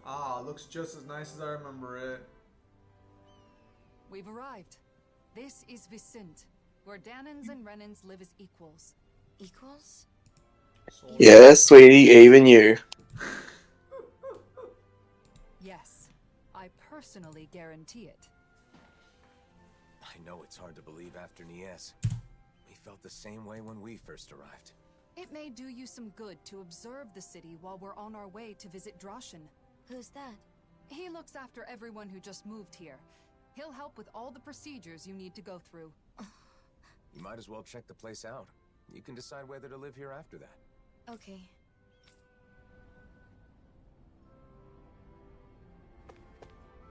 Ah, looks just as nice as I remember it. We've arrived. This is Vicent, where Danans and Renans live as equals. Equals? Yes, sweetie, even you. Yes, I personally guarantee it. I know it's hard to believe after Nies. We felt the same way when we first arrived. It may do you some good to observe the city while we're on our way to visit Droshin. Who's that? He looks after everyone who just moved here. He'll help with all the procedures you need to go through. You might as well check the place out. You can decide whether to live here after that. Okay.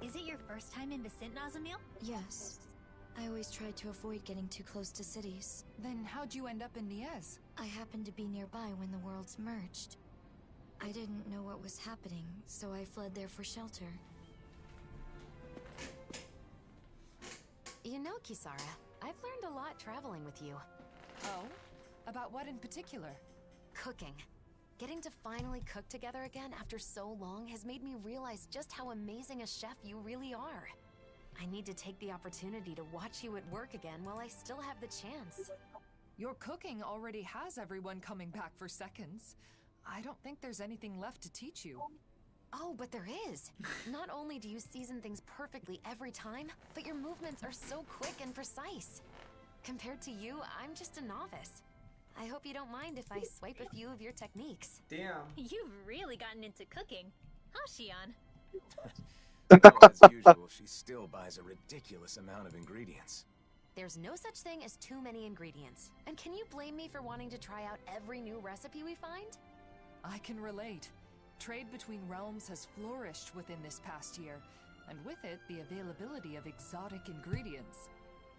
Is it your first time in Vicent, Nazamil? Yes. I always tried to avoid getting too close to cities. Then how'd you end up in Nies? I happened to be nearby when the worlds merged. I didn't know what was happening, so I fled there for shelter. You know, Kisara, I've learned a lot traveling with you. Oh? About what in particular? Cooking. Getting to finally cook together again after so long has made me realize just how amazing a chef you really are. I need to take the opportunity to watch you at work again while I still have the chance. Your cooking already has everyone coming back for seconds. I don't think there's anything left to teach you. Oh, but there is. Not only do you season things perfectly every time, but your movements are so quick and precise. Compared to you, I'm just a novice. I hope you don't mind if I swipe a few of your techniques. Damn. You've really gotten into cooking. Huh, Shion? Well, as usual, she still buys a ridiculous amount of ingredients. There's no such thing as too many ingredients. And can you blame me for wanting to try out every new recipe we find? I can relate. Trade between realms has flourished within this past year, and with it, the availability of exotic ingredients.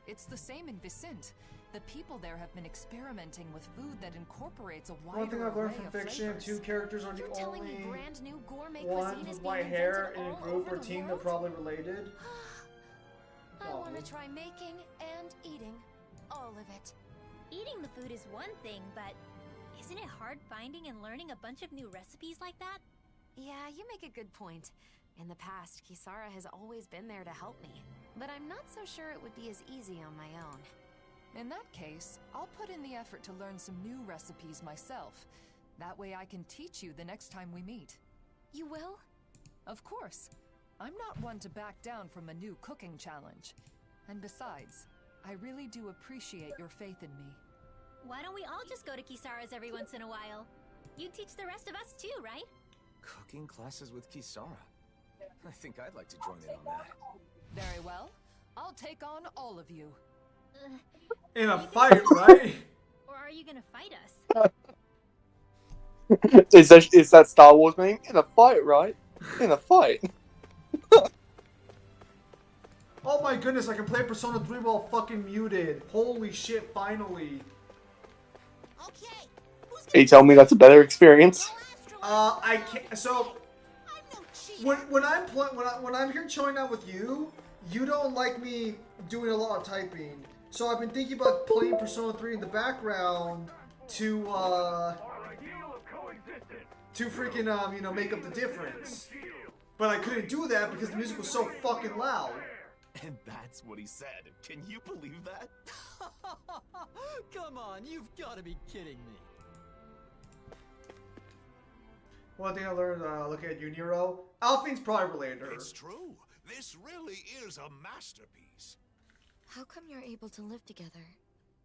It's the same in Vicent. The people there have been experimenting with food that incorporates a wider One thing I've learned array from of fiction, flavors. two characters are the You're telling me only brand new gourmet ones cuisine is with being white hair invented in a all group over or the team they're world? probably related. I want to try making and eating all of it. Eating the food is one thing, but isn't it hard finding and learning a bunch of new recipes like that? Yeah, you make a good point. In the past, Kisara has always been there to help me, but I'm not so sure it would be as easy on my own. In that case, I'll put in the effort to learn some new recipes myself. That way I can teach you the next time we meet. You will? Of course. I'm not one to back down from a new cooking challenge. And besides, I really do appreciate your faith in me. Why don't we all just go to Kisara's every once in a while? You teach the rest of us too, right? Cooking classes with Kisara? I think I'd like to join in on that. Very well. I'll take on all of you. In a fight, right? Or are you gonna fight us? Is that Star Wars meme? In a fight, right? In a fight. Oh my goodness, I can play Persona 3 while fucking muted. Holy shit, finally. Okay. Can you tell me that's a better experience? I can't. So when I'm here chilling out with you, you don't like me doing a lot of typing. So I've been thinking about playing Persona 3 in the background to to freaking, you know, make up the difference. But I couldn't do that because the music was so fucking loud. And that's what he said. Can you believe that? Come on, you've got to be kidding me. One thing I learned looking at Uniro, Alphine's probably related to her. It's true. This really is a masterpiece. How come you're able to live together?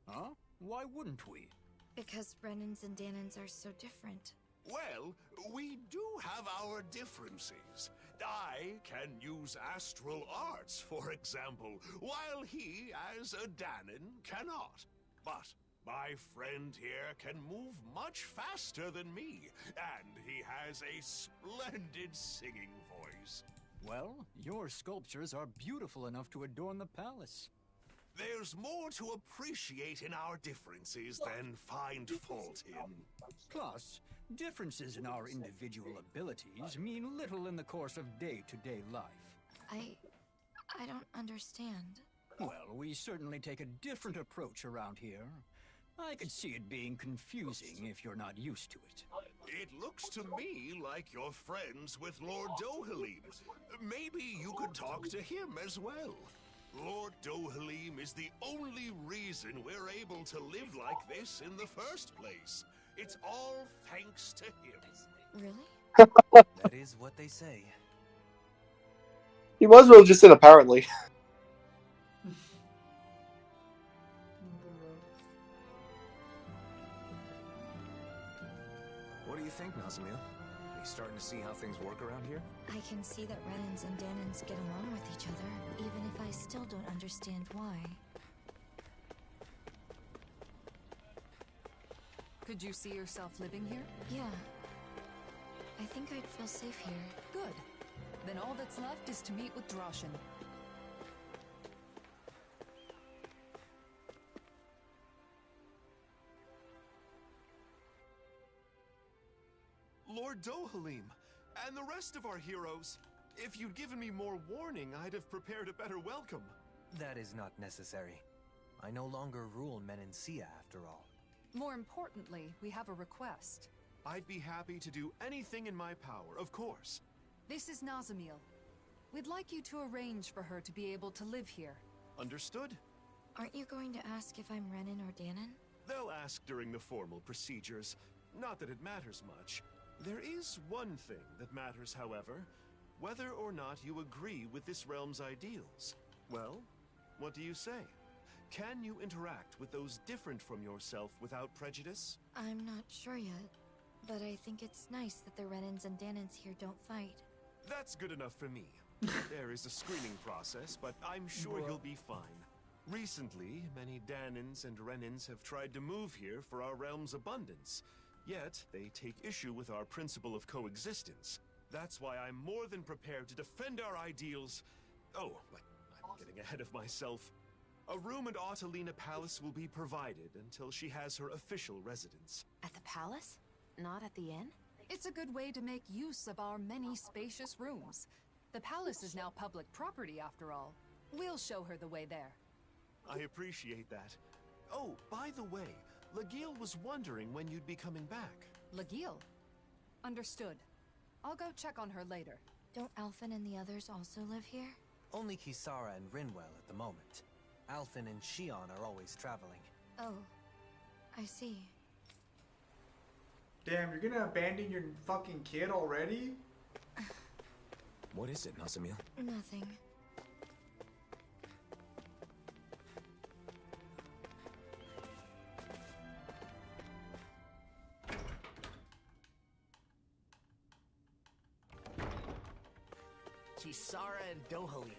Huh? Why wouldn't we? Because Renans and Danans are so different. Well, we do have our differences. I can use astral arts, for example, while he, as a Danon, cannot. But my friend here can move much faster than me, and he has a splendid singing voice. Well, your sculptures are beautiful enough to adorn the palace. There's more to appreciate in our differences than find fault in. Plus, differences in our individual abilities mean little in the course of day-to-day life. I don't understand. Well, we certainly take a different approach around here. I could see it being confusing if you're not used to it. It looks to me like you're friends with Lord Dohalim. Maybe you could talk to him as well. Lord Dohalim is the only reason we're able to live like this in the first place. It's all thanks to him. Really? That is what they say. He was really just in apparently. What do you think, Nazamil? Are you starting to see how things work around here? I can see that Renans and Danans get along with each other, even if I still don't understand why. Could you see yourself living here? Yeah. I think I'd feel safe here. Good. Then all that's left is to meet with Droshin. Lord Dohalim, and the rest of our heroes. If you'd given me more warning, I'd have prepared a better welcome. That is not necessary. I no longer rule Menancia after all. More importantly, we have a request. I'd be happy to do anything in my power, of course. This is Nazamil. We'd like you to arrange for her to be able to live here. Understood? Aren't you going to ask if I'm Renan or Danon? They'll ask during the formal procedures. Not that it matters much. There is one thing that matters, however. Whether or not you agree with this realm's ideals. Well, what do you say? Can you interact with those different from yourself without prejudice? I'm not sure yet, but I think it's nice that the Renans and Danans here don't fight. That's good enough for me. There is a screening process, but I'm sure you'll be fine. Recently, many Danans and Renans have tried to move here for our realm's abundance. Yet, they take issue with our principle of coexistence. That's why I'm more than prepared to defend our ideals. Oh, but I'm getting ahead of myself. A room at Autalina Palace will be provided until she has her official residence. At the palace? Not at the inn? It's a good way to make use of our many spacious rooms. The palace is now public property, after all. We'll show her the way there. I appreciate that. Oh, by the way, Lagiel was wondering when you'd be coming back. Lagiel? Understood. I'll go check on her later. Don't Alphen and the others also live here? Only Kisara and Rinwell at the moment. Alphen and Shion are always traveling. Oh, I see. Damn, you're gonna abandon your fucking kid already? What is it, Nazamil? Nothing. Kisara and Dohalim,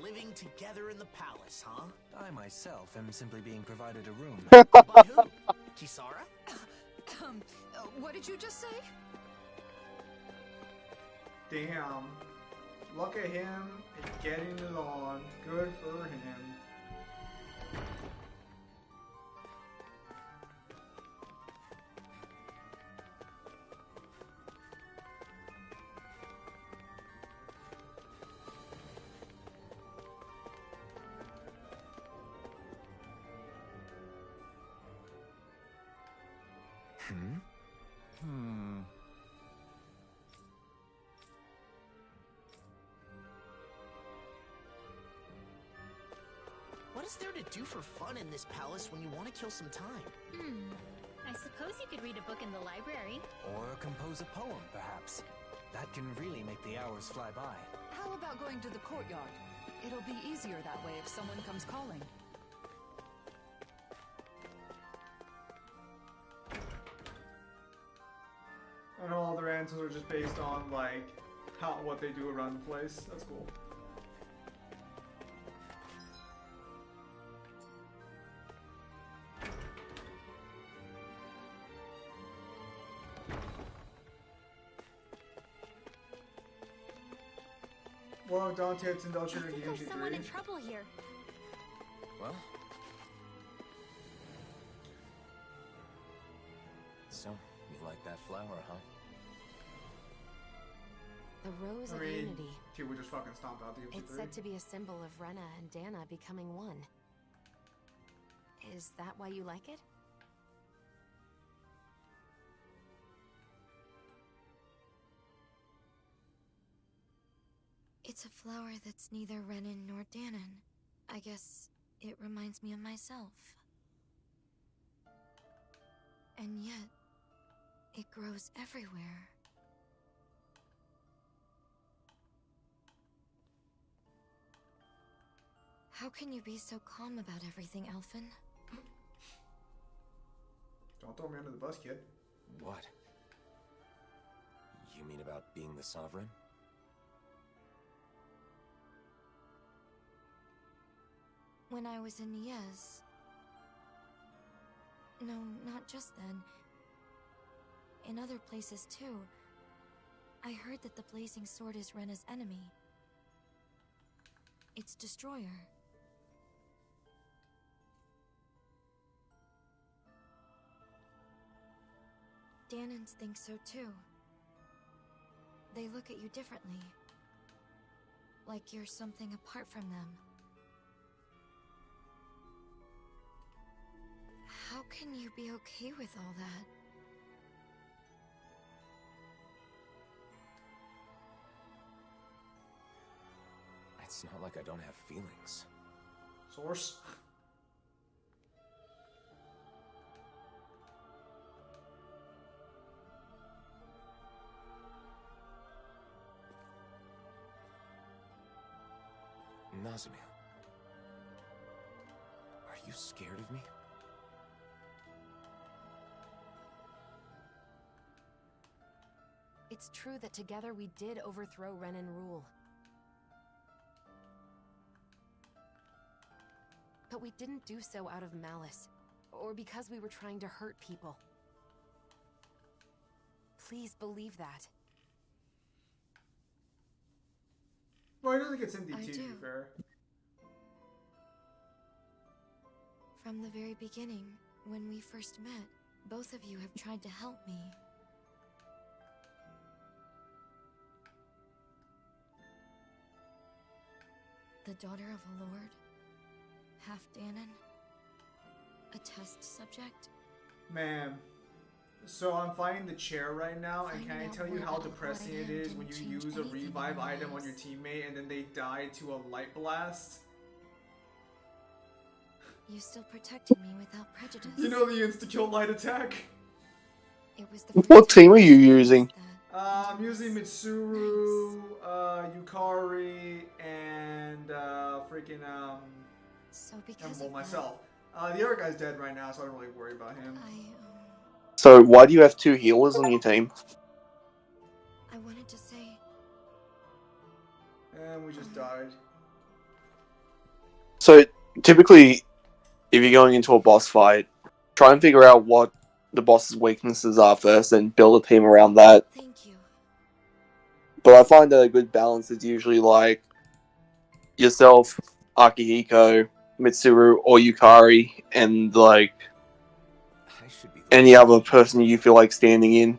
living together in the palace, huh? I myself am simply being provided a room. By who? Kisara? What did you just say? Damn. Look at him getting it on. Good for him. is there to do for fun in this palace when you want to kill some time? I suppose you could read a book in the library. Or compose a poem, perhaps. That can really make the hours fly by. How about going to the courtyard? It'll be easier that way if someone comes calling. And all their answers are just based on like what they do around the place. That's cool. Well, Dante, it's indulgent in games. There's someone in trouble here. Well. So, you like that flower, huh? The Rose of I mean, Unity. he would just fucking stomp out the It's said to be a symbol of Rena and Dana becoming one. Is that why you like it? It's a flower that's neither Renan nor Danon. I guess it reminds me of myself. And yet, it grows everywhere. How can you be so calm about everything, Alphen? Don't throw me under the bus, kid. What? You mean about being the Sovereign? When I was in Niez... No, not just then. In other places too. I heard that the Blazing Sword is Rena's enemy. Its destroyer. Danons think so too. They look at you differently. Like you're something apart from them. How can you be okay with all that? It's not like I don't have feelings. Source? Nazamil. Are you scared of me? It's true that together we did overthrow Renan rule. But we didn't do so out of malice, or because we were trying to hurt people. Please believe that. Well, he doesn't get Cindy I too, to do. be fair. From the very beginning, when we first met, both of you have tried to help me. The daughter of a lord, half Danon, a test subject. Man. So I'm finding the chair right now, and can I Finding out tell you more how about depressing what it I am is when you didn't change use a anything in revive my item on lives. your teammate and then they die to a light blast? You still protected me without prejudice. You know the insta-kill light attack? It was the What team are you using? I'm using Mitsuru, Yukari, and freaking So and because well, of myself. The other guy's dead right now, so I don't really worry about him. So why do you have two healers on your team? I wanted to say, And we just died. So typically, if you're going into a boss fight, try and figure out what the boss's weaknesses are first and build a team around that. thank you. But I find that a good balance is usually like yourself, Akihiko, Mitsuru, or Yukari, and like any other person you feel like standing in.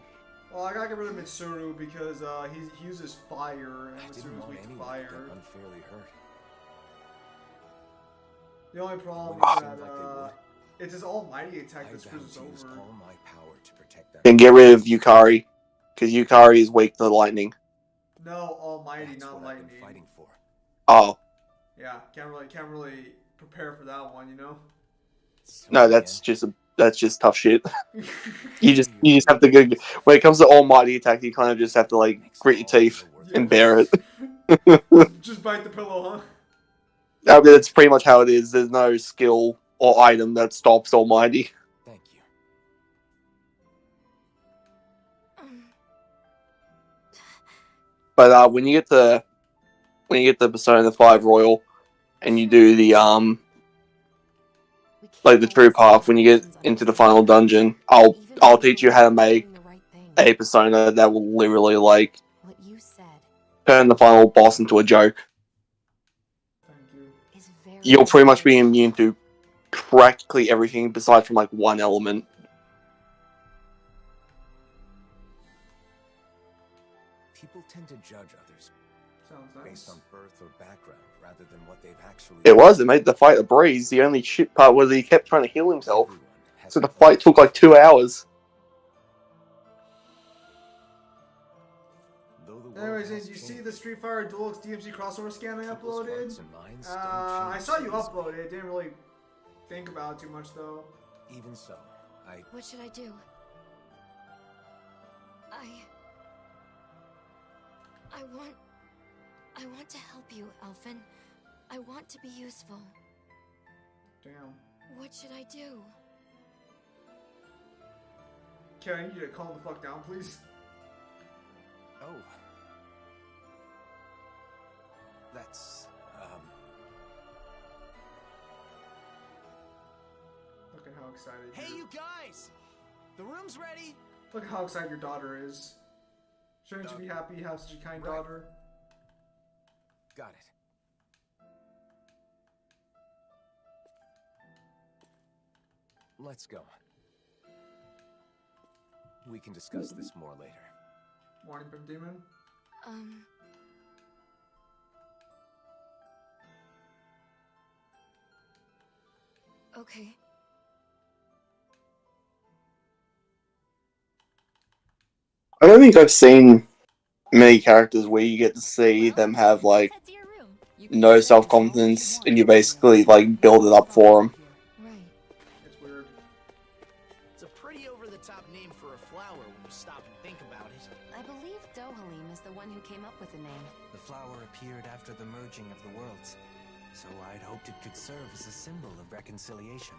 Well, I gotta get rid of Mitsuru because he uses fire, and Mitsuru's weak to fire. Unfairly hurt. The only problem is that it's his almighty attack that screws us over. All my power to protect that. Then get rid of Yukari, because Yukari is weak to lightning. No, almighty, not lightning. Fighting for. Oh. Yeah, can't really prepare for that one, you know? No, that's just tough shit. You just have to go. When it comes to almighty attack, you kind of just have to like grit your teeth and bear it. Just bite the pillow, huh? I mean, that's pretty much how it is. There's no skill or item that stops almighty. Thank you. But when you get the Persona 5 Royal and you do the like the true path, when you get into the final dungeon, I'll teach you how to make a Persona that will literally like turn the final boss into a joke. You'll pretty much be immune to practically everything besides from like one element. People tend to judge others based on birth or background rather than what they've actually It made the fight a breeze. The only shit part was he kept trying to heal himself. So the fight took like 2 hours. Anyways, did you see the Street Fighter Duel DMC crossover scan I uploaded? I saw you upload it. Didn't really think about it too much though. Even so, What should I do? I want to help you, Elfin. I want to be useful. Damn. What should I do? Can I need you to calm the fuck down, please? Oh. That's, Look at how excited Hey, you guys! The room's ready! Look at how excited your daughter is. Shouldn't you be happy you have such a kind daughter? Got it. Let's go. We can discuss this more later. Morning, Pimp Demon. Okay. I don't think I've seen many characters where you get to see them have like no self-confidence and you basically like build it up for them. It's weird. It's a pretty over-the-top name for a flower when you stop and think about it. I believe Dohalim is the one who came up with the name. The flower appeared after the merging of the worlds, so I'd hoped it could serve as a symbol of reconciliation.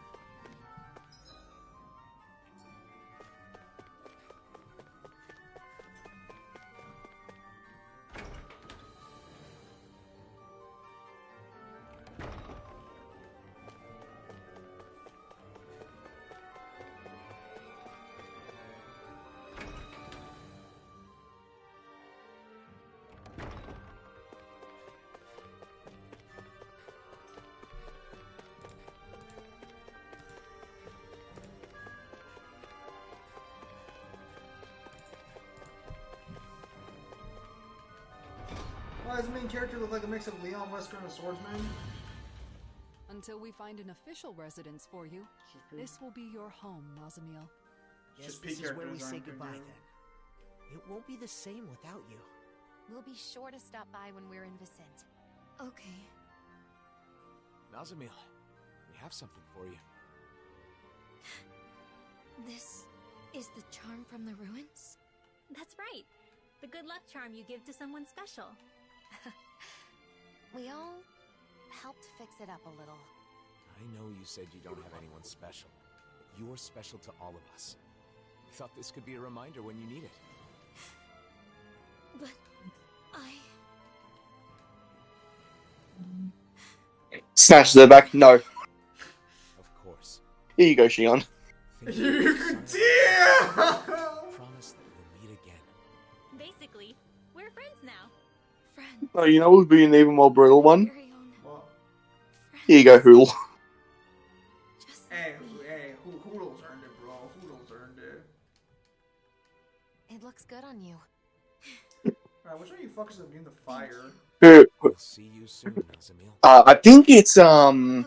Why does the main character look like a mix of Leon Wesker and a swordsman? Until we find an official residence for you, this will be your home, Nazamiel. Guess this is where we say goodbye then. It won't be the same without you. We'll be sure to stop by when we're in Vicent. Okay. Nazamiel, we have something for you. This is the charm from the ruins? That's right. The good luck charm you give to someone special. We all helped fix it up a little. I know you said you don't have anyone special. You're special to all of us. We thought this could be a reminder when you need it. But Snatch the back. No. Of course. Here you go, Shion. You could deal! Promise that we'll meet again. Basically, we're friends now. Friends. Oh, you know what would be an even more brutal one? What? Here you go, Hoodle. Hey, Hoodles earned it, bro. Hoodles earned it. It looks good on you. Alright, which one of you fuckers is immune to fire? Who? We'll see you soon, Nazamiel. I think it's Oh.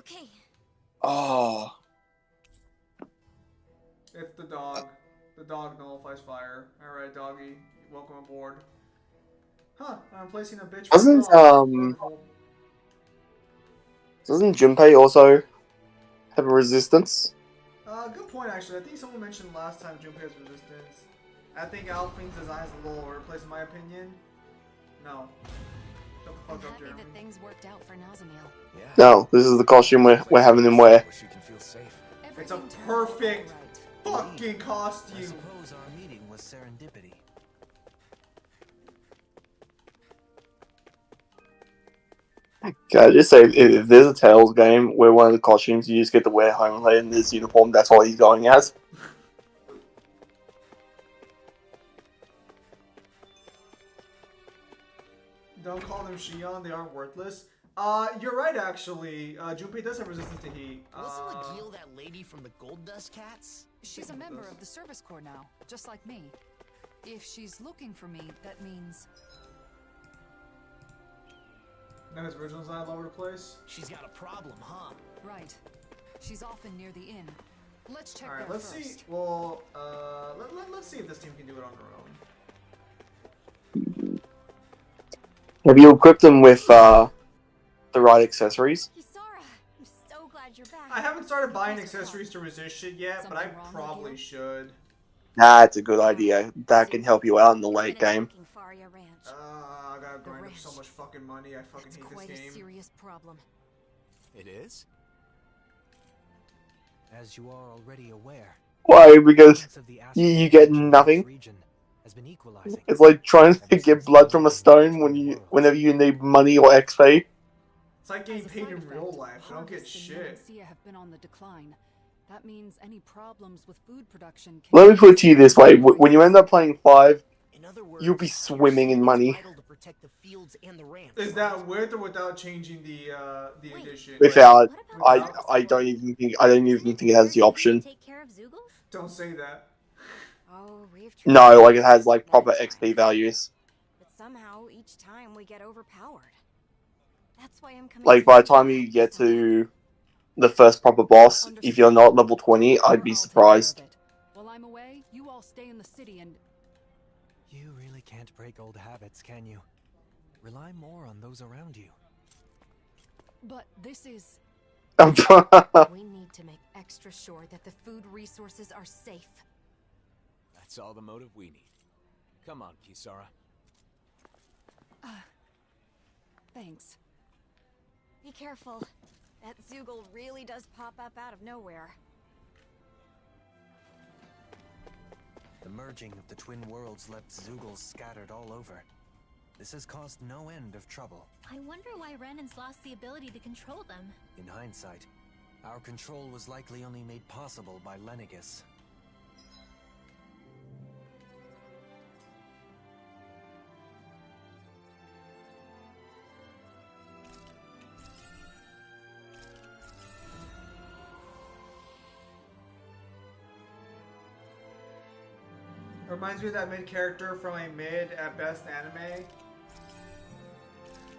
It's the dog. The dog nullifies fire. Alright, doggy. Welcome aboard. Huh, I'm placing a bitch. Wasn't Doesn't Junpei also have a resistance? Good point, actually. I think someone mentioned last time Junpei's resistance. I think Alfing's design is a little overplaced, in my opinion. No. Shut the I'm fuck up, happy Jeremy. that things worked out for Nazamil. No, this is the costume we're having him wear. It's a perfect fucking I costume. suppose our meeting was serendipity. Can I just say, if there's a Tails game where one of the costumes you just get to wear Homelander in this uniform, that's all he's going as? Don't call them Shion, they aren't worthless. You're right, actually. Junpei does have resistance to heat. Wasn't Lagiel that lady from the Gold Dust Cats? She's a member of the Service Corps now, just like me. If she's looking for me, that means... Then his original design all over the place. She's got a problem, huh? Right. She's often near the inn. Let's check Alright, there let's first. see. Well, let's see if this team can do it on their own. Have you equipped them with the right accessories? Kisara, I'm so glad you're back. I haven't started buying accessories to resist shit yet, but I probably should. That's a good idea. That can help you out in the late game. I gotta grind up so much fucking money. I fucking hate Quite this a game. serious problem. It is? As you are already aware, Why? Because you get nothing. region has been equalizing. It's like trying to get blood from a stone whenever you need money or XP. It's like getting paid in real life. I don't get shit. Mencia have been on the decline. That means any problems with food production can... Let me put it to you this way: when you end up playing 5, you'll be swimming in money. Is that with or without changing the edition? Without, I don't even think it has the option. Take care of Zeugles? Don't say that. Oh, we've No, like it has like proper XP values. But somehow each time we get overpowered. That's why I'm coming. Like by the time you get to the first proper boss, if you're not level 20, I'd be surprised. While I'm away, you all stay in the city and... You really can't break old habits, can you? Rely more on those around you. But this is... We need to make extra sure that the food resources are safe. That's all the motive we need. Come on, Kisara. Thanks. Be careful. That Zeugle really does pop up out of nowhere. The merging of the twin worlds left Zeugles scattered all over. This has caused no end of trouble. I wonder why Renan's lost the ability to control them. In hindsight, our control was likely only made possible by Lenegis. It reminds me of that mid character from a mid at best anime.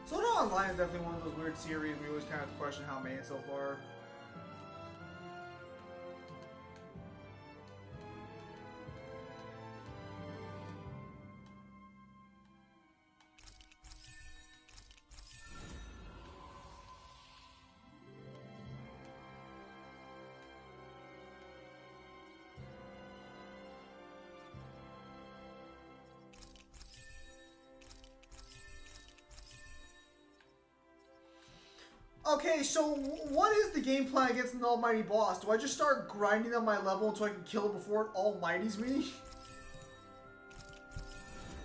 Sword Art Online is definitely one of those weird series we always kind of question how it made it so far. Okay, so what is the game plan against an almighty boss? Do I just start grinding up my level until I can kill it before it almighties me?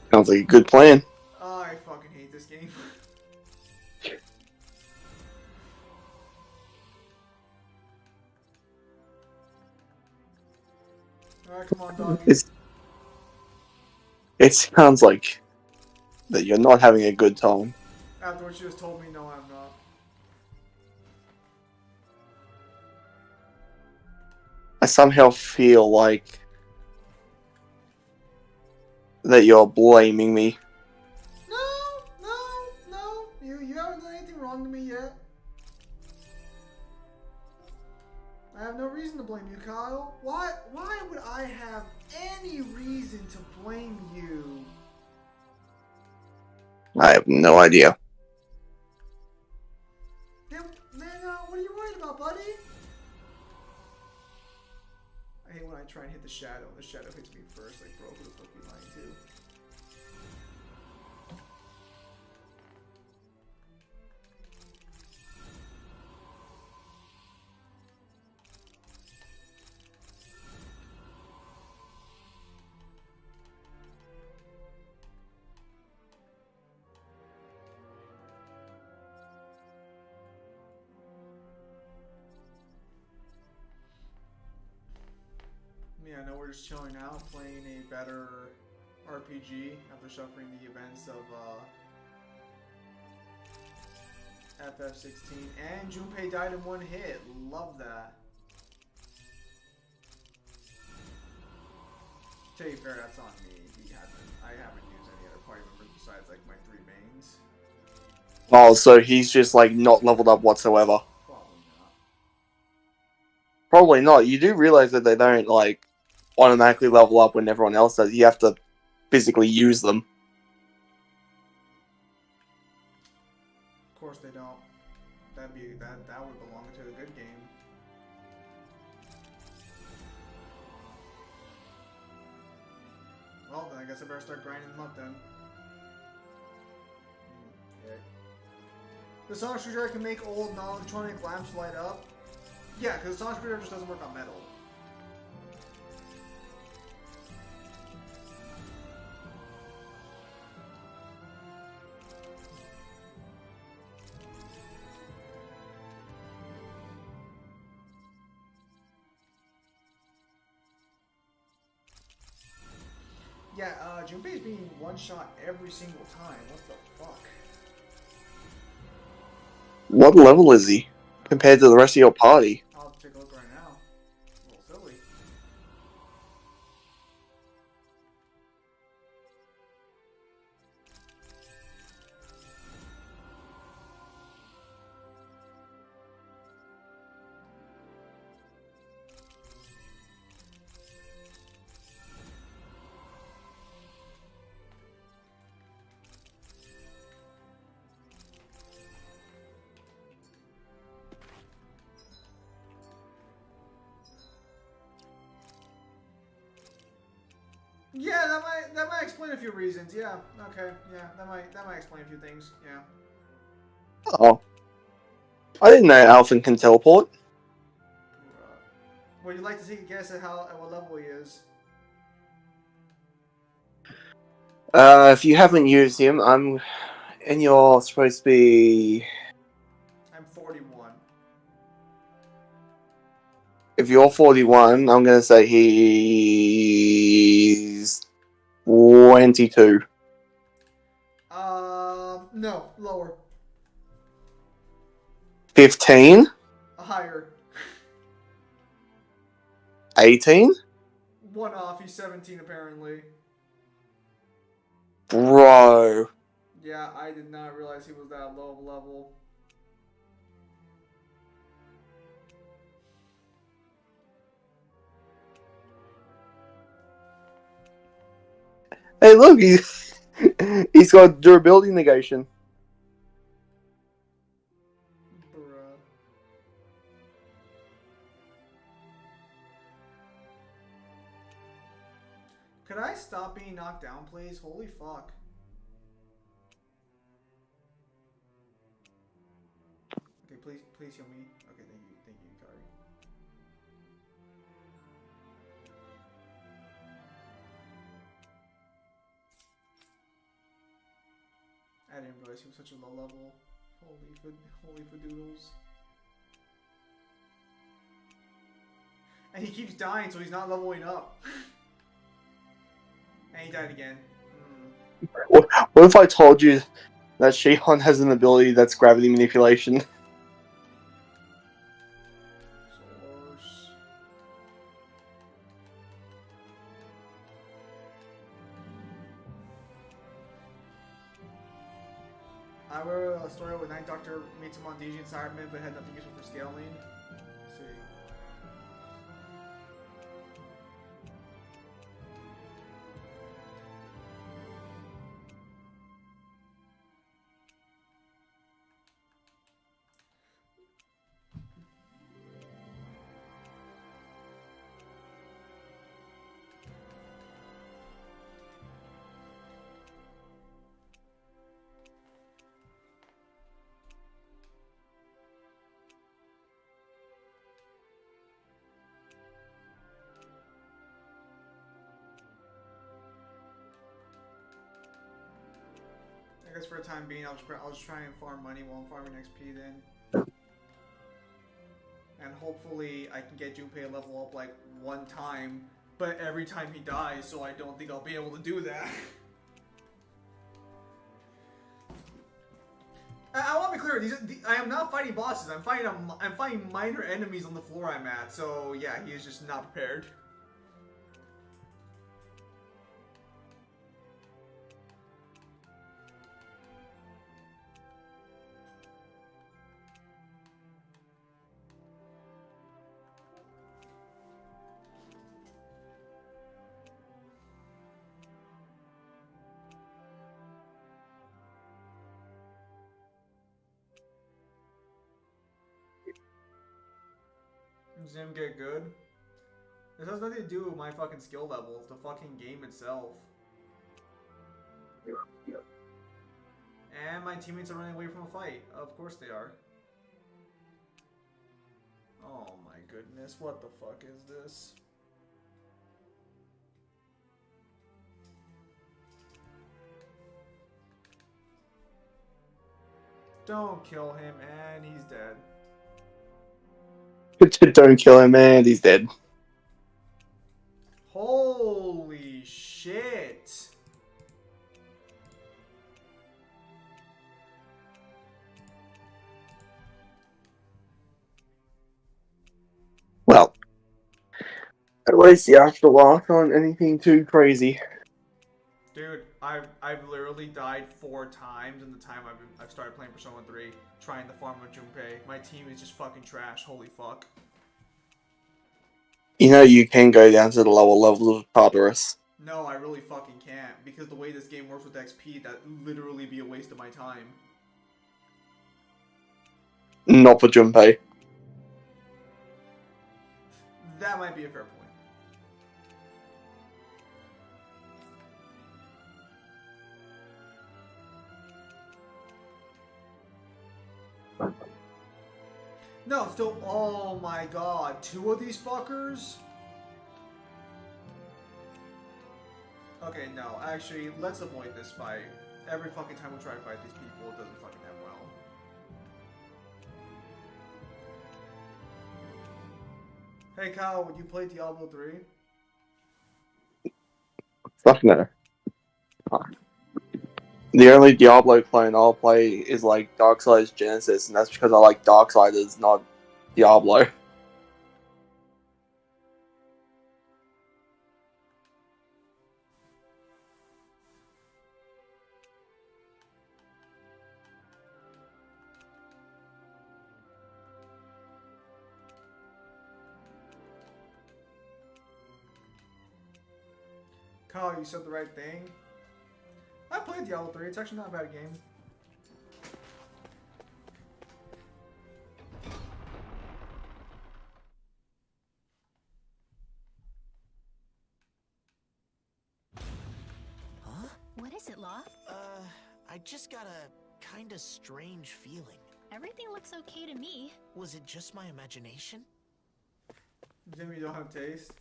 Sounds like a good plan. I fucking hate this game. Alright, come on, doggy. It sounds like that you're not having a good time. After what you just told me, no, I'm not. I somehow feel like that you're blaming me. No. You haven't done anything wrong to me yet. I have no reason to blame you, Kyle. Why would I have any reason to blame you? I have no idea. Man, no. might try and hit the shadow. The shadow hits me first. Like, bro, who the fuck you lying to? Yeah, no, we're just chilling out, playing a better RPG after suffering the events of FF16. And Junpei died in one hit. Love that. To be fair, that's on me. I haven't used any other party members besides like my 3 mains. Oh, so he's just like not leveled up whatsoever. Probably not. You do realize that they don't like automatically level up when everyone else does. You have to physically use them. Of course they don't. That would belong to a good game. Well, then I guess I better start grinding them up then. Okay. The sonic screwdriver can make old non-electronic lamps light up. Yeah, because the sonic screwdriver just doesn't work on metal. Yeah, Junpei's being one-shot every single time. What the fuck? What level is he compared to the rest of your party? I'll take a look right now. A little silly. Yeah, that might explain a few reasons. Yeah, okay, yeah, that might explain a few things. Yeah. Oh. I didn't know Alphen can teleport. Would you like to take a guess at what level he is? If you haven't used him, and you're supposed to be... I'm 41. If you're 41, I'm gonna say he's 22. No, lower. 15? Higher. 18? One off, he's 17 apparently. Bro. Yeah, I did not realize he was that low of a level. Hey, look, he's got durability negation. Bruh. Could I stop being knocked down, please? Holy fuck. Okay, please heal me. Okay, thank you, Kari. I didn't realize he was such a low level. Holy fadoodles. And he keeps dying, so he's not leveling up. And he died again. What if I told you that Shihan has an ability that's gravity manipulation? I wrote a story where Ninth Doctor meets a Mondesian Cyberman but had nothing useful for scaling. Let's see. I guess for the time being, I'll just try and farm money while I'm farming XP then. And hopefully I can get Junpei a level up like one time, but every time he dies, so I don't think I'll be able to do that. I want to be clear. I am not fighting bosses. I'm fighting minor enemies on the floor I'm at. So yeah, he is just not prepared. Does him get good? This has nothing to do with my fucking skill level. It's the fucking game itself. And my teammates are running away from a fight. Of course they are. Oh my goodness, what the fuck is this? Don't kill him, and he's dead. Don't kill him, man. He's dead. Holy shit. Well, at least the afterlife aren't anything too crazy. Dude, I've literally died 4 times in the time I've started playing Persona 3, trying to farm with Junpei. My team is just fucking trash. Holy fuck. You know you can go down to the lower levels of Tartarus. No, I really fucking can't, because the way this game works with XP, that'd literally be a waste of my time. Not for Junpei. That might be a fair point. No, still, oh my god, 2 of these fuckers? Okay, no, actually, let's avoid this fight. Every fucking time we try to fight these people, it doesn't fucking end well. Hey Kyle, would you play Diablo 3? Fuck no. The only Diablo clone I'll play is like Darksiders Genesis, and that's because I like Darksiders, not Diablo. Kyle, you said the right thing. I played Diablo 3, it's actually not a bad game. Huh? What is it, Law? I just got a kinda strange feeling. Everything looks okay to me. Was it just my imagination? Jimmy, you don't have taste?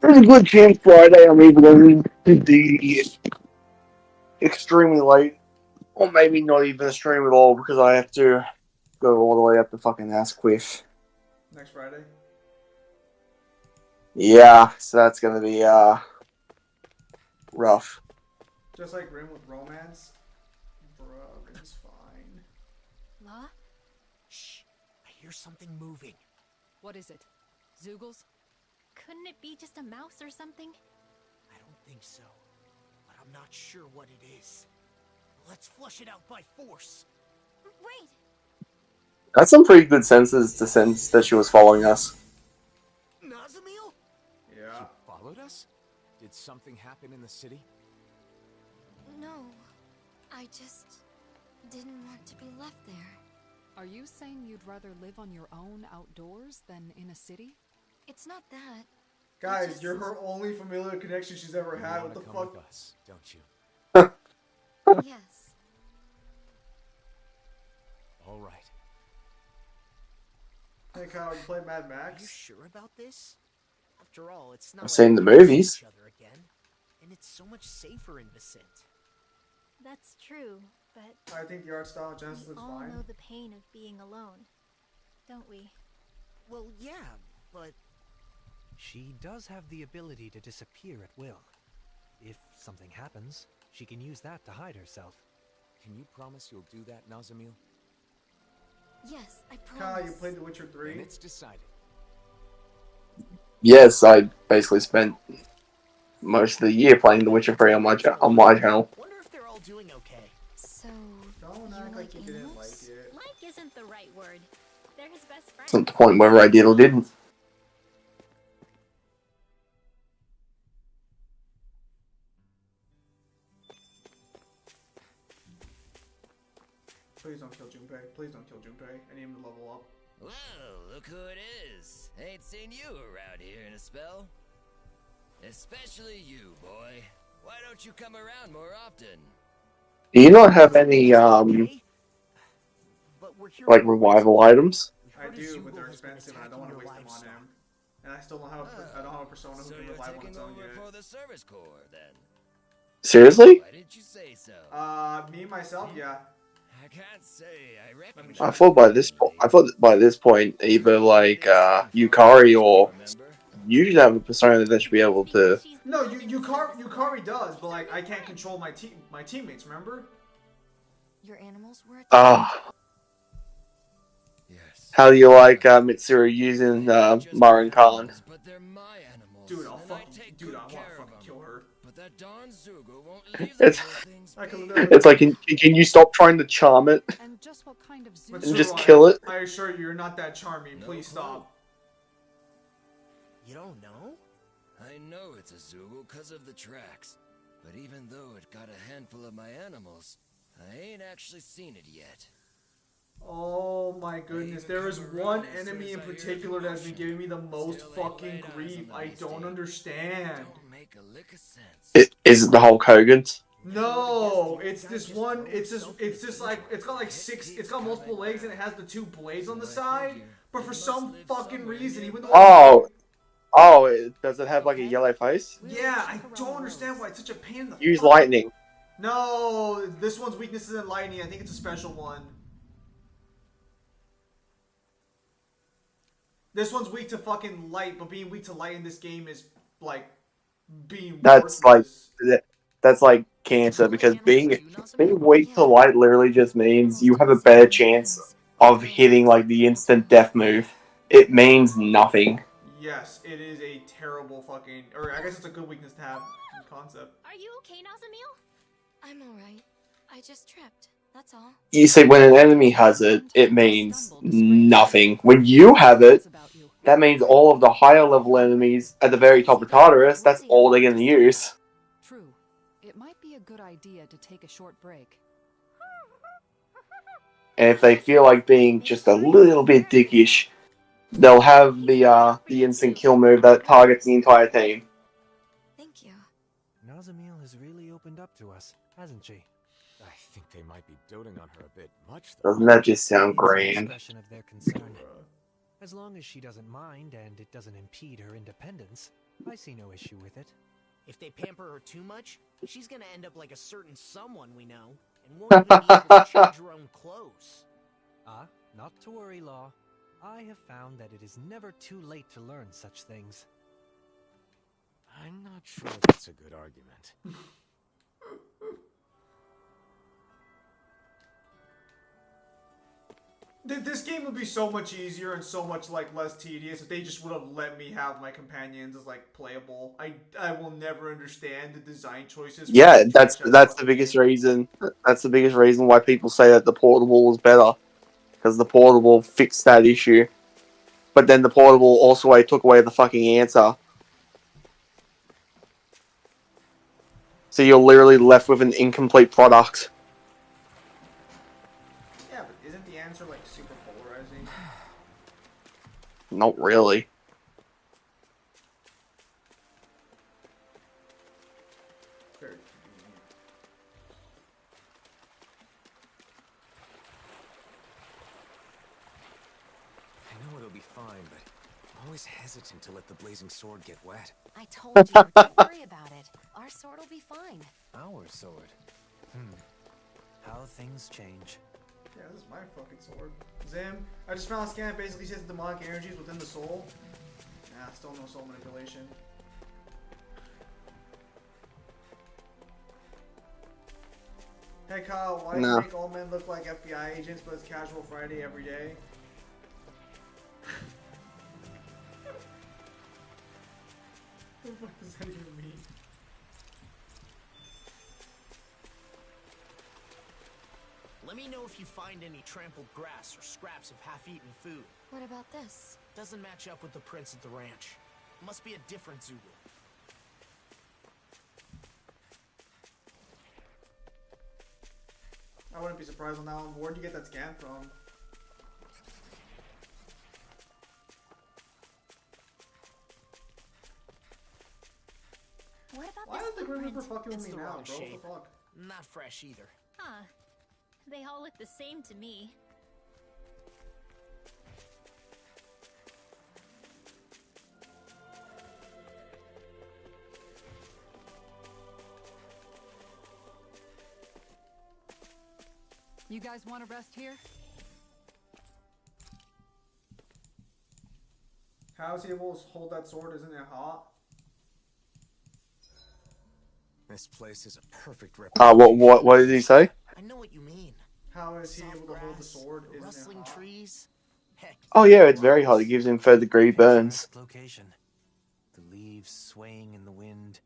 There's a good chance Friday I'm either going to be extremely late, or maybe not even stream at all because I have to go all the way up to fucking Asquith. Next Friday? Yeah, so that's gonna be rough. Just like Rim with Romance? Bruh, Rim's fine. Law? Shh, I hear something moving. What is it? Zeugles? Couldn't it be just a mouse or something? I don't think so, but I'm not sure what it is. Let's flush it out by force. Wait! That's some pretty good senses to sense that she was following us. Nazamil? Yeah. You followed us? Did something happen in the city? No, I just didn't want to be left there. Are you saying you'd rather live on your own outdoors than in a city? It's not that. Guys, you're her only familiar connection she's ever had. What the come fuck? with us, don't you? Yes. All right. Hey Kyle, you play Mad Are you Max? sure about this? After all, it's not I've like seen the we can see movies. each other again. and it's so much safer in Vicent. That's true, but I think the art style of Genesis we looks all fine. know the pain of being alone, don't we? Well, yeah, but She does have the ability to disappear at will. If something happens, she can use that to hide herself. Can you promise you'll do that, Nazamil? Yes, I Kyle, promise. you played The Witcher 3? Then it's decided. Yes, I basically spent most of the year playing The Witcher 3 on my channel. wonder if they're all doing okay. So, Don't act like you didn't like it. Like isn't the right word. They're his best friend. It's not the point whether I did or didn't. Please don't kill Junpei. Please don't kill Junpei. I need him to level up. Whoa, look who it is. Ain't seen you around here in a spell. Especially you, boy. Why don't you come around more often? Do you not have any, like, revival items? I do, but they're expensive and I don't want to waste them on him. And I still don't have I don't have a persona who So can you're revive on taking its own over yet. for the service corps, then? Seriously? Why didn't you say so? Me myself, yeah. I can't say I reckon. I thought by this point, either like Yukari or you should have a persona that should be able to. No, Yukari does, but like I can't control my teammates. Remember? Your animals were Ah. How do you like Mitsuru using Marin Khan? Dude, I want to fucking kill her. But that darn Zugo won't leave the It's like, can you stop trying to charm it And just what kind of zoo? and just kill it? I assure you, you're not that charming. Please stop. You don't know? I know it's a Zugo because of the tracks. But even though it got a handful of my animals, I ain't actually seen it yet. Oh my goodness, there is one enemy in particular that's been giving me the most fucking grief. I don't understand. Is it the Hulk Hogan's? No, it's this one. It's just like it's got like it's got multiple legs and it has the two blades on the side. But for some fucking reason, even though Does it have like a yellow face? yeah, I don't understand why it's such a pain in the. Use lightning. No, this one's weakness isn't lightning. I think it's a special one. This one's weak to fucking light, but being weak to light in this game is like being. That's like cancer because being weak to light literally just means you have a better chance of hitting like the instant death move. It means nothing. Yes, it is a terrible fucking. Or I guess it's a good weakness to have in concept. Are you okay, Nazamil? I'm alright. I just tripped. That's all. You see, when an enemy has it, it means nothing. When you have it, that means all of the higher level enemies at the very top of Tartarus, that's all they're gonna use. True. It might be a good idea to take a short break. And if they feel like being just a little bit dickish, they'll have the instant kill move that targets the entire team. Thank you. Nazamil has really opened up to us, hasn't she? I think they might be doting on her a bit much. Doesn't that just sound It's an grand? expression of their concern. As long as she doesn't mind and it doesn't impede her independence, I see no issue with it. If they pamper her too much, she's gonna end up like a certain someone we know, and won't even be able to change her own clothes. Not to worry, Law. I have found that it is never too late to learn such things. I'm not sure that's a good argument. This game would be so much easier and so much like less tedious if they just would have let me have my companions as like playable. I will never understand the design choices. Yeah, that's the biggest reason. That's the biggest reason why people say that the portable is better, because the portable fixed that issue. But then the portable also took away the fucking answer. So you're literally left with an incomplete product. Yeah, but isn't the answer like super polarizing? Not really. Very I know it'll be fine, but I'm always hesitant to let the blazing sword get wet. I told you, don't worry about it. Our our sword will be fine. Our sword? How things change. Yeah, this is my fucking sword. Zim, I just found a scan that basically says demonic energies within the soul. Nah, still no soul manipulation. Hey Kyle, why do you make all men look like FBI agents but it's casual Friday every day? What the fuck does that even mean? Let me know if you find any trampled grass or scraps of half-eaten food. What about this? Doesn't match up with the prints at the ranch. Must be a different Zoogle. I wouldn't be surprised on that one. Where'd you get that scan from? What about Why this is the Grim Reaper footprint? fucking with It's me the now, wrong bro? What shape. the fuck? Not fresh either. Huh. They all look the same to me. You guys want to rest here? How is he able to hold that sword? Isn't it hot? This place is a perfect What did he say? I know what you mean. How is he Soft able to hold the grass, sword? Isn't it rustling hot? trees. Heck, Oh yeah, it's very hot. It gives him third-degree burns. Picturesque location. The leaves swaying in the wind,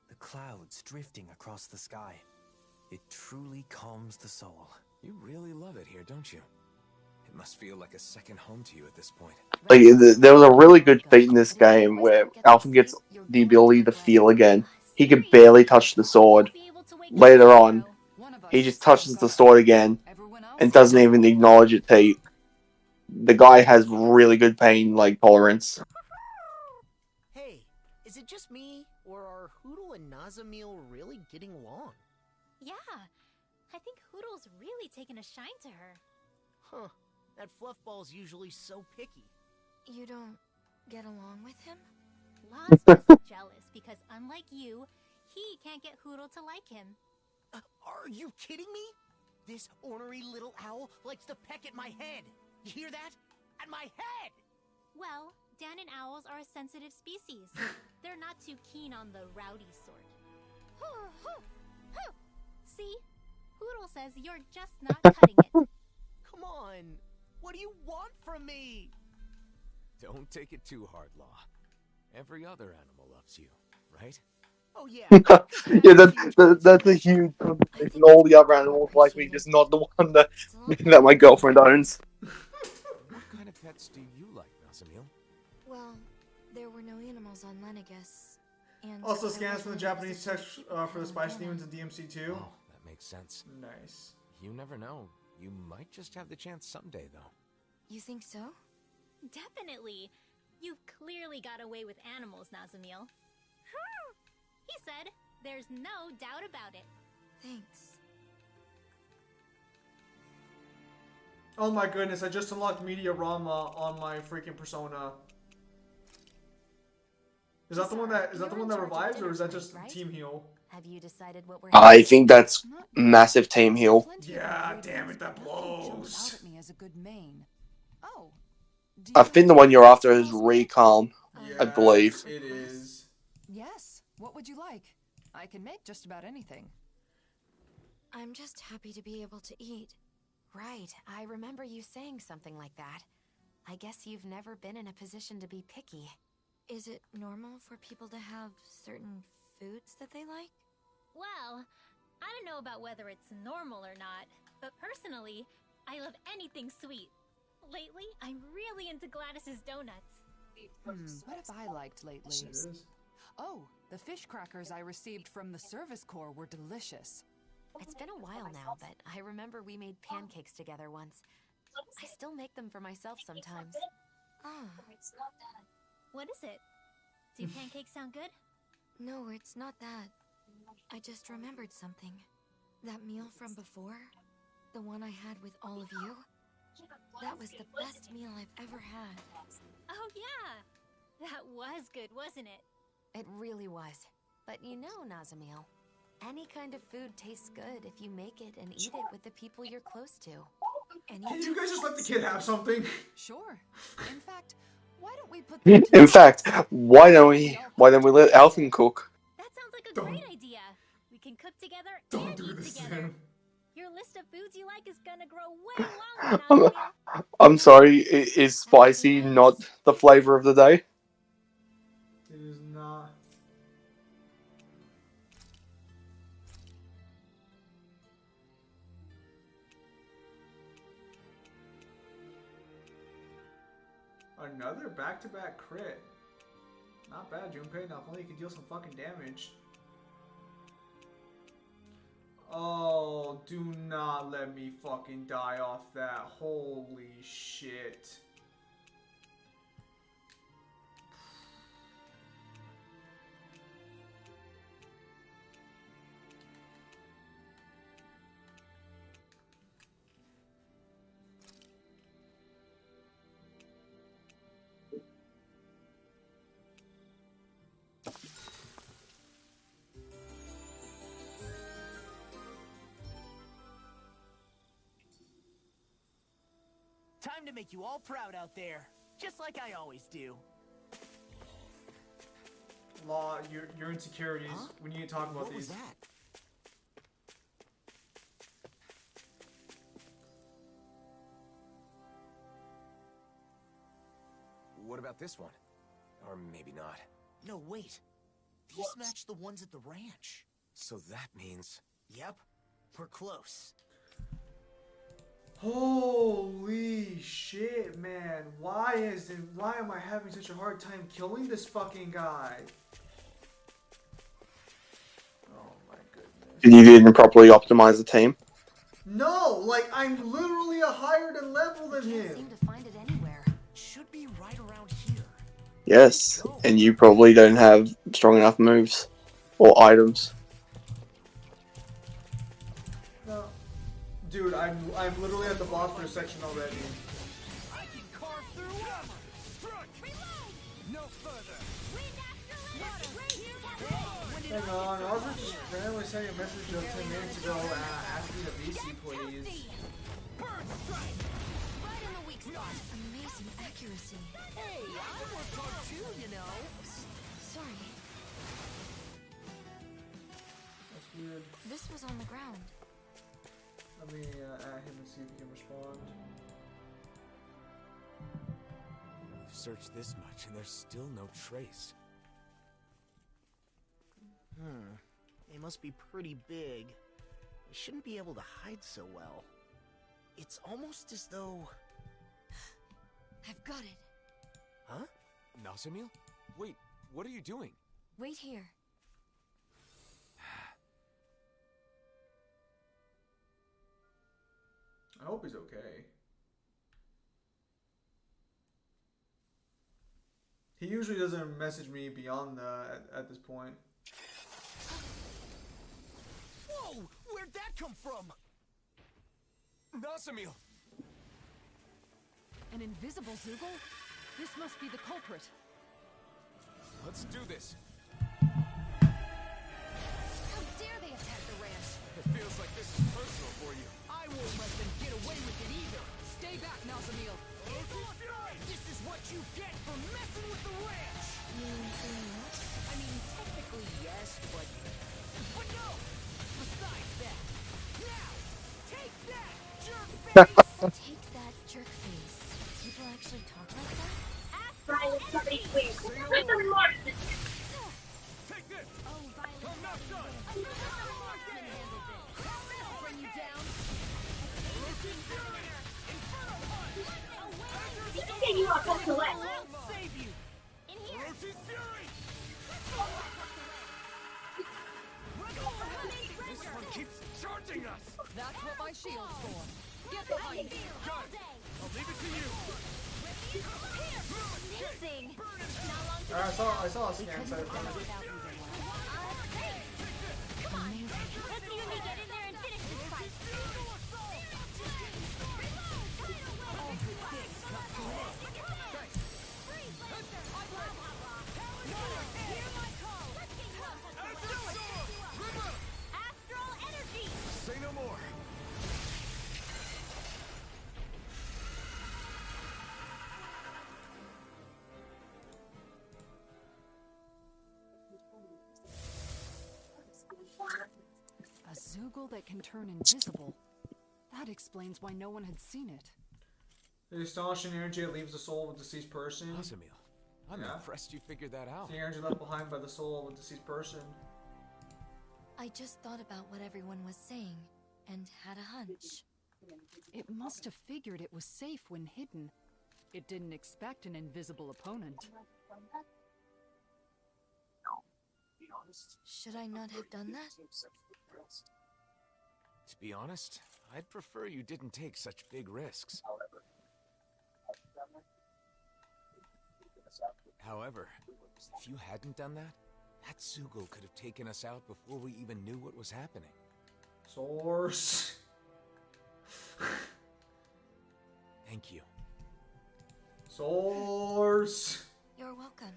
the clouds drifting across the sky. It truly calms the soul. You really love it here, don't you? It must feel like a second home to you at this point. Like, there was a really good feat in this game where Alpha gets the ability to feel again. He could barely touch the sword. Later on, he just touches the sword again and doesn't even acknowledge it, Pete. The guy has really good pain, like, tolerance. Hey, is it just me, or are Hootle and Nazamil really getting along? Yeah, I think Hoodle's really taken a shine to her. Huh, that fluffball's usually so picky. You don't get along with him? Law's just jealous because unlike you, he can't get Hootle to like him. Are you kidding me? This ornery little owl likes to peck at my head. You hear that? At my head! Well, Dan and owls are a sensitive species. They're not too keen on the rowdy sort. See? Hootle says you're just not cutting it. Come on! What do you want from me? Don't take it too hard, Law. Every other animal loves you, right? Oh yeah. Yeah, that's a huge conversation. All the other animals like me, just not the one that my girlfriend owns. What kind of pets do you like, Nazamil? Well, there were no animals on Lenegus. And Also I scans from the wasn't Japanese in a text position for the to Spice have Demons in DMC2. Oh, that makes sense. Nice. You never know. You might just have the chance someday, though. You think so? Definitely. You've clearly got away with animals, Nazamil. He said, there's no doubt about it. Thanks. Oh my goodness, I just unlocked Mediarama on my freaking Persona. Is that the one that revives, or is that just Team Heal? Have you decided what we're I think that's massive team heal. Yeah, damn it, that blows. Out at me as a good main. Oh. I think the one you're after is Recalm, I believe. It is. Yes. What would you like? I can make just about anything. I'm just happy to be able to eat. Right, I remember you saying something like that. I guess you've never been in a position to be picky. Is it normal for people to have certain foods that they like? Well, I don't know about whether it's normal or not, but personally, I love anything sweet. Lately, I'm really into Gladys's donuts. What have I liked lately? Oh, the fish crackers I received from the service corps were delicious. It's been a while now, but I remember we made pancakes together once. I still make them for myself sometimes. Ah. What is it? Do pancakes sound good? No, it's not that. I just remembered something. That meal from before, the one I had with all of you, that was the best meal I've ever had. Oh yeah! That was good, wasn't it? It really was. But you know, Nazamiel, any kind of food tastes good if you make it and eat it with the people you're close to. And Can you guys just let the kid have something? Sure. In fact, why don't we put In fact, why don't we let Alfin cook? That sounds like a great idea. We can cook together and eat together. Your list of foods you like is gonna grow way longer. I'm sorry, is spicy not the flavor of the day? It is not. Another back-to-back crit. Not bad, Junpei. Not only you can deal some fucking damage. Oh, do not let me fucking die off that. Holy shit. Time to make you all proud out there, just like I always do. Law, your insecurities. Huh? We need to talk about these. What was that? What about this one? Or maybe not. No, wait. These match the ones at the ranch. So that means... Yep, we're close. Holy shit, man. Why am I having such a hard time killing this fucking guy? Oh my goodness. You didn't properly optimize the team? No, like I'm literally a higher than level than him. Can't seem to find it anywhere. Should be right around here. Yes, and you probably don't have strong enough moves or items. No. Dude, I'm literally at the boss for a section already. I can carve through armor. Strike. No further. Hang on, I was just randomly sending a message 10 minutes ago asking the VC please. Right in the weak spot. Amazing accuracy. Hey, I worked hard too, you know. Sorry. That's weird. This was on the ground. Let me at him and see if he can respond. We've searched this much and there's still no trace. They must be pretty big. They shouldn't be able to hide so well. It's almost as though... I've got it. Huh? Nazamiel? Wait, what are you doing? Wait here. I hope he's okay. He usually doesn't message me beyond that at this point. Whoa! Where'd that come from? Nazamiel! An invisible Zoogle? This must be the culprit. Let's do this. How dare they attack the ranch? It feels like this is personal for you. I won't let them get away with it either. Stay back, Nazamiel. This is what you get for messing with the ranch. I mean, technically yes, but no. Besides that, now take that, jerk face. Take that, jerk face. People actually talk like that? Violet, somebody please. Let them mark this. Take this! Oh, Violet. I'm not done! I'll bring you down. Get you up, that's the way. Save you. In here. Orochi's Fury! This one keeps charging us! That's what my shield's for. Get behind me. Got it! I'll leave it to you! Amazing. I saw a scan site from it. Let's see when we get in there and finish this fight. Zoogle that can turn invisible. That explains why no one had seen it. The astonishing energy that leaves the soul of a deceased person. Azamil, I'm impressed you figured that out. The energy left behind by the soul of a deceased person. I just thought about what everyone was saying and had a hunch. It must have figured it was safe when hidden. It didn't expect an invisible opponent. Should I not have done that? To be honest, I'd prefer you didn't take such big risks. However, if you hadn't done that, that Zoogle could have taken us out before we even knew what was happening. Source. Thank you. Source. You're welcome.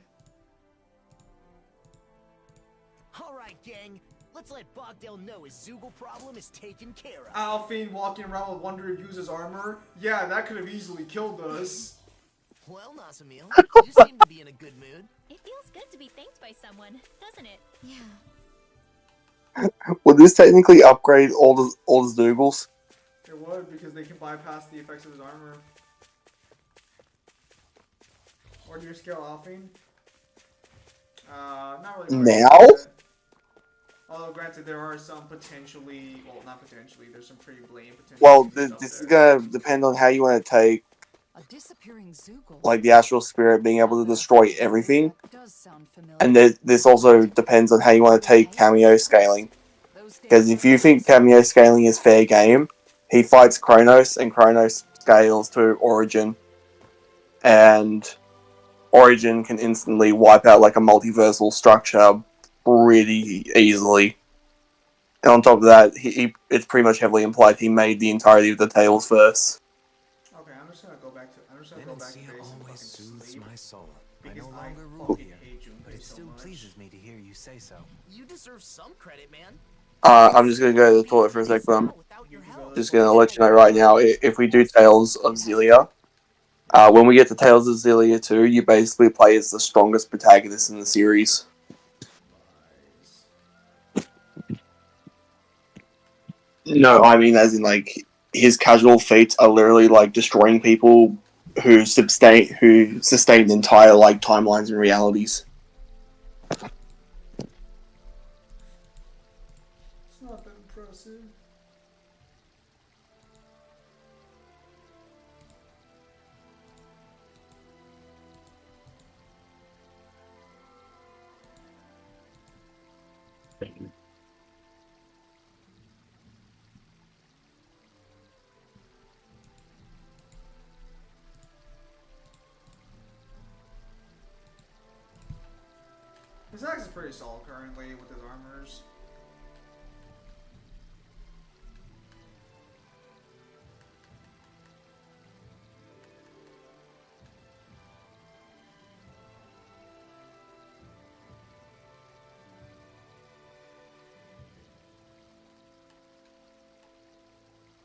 Alright, gang. Let's let Bogdale know his Zoogle problem is taken care of. Alphine walking around with Wonder Reviews as armor. Yeah, that could have easily killed us. Well, Nazamil, you seem to be in a good mood. It feels good to be thanked by someone, doesn't it? Yeah. Would this technically upgrade all the Zoogles? It would, because they can bypass the effects of his armor. Or do you scale Alphine? Not really. Now? Although, granted, there are some potentially, well, not potentially, there's some pretty blatant potential. Well, this is gonna depend on how you want to take, A disappearing Zoogle. like, the astral spirit being able to destroy everything. Does sound familiar. And this also depends on how you want to take cameo scaling. Because if you think cameo scaling is fair game, he fights Kronos, and Kronos scales to Origin. And Origin can instantly wipe out, like, a multiversal structure pretty easily. And on top of that, it's pretty much heavily implied he made the entirety of the Tales verse. Okay, I'm just gonna go back to basics and fucking sleep. My soul. Because I longer rule fucking here, hate Junpei but it so still much. pleases me to hear you say so. You deserve some credit, man. I'm just gonna go to the toilet for a sec, but I'm just gonna let you know right now, if we do Tales of Xillia, when we get to Tales of Xillia 2, you basically play as the strongest protagonist in the series. No, I mean as in, like, his casual feats are literally, like, destroying people who sustain entire, like, timelines and realities. It's not that impressive. His axe is pretty solid currently with his armors.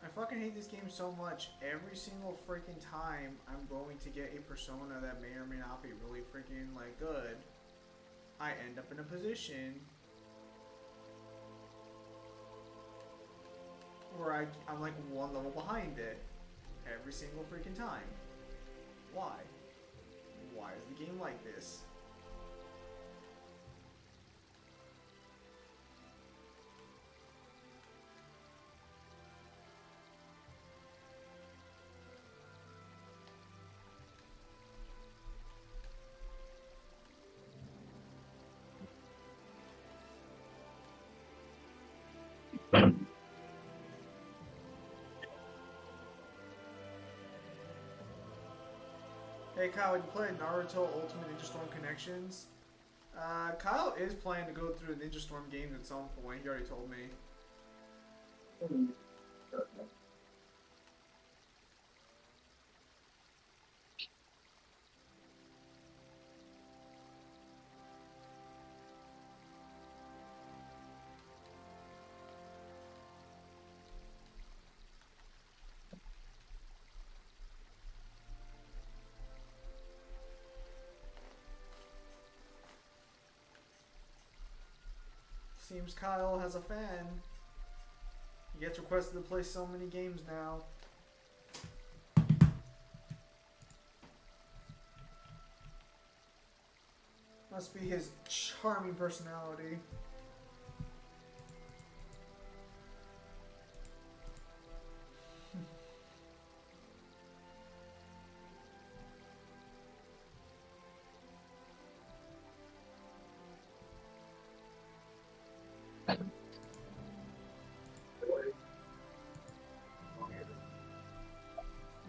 I fucking hate this game so much. Every single freaking time I'm going to get a persona that may or may not be really freaking, like, good, I end up in a position where I'm like one level behind it every single freaking time. Why? Why is the game like this? Hey Kyle, you play Naruto Ultimate Ninja Storm Connections? Kyle is planning to go through the Ninja Storm games at some point, he already told me. Seems Kyle has a fan. He gets requested to play so many games now. Must be his charming personality.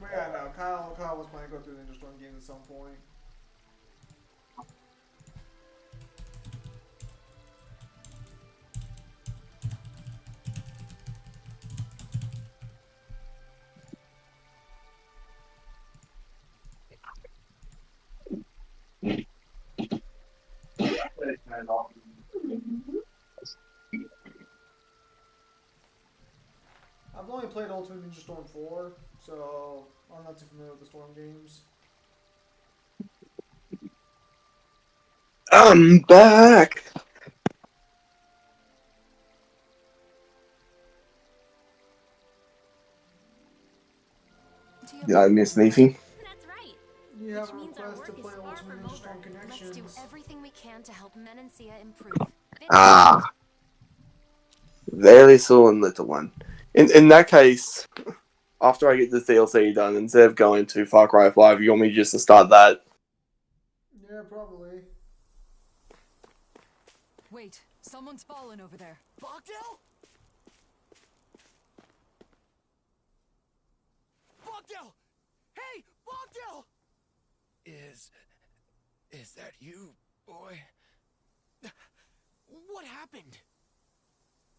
But yeah, no, Kyle was planning to go through the Ninja Storm games at some point. I've only played Ultimate Ninja Storm 4, so I'm not too familiar with the Storm games. I'm back. Did I miss anything? You have a request to play Ultimate Ninja Storm Let's do Connections. everything we can to help Menancia improve. Ah, very small and little one. In that case, after I get this DLC done, instead of going to Far Cry 5, you want me just to start that? Yeah, probably. Wait, someone's fallen over there. Bogdell? Bogdell! Hey, Bogdell! Is that you, boy? What happened?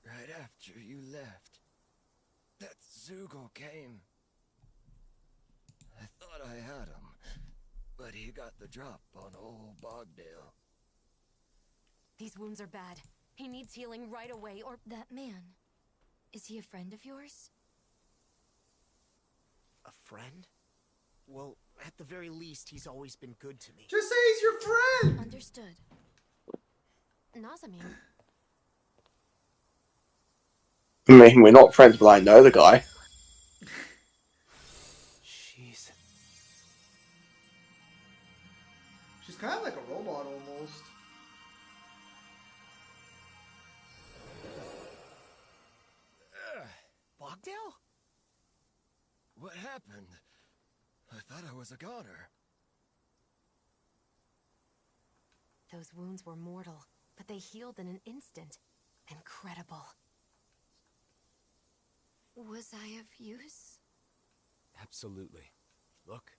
Right after you left, that Zoogle came. I thought I had him, but he got the drop on old Bogdale. These wounds are bad. He needs healing right away, or That man, is he a friend of yours? A friend? Well, at the very least, he's always been good to me. Just say he's your friend! Understood. Nazamine. I mean, we're not friends, but I know the guy. Jeez. She's kind of like a robot almost. Bogdell? What happened? I thought I was a goner. Those wounds were mortal, but they healed in an instant. Incredible. Was I of use? Absolutely. Look.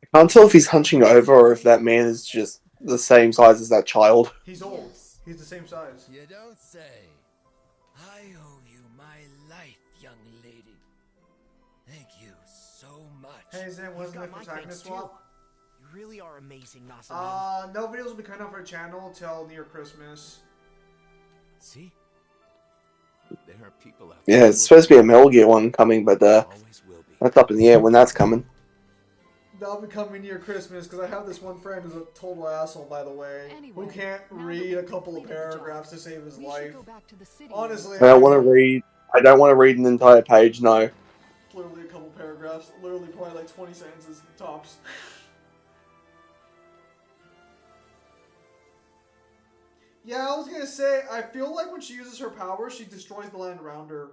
I can't tell if he's hunching over or if that man is just the same size as that child. He's old. He's the same size. You don't say. I owe you my life, young lady. Thank you so much. Hey Zen, when's the next protagonist swap? You really are amazing, Nasamine. No videos will be coming out for the channel till near Christmas. See? There are people out Yeah, it's supposed to be a Metal Gear one coming, but always will be. that's up in the air when that's coming. That'll be coming near Christmas because I have this one friend who's a total asshole, by the way, who can't read a couple of paragraphs to save his life. Honestly, I don't want to read. I don't want to read an entire page. No. Literally a couple paragraphs. Literally probably like 20 sentences tops. Yeah, I was gonna say, I feel like when she uses her power, she destroys the land around her.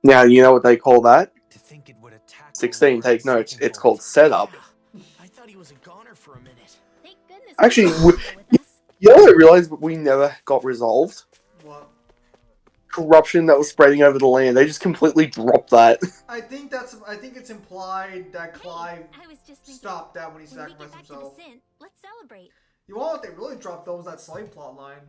Now you know what they call that. To think it would attack 16. Take notes. It's called setup. I thought he was a goner for a minute. Thank goodness. Actually, you know what I realized we never got resolved? What? Corruption that was spreading over the land. They just completely dropped that. I think it's implied that Clive I was just thinking, stopped that when he when we get sacrificed back himself. to the Sin, let's celebrate. You want what they really dropped though was that slave plot line.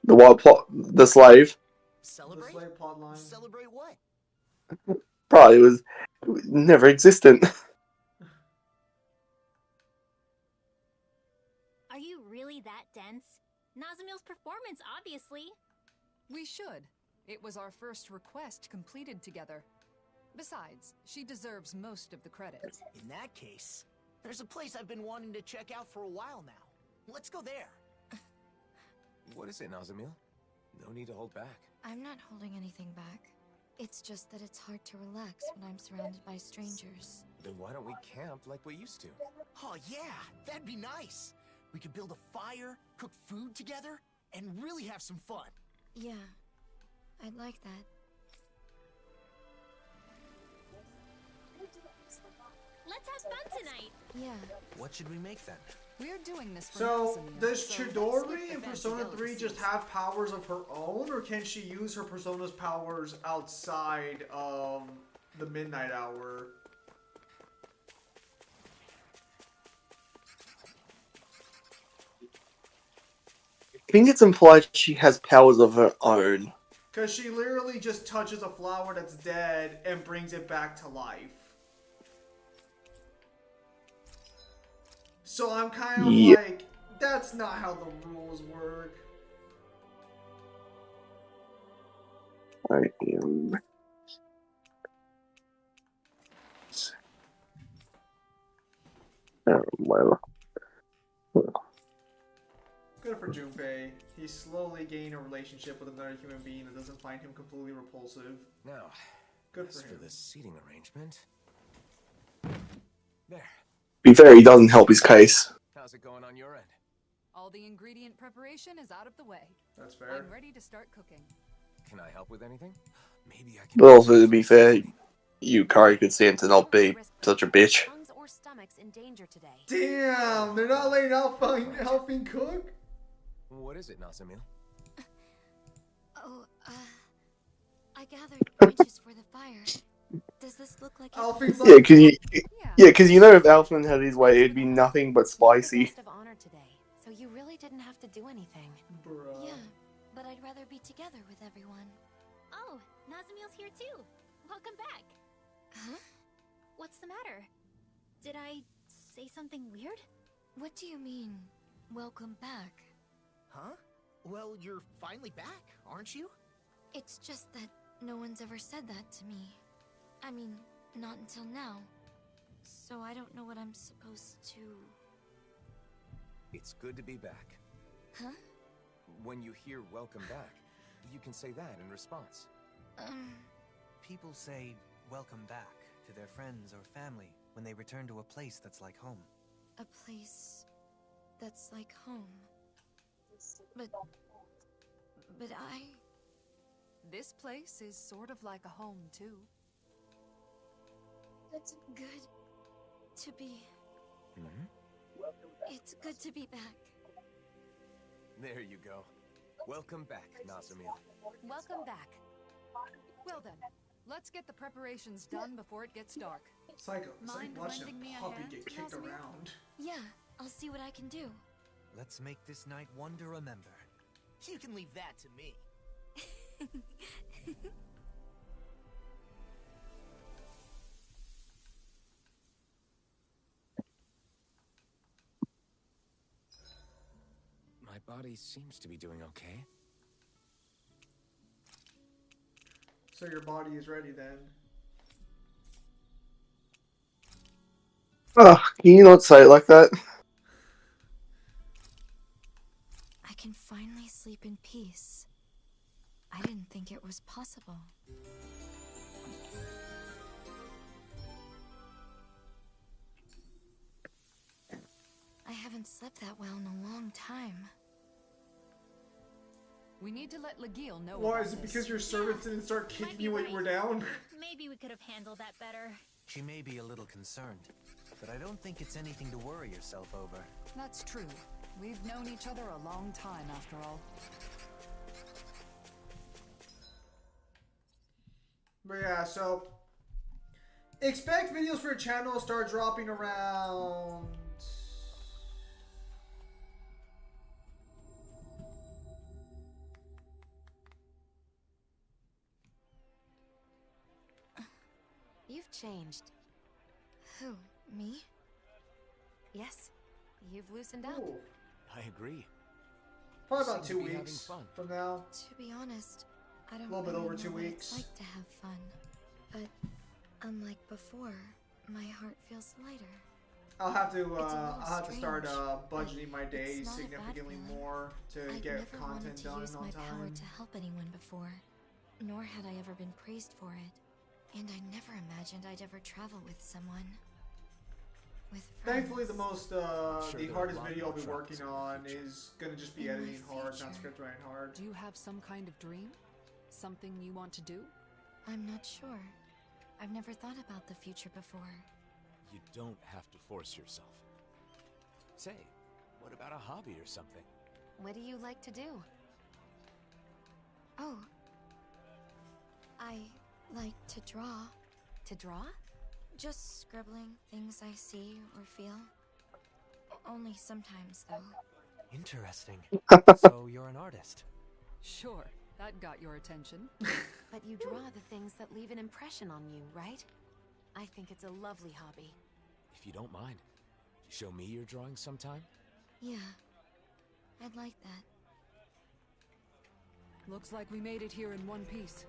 The wild plot. The slave. Celebrate? The slave plot line. Celebrate what? Probably was never existent. Are you really that dense? Nazamil's performance, obviously. We should. It was our first request completed together. Besides, she deserves most of the credit. In that case, there's a place I've been wanting to check out for a while now. Let's go there. What is it, Nazamil? No need to hold back. I'm not holding anything back. It's just that it's hard to relax when I'm surrounded by strangers. Then why don't we camp like we used to? Oh yeah, that'd be nice. We could build a fire, cook food together, and really have some fun. Yeah, I'd like that. Let's have fun tonight. Yeah. What should we make then? We're doing this for So, Nazamil, does so let's Chidori skip in the Persona fancy 3 just delicacies. have powers of her own, or can she use her Persona's powers outside of the midnight hour? I think it's implied she has powers of her own. Because she literally just touches a flower that's dead and brings it back to life. So I'm kind of Yeah. like, that's not how the rules work. I am. Well. Good for Junpei. He's slowly gaining a relationship with another human being that doesn't find him completely repulsive. Now, Good as for for him. the seating arrangement. There. Be fair, he doesn't help his case. How's it going on your end? All the ingredient preparation is out of the way. That's fair. I'm ready to start cooking. Can I help with anything? Maybe I can. But also, to be fair, Yukari could stand to not be such a bitch. Lungs or stomachs in danger today. Damn, they're not letting Alphine helping cook? What is it, Nazamil? Oh, I gathered branches for the fire. Does this look like Alphine's Yeah, cause you know if Alphen had his way, it'd be nothing but spicy. Guest of honor today, so you really didn't have to do anything. Yeah, but I'd rather be together with everyone. Oh, Nazamil's here too. Welcome back. Huh? What's the matter? Did I say something weird? What do you mean, welcome back? Huh? Well, you're finally back, aren't you? It's just that no one's ever said that to me. I mean, not until now. So I don't know what I'm supposed to... It's good to be back. Huh? When you hear welcome back, you can say that in response. People say welcome back to their friends or family when they return to a place that's like home. A place that's like home. But I... This place is sort of like a home, too. It's good to be... It's good to be back. There you go. Welcome back, Nazamil. Welcome back. Well then, let's get the preparations done before it gets dark. Psycho, it's like Mind watching lending me a a puppy hand, get kicked Nazamil? around. Yeah, I'll see what I can do. Let's make this night one to remember. You can leave that to me. My body seems to be doing okay. So your body is ready then. Oh, can you not say it like that? I can finally sleep in peace. I didn't think it was possible. I haven't slept that well in a long time. We need to let Legil know Why, about is it this. because your servants didn't start kicking you when you were down? Maybe we could have handled that better. She may be a little concerned, but I don't think it's anything to worry yourself over. That's true. We've known each other a long time, after all. But yeah, so expect videos for your channel to start dropping around You've changed. Who? Me? Yes, you've loosened up. Ooh, I agree. probably about Seem 2 to be having weeks fun. from now. To be honest, I don't A little bit really over know 2 what weeks. it's like to have fun. But Unlike before, my heart feels lighter. I'll have to strange, start but budgeting my it's days not a bad significantly feeling. more to I've get never wanted content to done use on my power time. to help anyone before, nor had I ever been praised for it. And I never imagined I'd ever travel with someone. With friends. Thankfully, the most sure the there are hardest a lot video I'll more be working travels in the on is gonna just be In my editing hard, not future. script writing hard. Do you have some kind of dream? Something you want to do? I'm not sure. I've never thought about the future before. You don't have to force yourself. Say, what about a hobby or something? What do you like to do? Oh. I like to draw. To draw? Just scribbling things I see or feel. Only sometimes, though. Interesting. So you're an artist? Sure, that got your attention. But you draw the things that leave an impression on you, right? I think it's a lovely hobby. If you don't mind, show me your drawings sometime? Yeah. I'd like that. Looks like we made it here in one piece.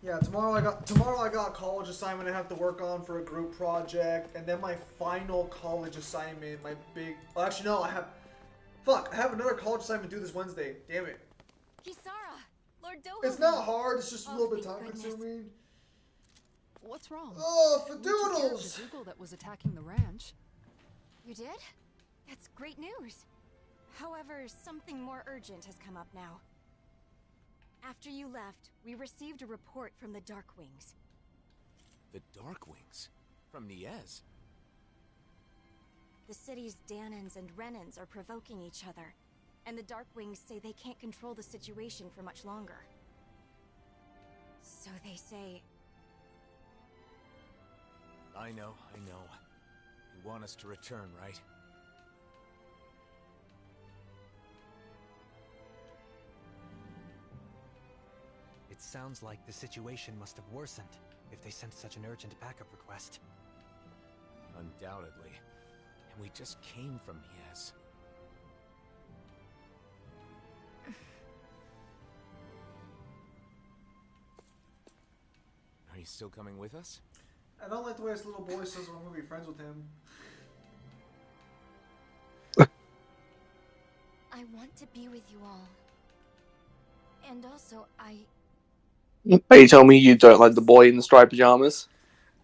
Yeah, tomorrow I got a college assignment I have to work on for a group project, and then my final college assignment, my big. Oh, actually, no, I have another college assignment due this Wednesday. Damn it. Kisara! Lord Dover! It's not hard. It's just a Oh, little bit thank time goodness. consuming. What's wrong? Oh, We took care of the fadoodles! Zoogle that was attacking the ranch. You did? That's great news. However, something more urgent has come up now. After you left, we received a report from the Darkwings. The Darkwings? From Niez? The city's Danans and Renans are provoking each other, and the Darkwings say they can't control the situation for much longer. So they say... I know. You want us to return, right? It sounds like the situation must have worsened if they sent such an urgent backup request. Undoubtedly. And we just came from Niez. Are you still coming with us? I don't like the way this little boy says I'm gonna be friends with him. I want to be with you all. And also, Are you telling me you don't like the boy in the striped pajamas?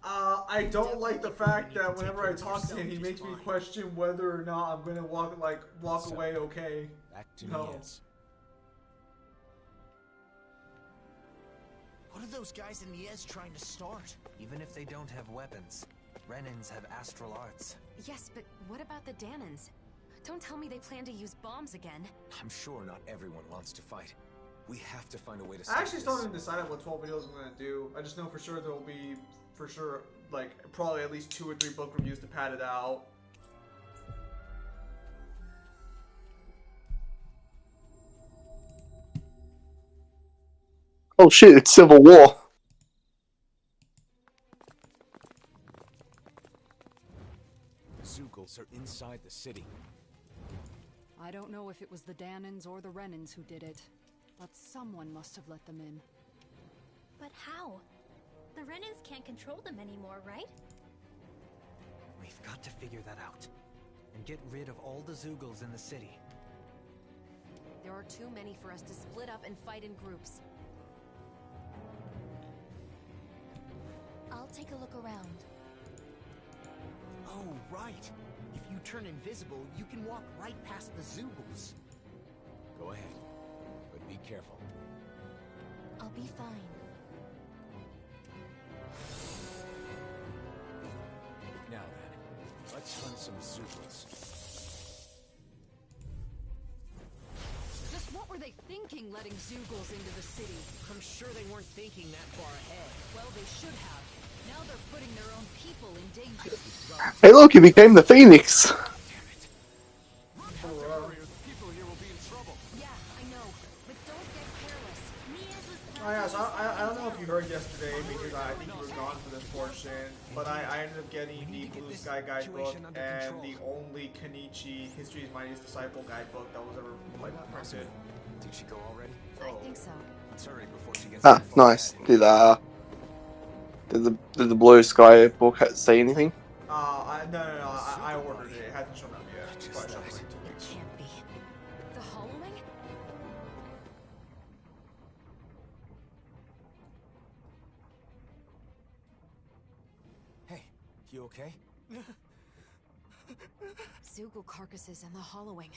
I don't like the fact that whenever I talk to him, he makes me question whether or not I'm gonna walk away okay. Back to No. Niez. What are those guys in Niez trying to start? Even if they don't have weapons, Renans have astral arts. Yes, but what about the Danans? Don't tell me they plan to use bombs again. I'm sure not everyone wants to fight. We have to find a way to I stop actually this. still haven't decided what 12 videos I'm gonna do. I just know for sure there will be, like, probably at least 2 or 3 book reviews to pad it out. Oh shit, it's Civil War. Zoogles are inside the city. I don't know if it was the Danans or the Renans who did it, but someone must have let them in. But how? The Renans can't control them anymore, right? We've got to figure that out. And get rid of all the Zoogles in the city. There are too many for us to split up and fight in groups. I'll take a look around. Oh, right. If you turn invisible, you can walk right past the Zoogles. Go ahead, but be careful. I'll be fine. Now then, let's hunt some Zoogles. Just what were they thinking letting Zoogles into the city? I'm sure they weren't thinking that far ahead. Well, they should have. Now they're putting their own people in danger. Hey look, he became the Phoenix. People here will be in trouble. Yeah, I know. But don't get careless. Niaz was Oh yeah, so I don't know if you heard yesterday because I think you were gone for this portion, but I ended up getting the Blue Sky guidebook and the only Kenichi History's Mightiest Disciple guidebook that was ever like printed. Did she go already? I think so. Let's hurry before she gets Ah, too far nice. ahead. Did the Blue Sky book say anything? No, I ordered it. It hasn't shown up yet. It's probably shown up in like 2 weeks. Can't be. The hollowing? Hey, you okay? Zoogle carcasses and the hollowing.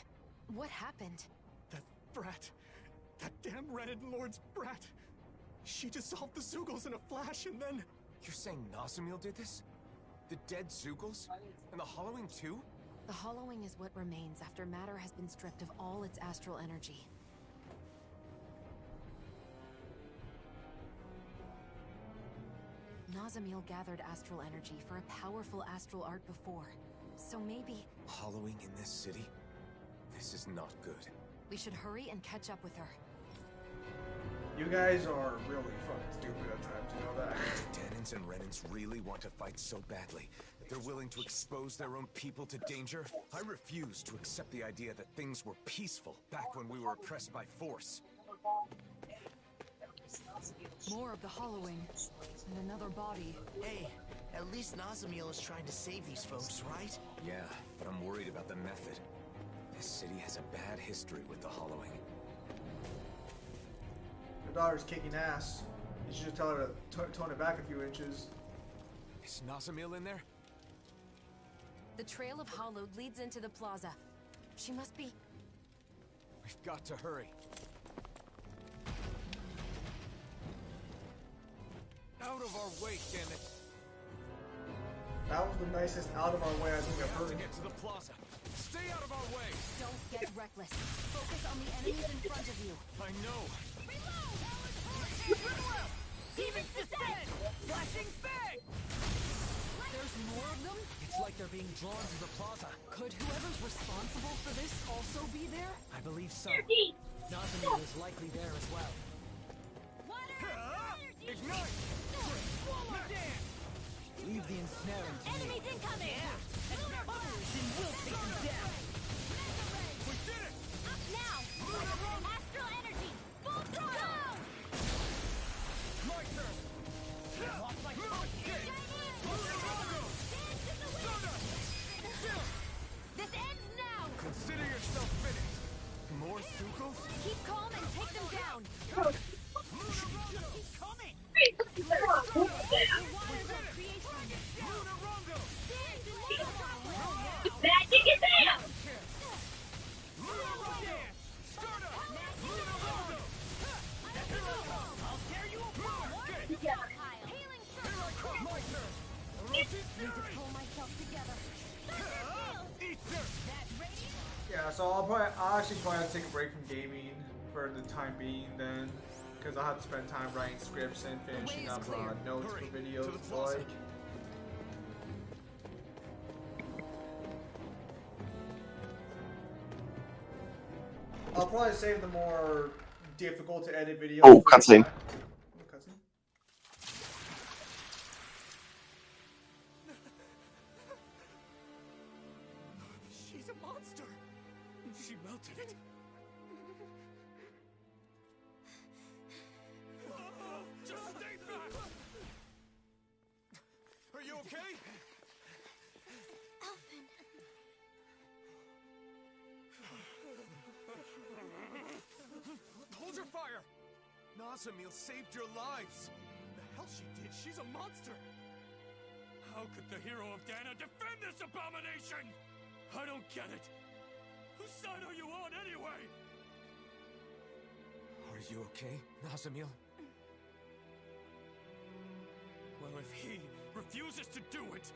What happened? That brat. That damn Reddit Lord's brat. She dissolved the Zoogles in a flash and then... You're saying Nazamil did this? The dead Zoogles? And the hollowing too? The hollowing is what remains after matter has been stripped of all its astral energy. Nazamil gathered astral energy for a powerful astral art before. So maybe... Hollowing in this city? This is not good. we should hurry and catch up with her. You guys are really fucking stupid at times, you know that? Danans and Renans really want to fight so badly that they're willing to expose their own people to danger? I refuse to accept the idea that things were peaceful back when we were oppressed by force. More of the hollowing. And another body. Hey, at least Nazamil is trying to save these folks, right? Yeah, but I'm worried about the method. This city has a bad history with the hollowing. Your daughter's kicking ass. You should tell her to tone it back a few inches. Is Nazamil in there? The trail of hollowed leads into the plaza. She must be... We've got to hurry. Out of our way, damn it! That was the nicest out of our way I think I've heard. To get to the plaza. Stay out of our way! Don't get reckless. Focus on the enemies in front of you. I know. Demons descend! Flashing fang! There's more of them? It's like they're being drawn to the plaza. Could whoever's responsible for this also be there? I believe so. Nazamil is likely there as well. Ignite! Swallow dance! Leave the ensnaring to me. Enemies incoming! Yeah! Lunar Pulse! Then we'll take them down! We did it! Up now! Astral energy! Full throttle! My turn! Lost my This ends now! Consider yourself finished. More Zuko? Keep calm and take them down. He's coming! Magic is there! I'll tear you apart! Healing circle! My turn! Need to pull myself together. Yeah, so I'll actually probably have to take a break from gaming for the time being then. Because I'll have to spend time writing scripts and finishing up notes for videos like. I'll probably save the more difficult to edit videos. Oh, cutscene. Cutscene? She's a monster! She melted it! Just stay back! Are you okay? Alphen. Hold your fire! Nazamil saved your lives! The hell she did? She's a monster! How could the hero of Dana defend this abomination? I don't get it! Whose side are you on anyway? Are you okay, Nazamil? Well, if he refuses to do it...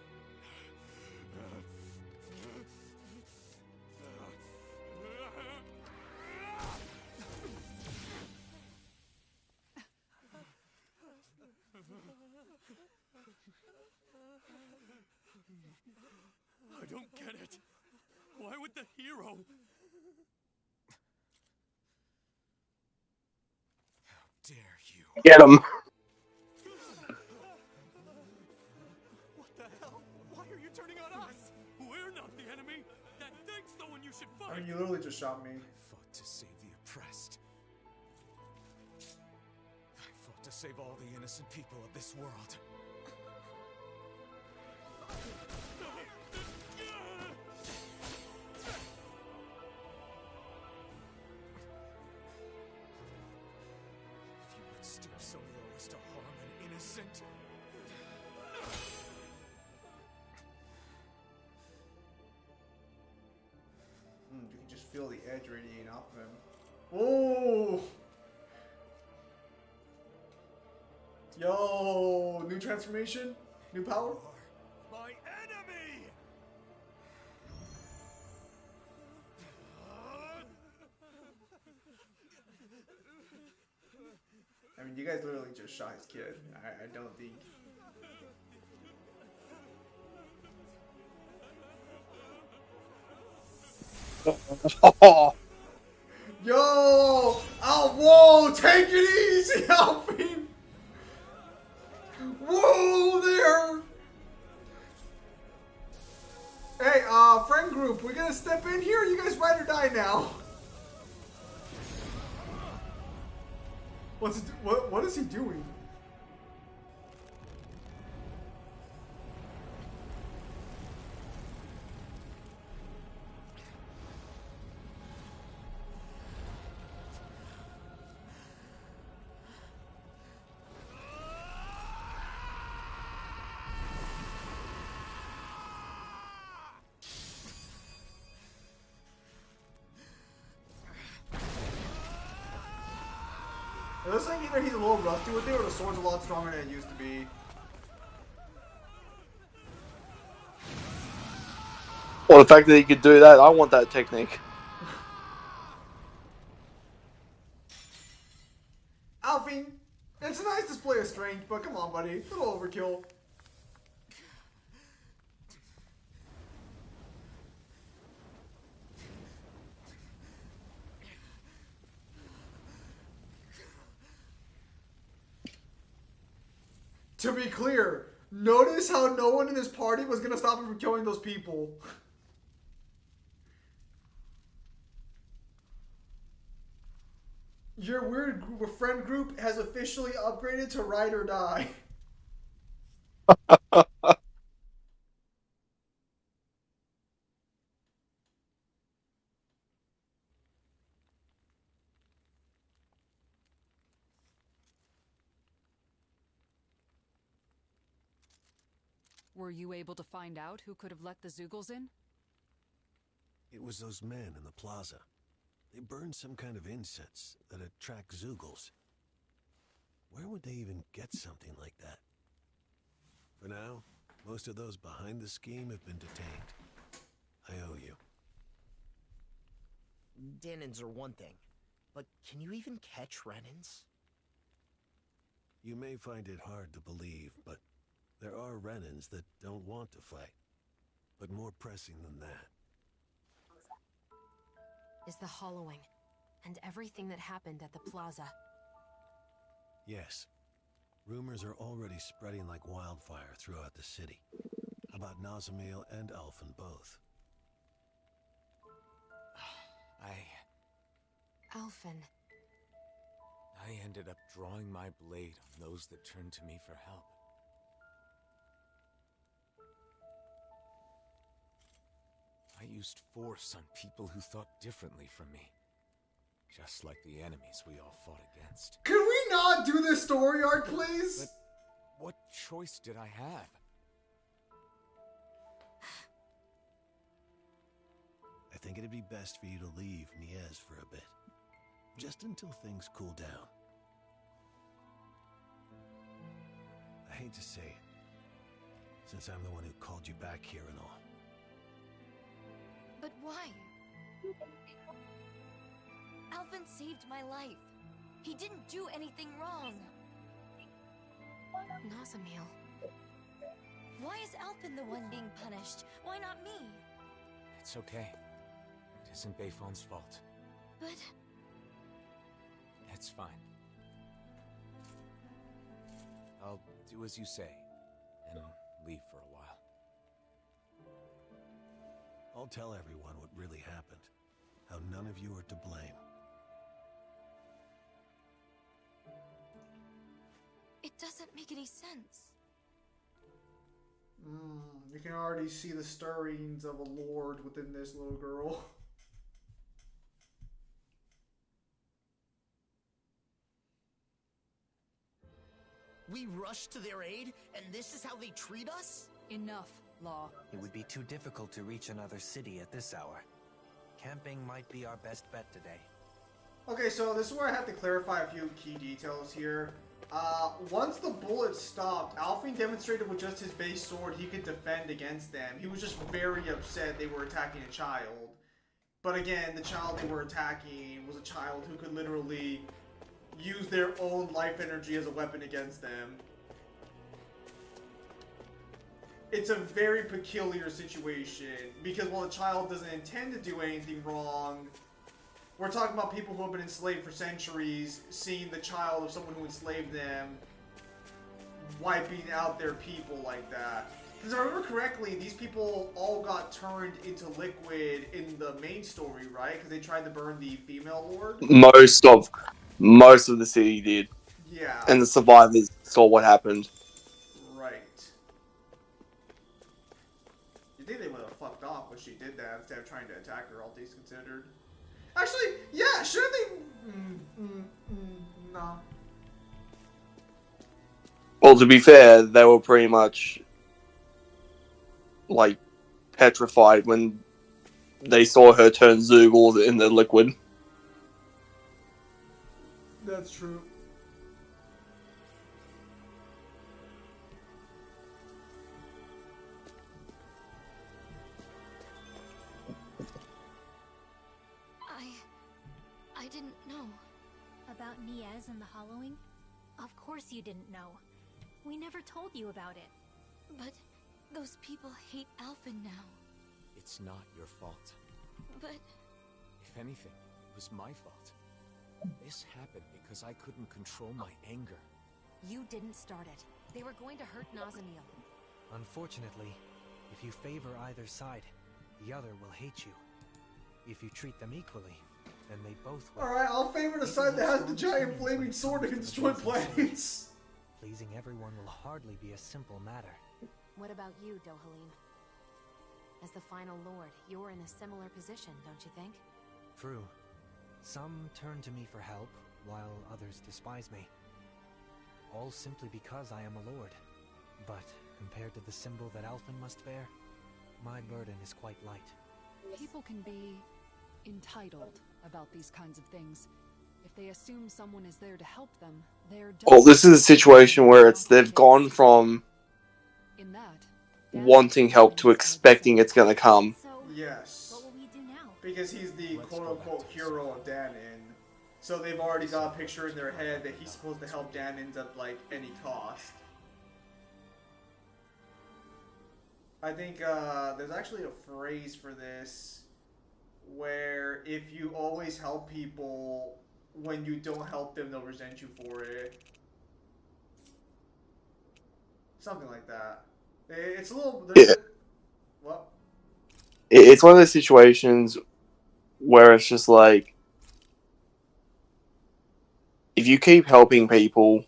I don't get it. Why would the hero... How dare Get him. What the hell? Why are you turning on us? We're not the enemy. That thing's the one you should fight. I mean, you literally just shot me. I fought to save the oppressed. I fought to save all the innocent people of this world. If you would stoop so low as to harm an innocent. You can just feel the edge radiating off of him. Oh! Yo! New transformation? New power? My enemy! I mean, you guys literally just shot his kid. I don't think... Yo! Oh, whoa! Take it easy, Alfie! Whoa there! Hey, friend group, we gonna step in here? You guys ride or die now? What is he doing? It looks like either he's a little rusty with it or the sword's a lot stronger than it used to be. Well, the fact that he could do that, I want that technique. Alfie, it's a nice display of strength, but come on, buddy. A little overkill. To be clear, notice how no one in his party was gonna stop him from killing those people. Your weird friend group has officially upgraded to ride or die. Were you able to find out who could have let the Zeugles in? It was those men in the plaza. They burned some kind of incense that attract Zeugles. Where would they even get something like that? For now, most of those behind the scheme have been detained. I owe you. Danins are one thing, but can you even catch Renans? You may find it hard to believe, but there are Renans that don't want to fight. But more pressing than that is the hollowing and everything that happened at the plaza. Yes. Rumors are already spreading like wildfire throughout the city. About Nazamil and Alphen both. Alphen. I ended up drawing my blade on those that turned to me for help. I used force on people who thought differently from me. Just like the enemies we all fought against. Can we not do this story arc, please? But what choice did I have? I think it'd be best for you to leave Mies for a bit. Just until things cool down. I hate to say it, since I'm the one who called you back here and all. But why? Alphen saved my life. He didn't do anything wrong. Nazamil. Why is Alphen the one being punished? Why not me? It's okay. It isn't Bayfon's fault. But... It's fine. I'll do as you say, and leave for a while. I'll tell everyone what really happened. How none of you are to blame. It doesn't make any sense. You can already see the stirrings of a lord within this little girl. We rushed to their aid, and this is how they treat us? Enough, Law. It would be too difficult to reach another city at this hour. Camping might be our best bet today. Okay, so this is where I have to clarify a few key details here. Once the bullets stopped, Alfheim demonstrated with just his base sword he could defend against them. He was just very upset they were attacking a child. But again, the child they were attacking was a child who could literally use their own life energy as a weapon against them. It's a very peculiar situation, because while a child doesn't intend to do anything wrong, we're talking about people who have been enslaved for centuries, seeing the child of someone who enslaved them wiping out their people like that. Because if I remember correctly, these people all got turned into liquid in the main story, right? Because they tried to burn the female lord? Most of the city did. Yeah. And the survivors saw what happened. Right. You think they would have fucked off when she did that instead of trying to attack her, all things considered? Actually, yeah, shouldn't they? No. Well, to be fair, they were pretty much like petrified when they saw her turn Zeugles in the liquid. That's true. I didn't know. About Niez and the Hollowing? Of course you didn't know. We never told you about it. But those people hate Alphen now. It's not your fault. But... If anything, it was my fault. This happened because I couldn't control my anger. You didn't start it. They were going to hurt Nazamiel. Unfortunately, if you favor either side, the other will hate you. If you treat them equally, then they both will. Alright, I'll favor the side that has the giant flaming sword that can destroy planets. Pleasing everyone will hardly be a simple matter. What about you, Dohalim? As the final lord, you're in a similar position, don't you think? True. Some turn to me for help, while others despise me. All simply because I am a lord. But compared to the symbol that Alphen must bear, my burden is quite light. People can be entitled about these kinds of things. If they assume someone is there to help them, they're... Well, this is a situation where they've gone from in that, wanting help to expecting it's gonna come. Yes. What will we do now? Because he's the quote-unquote hero of Danon. So they've already got a picture in their head that he's supposed to help Danons at, like, any cost. I think, there's actually a phrase for this, where if you always help people, when you don't help them, they'll resent you for it. Something like that. It's a little... Yeah. What? It's one of those situations where it's just like, if you keep helping people,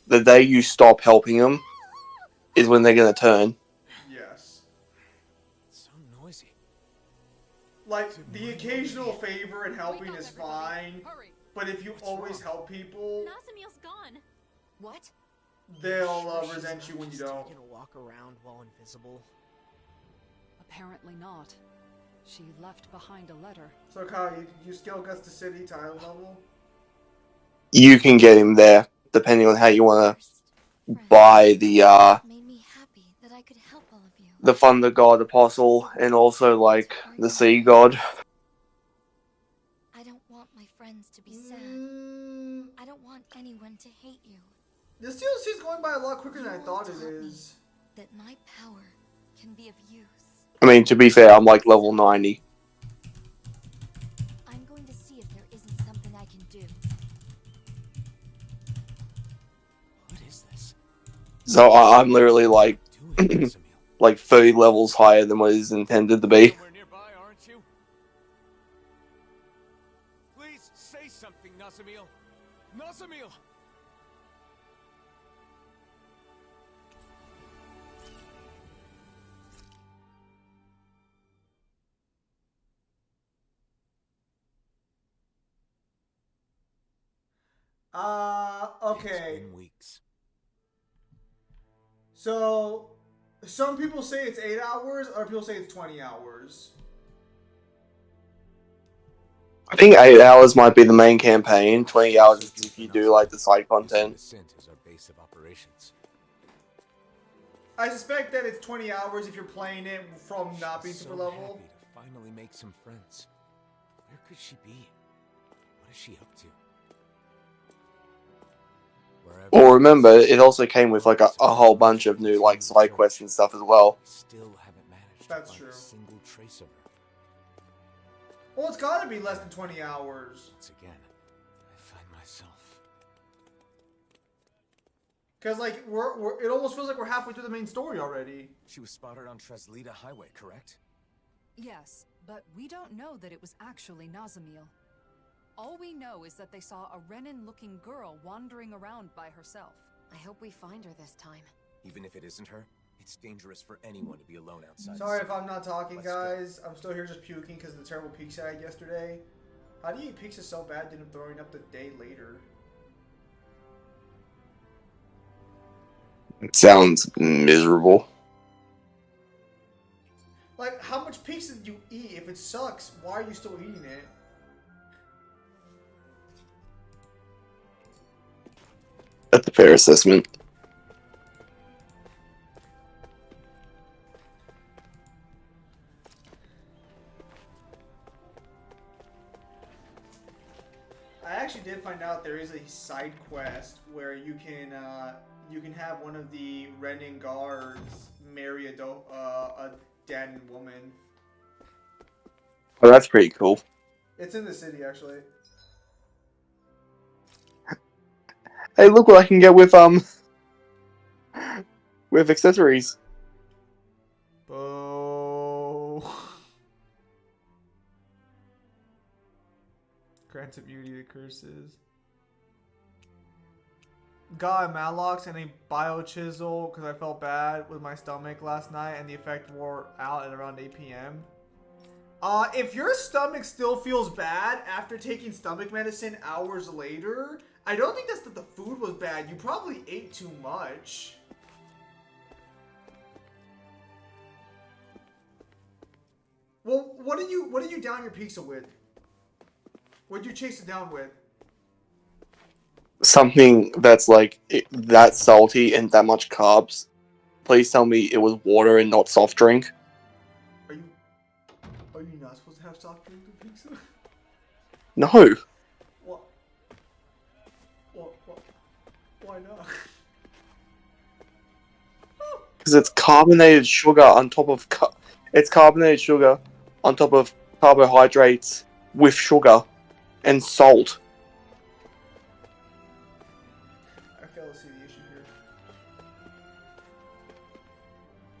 the day you stop helping them is when they're gonna turn. Yes. It's so noisy. Like, the occasional favor and helping is fine, but if you always help people, Nazamiel's gone. What? they'll resent you when you don't. Gonna walk around while invisible? Apparently not. She left behind a letter. So Kyle, you scale Gus to City to island level? You can get him there, depending on how you want to buy the Made me happy that I could help all of you. the Thunder God Apostle, and also like the Sea God. I don't want my friends to be sad. I don't want anyone to hate you. This DLC is going by a lot quicker than I thought it is. That my power can be of use. I mean, to be fair, I'm like level 90. I'm going to see if there isn't something I can do. What is this? So I'm literally like, like 30 levels higher than what is intended to be. Somewhere nearby, aren't you? Please say something, Nazamil. Nazamil! Okay. It's been weeks. So, some people say it's 8 hours, other people say it's 20 hours. I think 8 hours might be the main campaign. 20 hours is if you do like the side content. Descent is our base of operations. I suspect that it's 20 hours if you're playing it from not being So super level. happy to finally make some friends. Where could she be? What is she up to? Wherever Well, remember, it also came with like a whole bunch of new like side quests and stuff as well. still haven't managed That's to find true. a single trace of her. Well, it's gotta be less than 20 hours. Once again, I find myself. Cause like it almost feels like we're halfway through the main story already. She was spotted on Treslita Highway, correct? Yes, but we don't know that it was actually Nazamil. All we know is that they saw a Renin-looking girl wandering around by herself. I hope we find her this time. Even if it isn't her, it's dangerous for anyone to be alone outside. Sorry if I'm not talking, Let's go. guys. I'm still here just puking because of the terrible pizza I had yesterday. How do you eat pizza so bad that I'm throwing up the day later? It sounds miserable. Like, how much pizza did you eat? If it sucks, why are you still eating it? That's a fair assessment. I actually did find out there is a side quest where you can have one of the Renin guards marry a Danon woman. Oh, that's pretty cool. It's in the city, actually. Hey, look what I can get with accessories. Oh. Grants immunity to curses. Got a Malox and a Bio Chisel because I felt bad with my stomach last night and the effect wore out at around 8 p.m. If your stomach still feels bad after taking stomach medicine hours later, I don't think that's that the food was bad. You probably ate too much. Well, what do you down your pizza with? What'd you chase it down with? Something that's like that salty and that much carbs. Please tell me it was water and not soft drink. Are you not supposed to have soft drink with pizza? No, What? Why not? because it's carbonated sugar on top of it's carbonated sugar on top of carbohydrates with sugar and salt. I fail to see the issue here.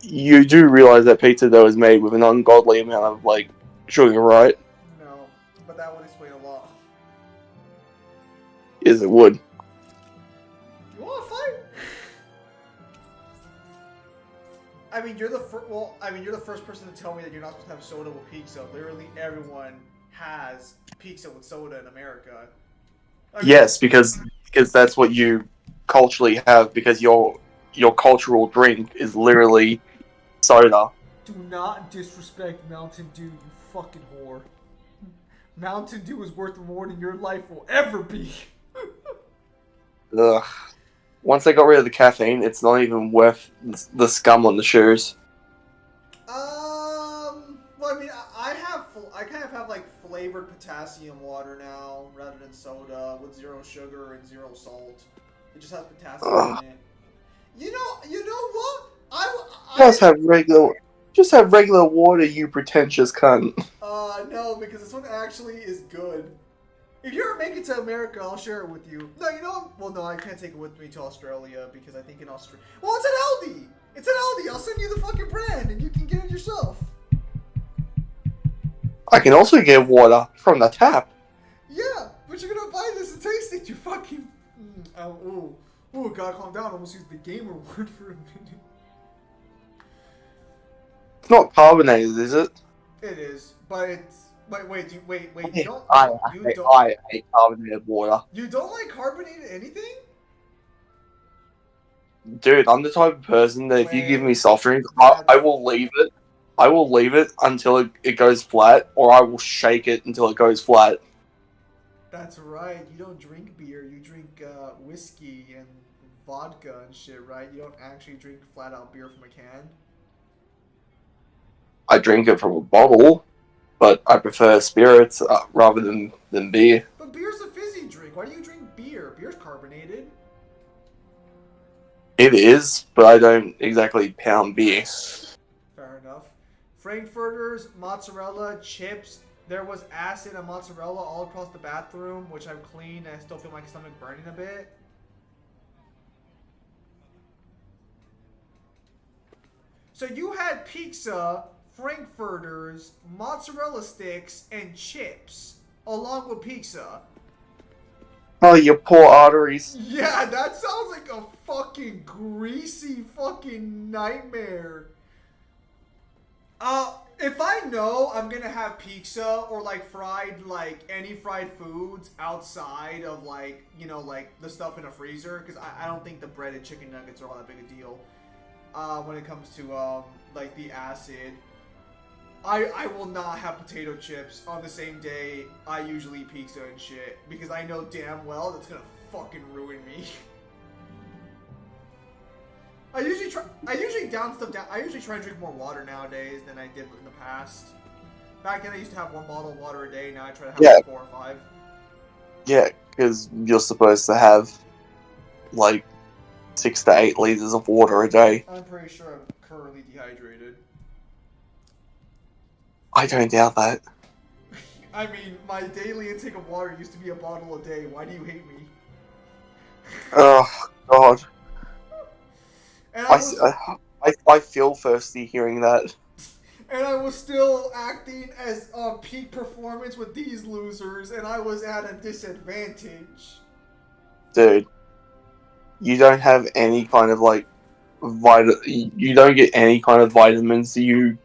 You do realize that pizza dough is made with an ungodly amount of like sugar, right? No, but that would explain a lot. Yes, it would. You want to fight? I mean, you're the first person to tell me that you're not supposed to have soda with pizza. Literally everyone has pizza with soda in America. I mean, Yes, because that's what you culturally have. Because your cultural drink is literally soda. Do not disrespect Mountain Dew, you fucking whore. Mountain Dew is worth more than your life will ever be. Ugh. Once they got rid of the caffeine, it's not even worth the scum on the shoes. Well, I mean, I kind of have like flavored potassium water now rather than soda with 0 sugar and 0 salt. It just has potassium in it. You know what? Just have regular water, you pretentious cunt. No, because this one actually is good. If you ever make it to America, I'll share it with you. No, you know what? Well, no, I can't take it with me to Australia because I think in Australia... Well, it's an Aldi! It's an Aldi! I'll send you the fucking brand and you can get it yourself. I can also get water from the tap. Yeah, but you're gonna buy this and taste it, you fucking... Ooh, gotta calm down. I almost used the gamer word for a minute. It's not carbonated, is it? It is, but it's... Wait, you don't... I hate carbonated water. You don't like carbonated anything? Dude, I'm the type of person that if you give me soft drinks, I will leave it. I will leave it until it goes flat, or I will shake it until it goes flat. That's right. You don't drink beer. You drink whiskey and vodka and shit, right? You don't actually drink flat out beer from a can. I drink it from a bottle, but I prefer spirits rather than beer. But beer's a fizzy drink. Why do you drink beer? Beer's carbonated. It is, but I don't exactly pound beer. Fair enough. Frankfurters, mozzarella, chips. There was acid and mozzarella all across the bathroom, which I've cleaned and I still feel my stomach burning a bit. So you had pizza, frankfurters, mozzarella sticks, and chips, along with pizza. Oh, your poor arteries. Yeah, that sounds like a fucking greasy fucking nightmare. If I know I'm gonna have pizza or like fried, like any fried foods outside of like, you know, like the stuff in a freezer, because I don't think the breaded chicken nuggets are all that big a deal. When it comes to like the acid, I will not have potato chips on the same day I usually eat pizza and shit, because I know damn well that's gonna fucking ruin me. I usually try and drink more water nowadays than I did in the past. Back then I used to have 1 bottle of water a day, now I try to have like 4 or 5. Yeah, because you're supposed to have like 6 to 8 liters of water a day. I'm pretty sure I'm currently dehydrated. I don't doubt that. I mean, my daily intake of water used to be 1 bottle a day. Why do you hate me? Oh, God. And I feel thirsty hearing that. And I was still acting as peak performance with these losers, and I was at a disadvantage. Dude, you don't have any kind of like you don't get any kind of vitamins. You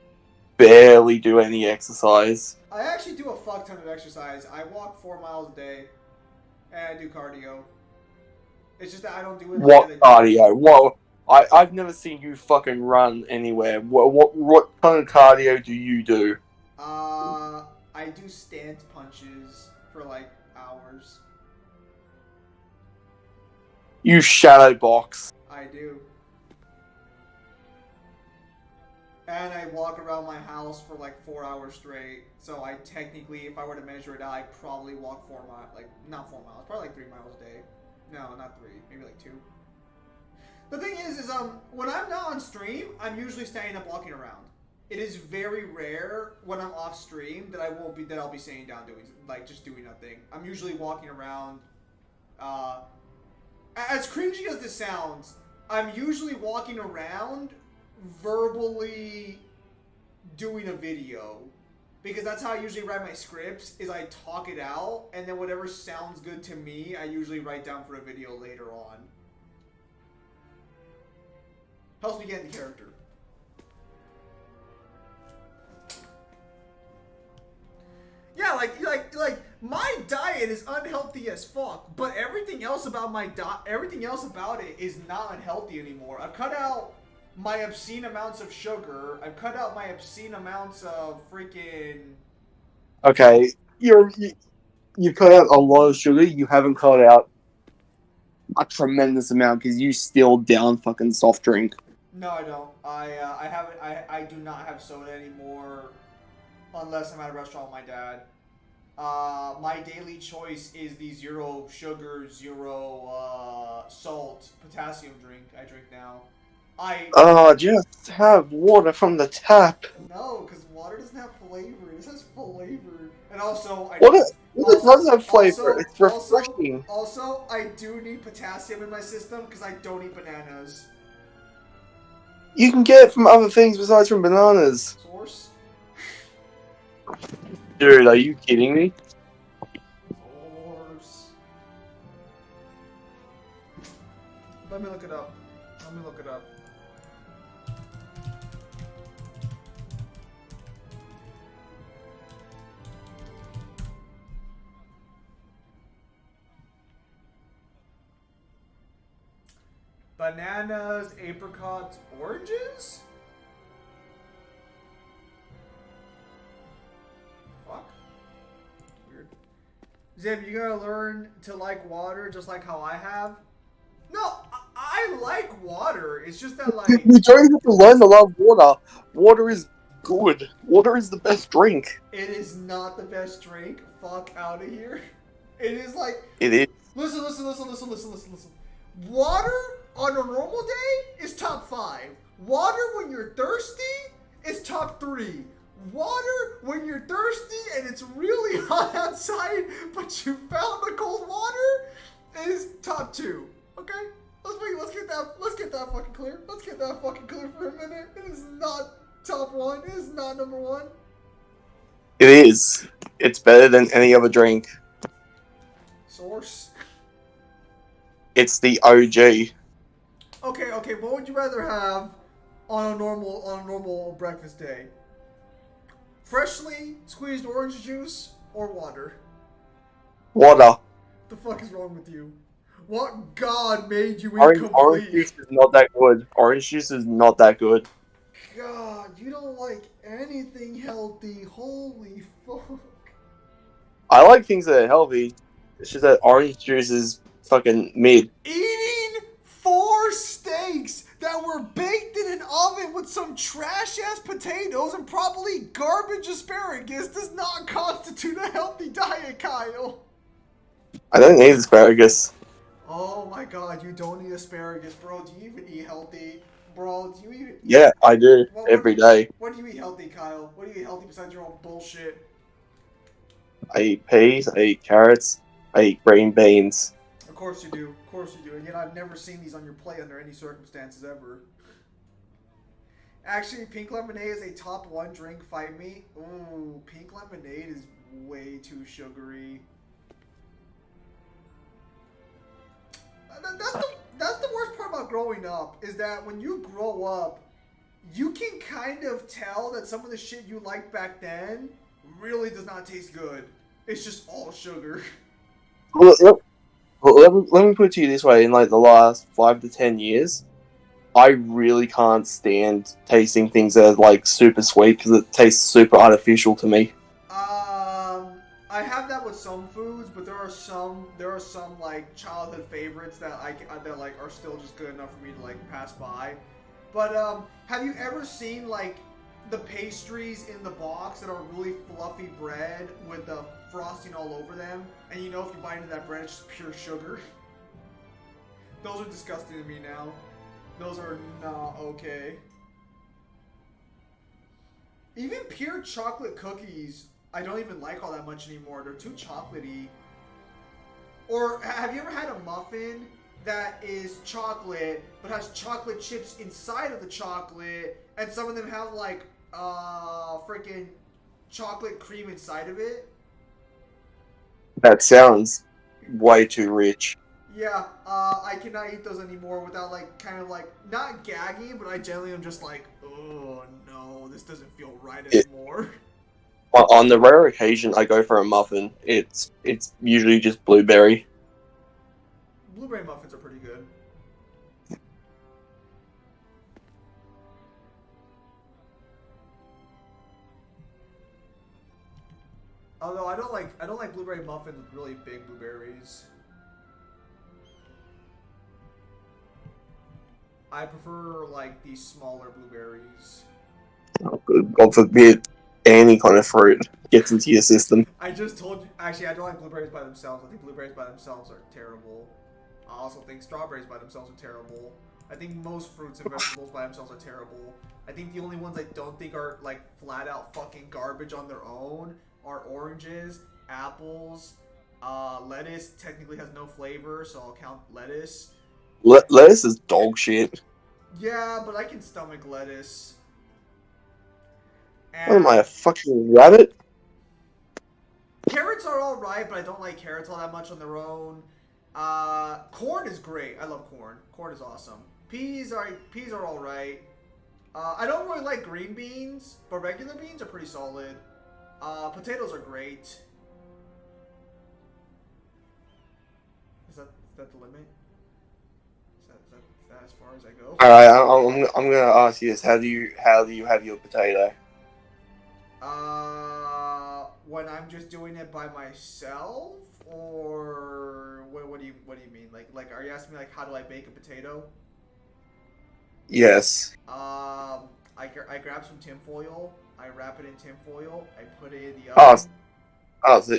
barely do any exercise. I actually do a fuck ton of exercise. I walk 4 miles a day, and I do cardio. It's just that I don't do it. What cardio? What? I've never seen you fucking run anywhere. What kind of cardio do you do? I do stance punches for like hours. You shadow box. I do. And I walk around my house for like 4 hours straight. So I technically, if I were to measure it out, I'd probably walk 4 miles. Like, not 4 miles, probably like 3 miles a day. No, not 3, maybe like 2. The thing is when I'm not on stream, I'm usually standing up walking around. It is very rare when I'm off stream that I'll be sitting down doing nothing. I'm usually walking around. As cringy as this sounds, I'm usually walking around verbally doing a video. Because that's how I usually write my scripts, is I talk it out, and then whatever sounds good to me, I usually write down for a video later on. Helps me get into character. Yeah, like my diet is unhealthy as fuck, but everything else about it is not unhealthy anymore. I've cut out my obscene amounts of sugar. I've cut out my obscene amounts of freaking... Okay, you cut out a lot of sugar. You haven't cut out a tremendous amount because you still down fucking soft drink. No, I don't. I do not have soda anymore unless I'm at a restaurant with my dad. My daily choice is the 0 sugar, 0 salt potassium drink I drink now. Just have water from the tap. No, because water doesn't have flavor. This has flavor. And also, It does have flavor. It's refreshing. Also, I do need potassium in my system because I don't eat bananas. You can get it from other things besides from bananas. Source? Dude, are you kidding me? Source. Let me look it up. Bananas, apricots, oranges? Fuck. Weird. Zim, you gotta learn to like water just like how I have. No, I like water. It's just that like... You don't have to learn to love water. Water is good. Water is the best drink. It is not the best drink. Fuck out of here. It is like... It is. Listen. Water on a normal day is top 5. Water when you're thirsty is top 3. Water when you're thirsty and it's really hot outside, but you found the cold water is top 2. Okay? Let's get that fucking clear. Let's get that fucking clear for a minute. It is not top 1. It is not number 1. It is. It's better than any other drink. Source? It's the OG. Okay. What would you rather have on a normal breakfast day? Freshly squeezed orange juice or water? Water. The fuck is wrong with you? What god made you Orange incomplete? juice is not that good. Orange juice is not that good. God, you don't like anything healthy. Holy fuck. I like things that are healthy. It's just that orange juice is fucking mid. Eating 4 steaks that were baked in an oven with some trash-ass potatoes and probably garbage asparagus does not constitute a healthy diet, Kyle. I don't need asparagus. Oh my god, you don't eat asparagus, bro. Do you even eat healthy? Bro, do you eat... Yeah, I do. Every day. What do you eat healthy, Kyle? What do you eat healthy besides your own bullshit? I eat peas, I eat carrots, I eat green beans. Of course you do. And yet I've never seen these on your plate under any circumstances ever. Actually, pink lemonade is a top 1 drink. Fight me. Ooh, pink lemonade is way too sugary. That's the worst part about growing up, is that when you grow up, you can kind of tell that some of the shit you liked back then really does not taste good. It's just all sugar. Well, let me put it to you this way. In like the last 5 to 10 years, I really can't stand tasting things that are like super sweet because it tastes super artificial to me. I have that with some foods, but there are some like childhood favorites that that like are still just good enough for me to like pass by. But have you ever seen like the pastries in the box that are really fluffy bread with the frosting all over them, and you know if you bite into that bread, it's just pure sugar? Those are disgusting to me now. Those are not okay. Even pure chocolate cookies, I don't even like all that much anymore. They're too chocolatey. Or have you ever had a muffin that is chocolate, but has chocolate chips inside of the chocolate, and some of them have like freaking chocolate cream inside of it? That sounds way too rich. Yeah, I cannot eat those anymore without like kind of like not gagging, but I generally am just like, oh no, this doesn't feel right anymore. On the rare occasion I go for a muffin, it's usually just blueberry. Blueberry muffins are pretty good. Although I don't like blueberry muffins with really big blueberries. I prefer like these smaller blueberries. Oh, good. God forbid any kind of fruit gets into your system. I just told you. Actually, I don't like blueberries by themselves. I think blueberries by themselves are terrible. I also think strawberries by themselves are terrible. I think most fruits and vegetables by themselves are terrible. I think the only ones I don't think are like flat out fucking garbage on their own are oranges, apples, lettuce technically has no flavor, so I'll count lettuce. Lettuce is dog shit. Yeah, but I can stomach lettuce. What am I, a fucking rabbit? Carrots are alright, but I don't like carrots all that much on their own. Corn is great. I love corn. Corn is awesome. Peas are alright. I don't really like green beans, but regular beans are pretty solid. Potatoes are great. Is that the limit? Is that as far as I go? Alright, I'm gonna ask you this. How do you have your potato? When I'm just doing it by myself, or what do you mean? Like are you asking me like how do I bake a potato? Yes. I grab some tinfoil, I wrap it in tinfoil, I put it in the oven. So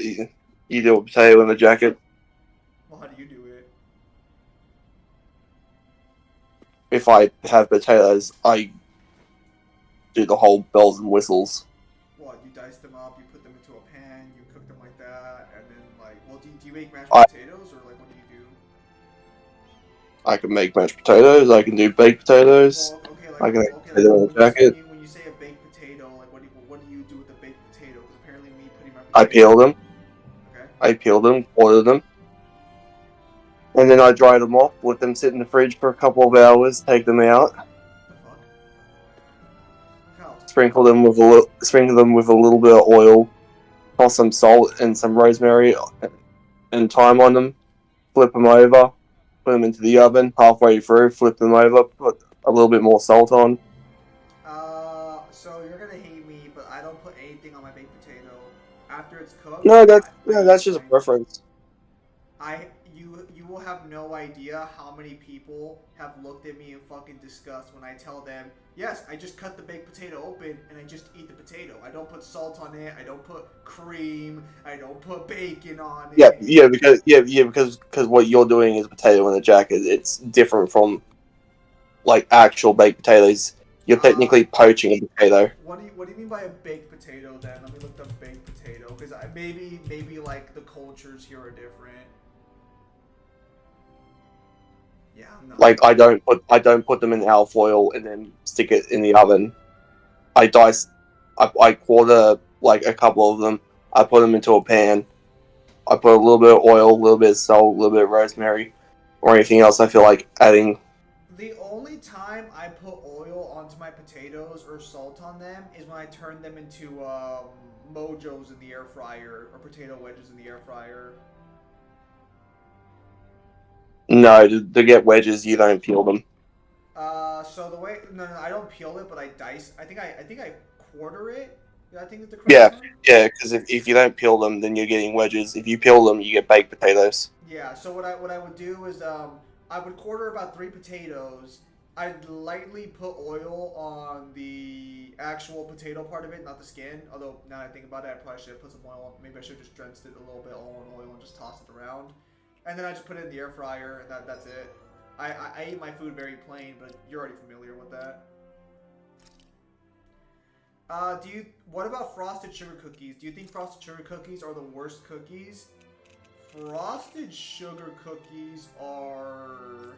you do a potato in the jacket? Well, how do you do it? If I have potatoes, I do the whole bells and whistles. What, you dice them up, you put them into a pan, you cook them like that, and then like, well, do you make mashed potatoes, or like what do you do? I can make mashed potatoes, I can do baked potatoes, Well, okay, I can make potato in the jacket. When you say a baked potato, like what do you do with a baked potato? Because apparently me putting my I peel them. Okay. I peel them, quarter them. And then I dry them off, let them sit in the fridge for a couple of hours, take them out. Sprinkle them with a little bit of oil, toss some salt and some rosemary and thyme on them, flip them over, put them into the oven, halfway through, flip them over, put a little bit more salt on. So you're gonna hate me, but I don't put anything on my baked potato. After it's cooked. No, that's just a preference. You will have no idea how many people have looked at me in fucking disgust when I tell them, yes, I just cut the baked potato open and I just eat the potato. I don't put salt on it. I don't put cream. I don't put bacon on it. Because what you're doing is potato in a jacket. It's different from like actual baked potatoes. You're technically poaching a potato. What do you mean by a baked potato then? Let me look up baked potato because maybe like the cultures here are different. Yeah, no. Like I don't put them in alfoil and then stick it in the oven. I quarter like a couple of them. I put them into a pan. I put a little bit of oil, a little bit of salt, a little bit of rosemary, or anything else I feel like adding. The only time I put oil onto my potatoes or salt on them is when I turn them into mojos in the air fryer or potato wedges in the air fryer. No, to get wedges, you don't peel them. So the way no, I don't peel it, but I dice. I think I quarter it. I think it's the correct term. Yeah, because if you don't peel them, then you're getting wedges. If you peel them, you get baked potatoes. Yeah. So what I would do is I would quarter about 3 potatoes. I'd lightly put oil on the actual potato part of it, not the skin. Although now that I think about it, I probably should have put some oil on. Maybe I should have just drenched it a little bit all in oil and just tossed it around. And then I just put it in the air fryer, and that's it. I eat my food very plain, but you're already familiar with that. What about frosted sugar cookies? Do you think frosted sugar cookies are the worst cookies? Frosted sugar cookies are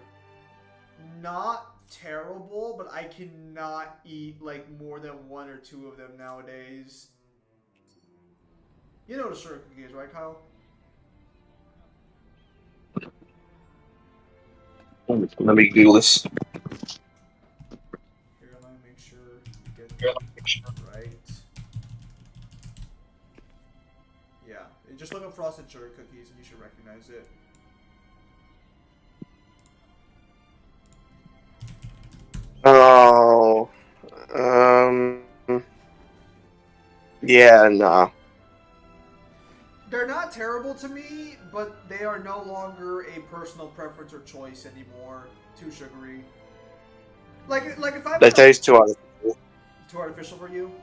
not terrible, but I cannot eat like more than 1 or 2 of them nowadays. You know what a sugar cookie is, right, Kyle? Let me Google this. Here, let me make sure you get it right. Yeah, just look up frosted sugar cookies and you should recognize it. Oh, yeah, nah. They're not terrible to me, but they are no longer a personal preference or choice anymore. Too sugary. Like if I. They taste too artificial. Too artificial for you?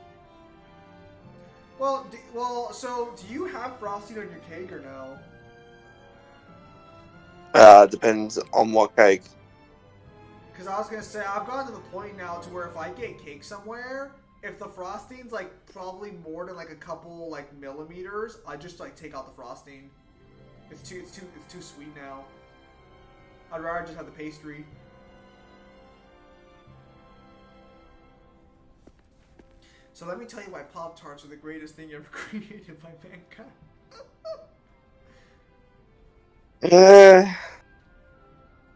Well, so do you have frosting on your cake or no? Depends on what cake. Because I was gonna say I've gotten to the point now to where if I get cake somewhere, if the frosting's like probably more than like a couple like millimeters, I just like take out the frosting. It's too sweet now. I'd rather just have the pastry. So let me tell you why Pop-Tarts are the greatest thing ever created by mankind.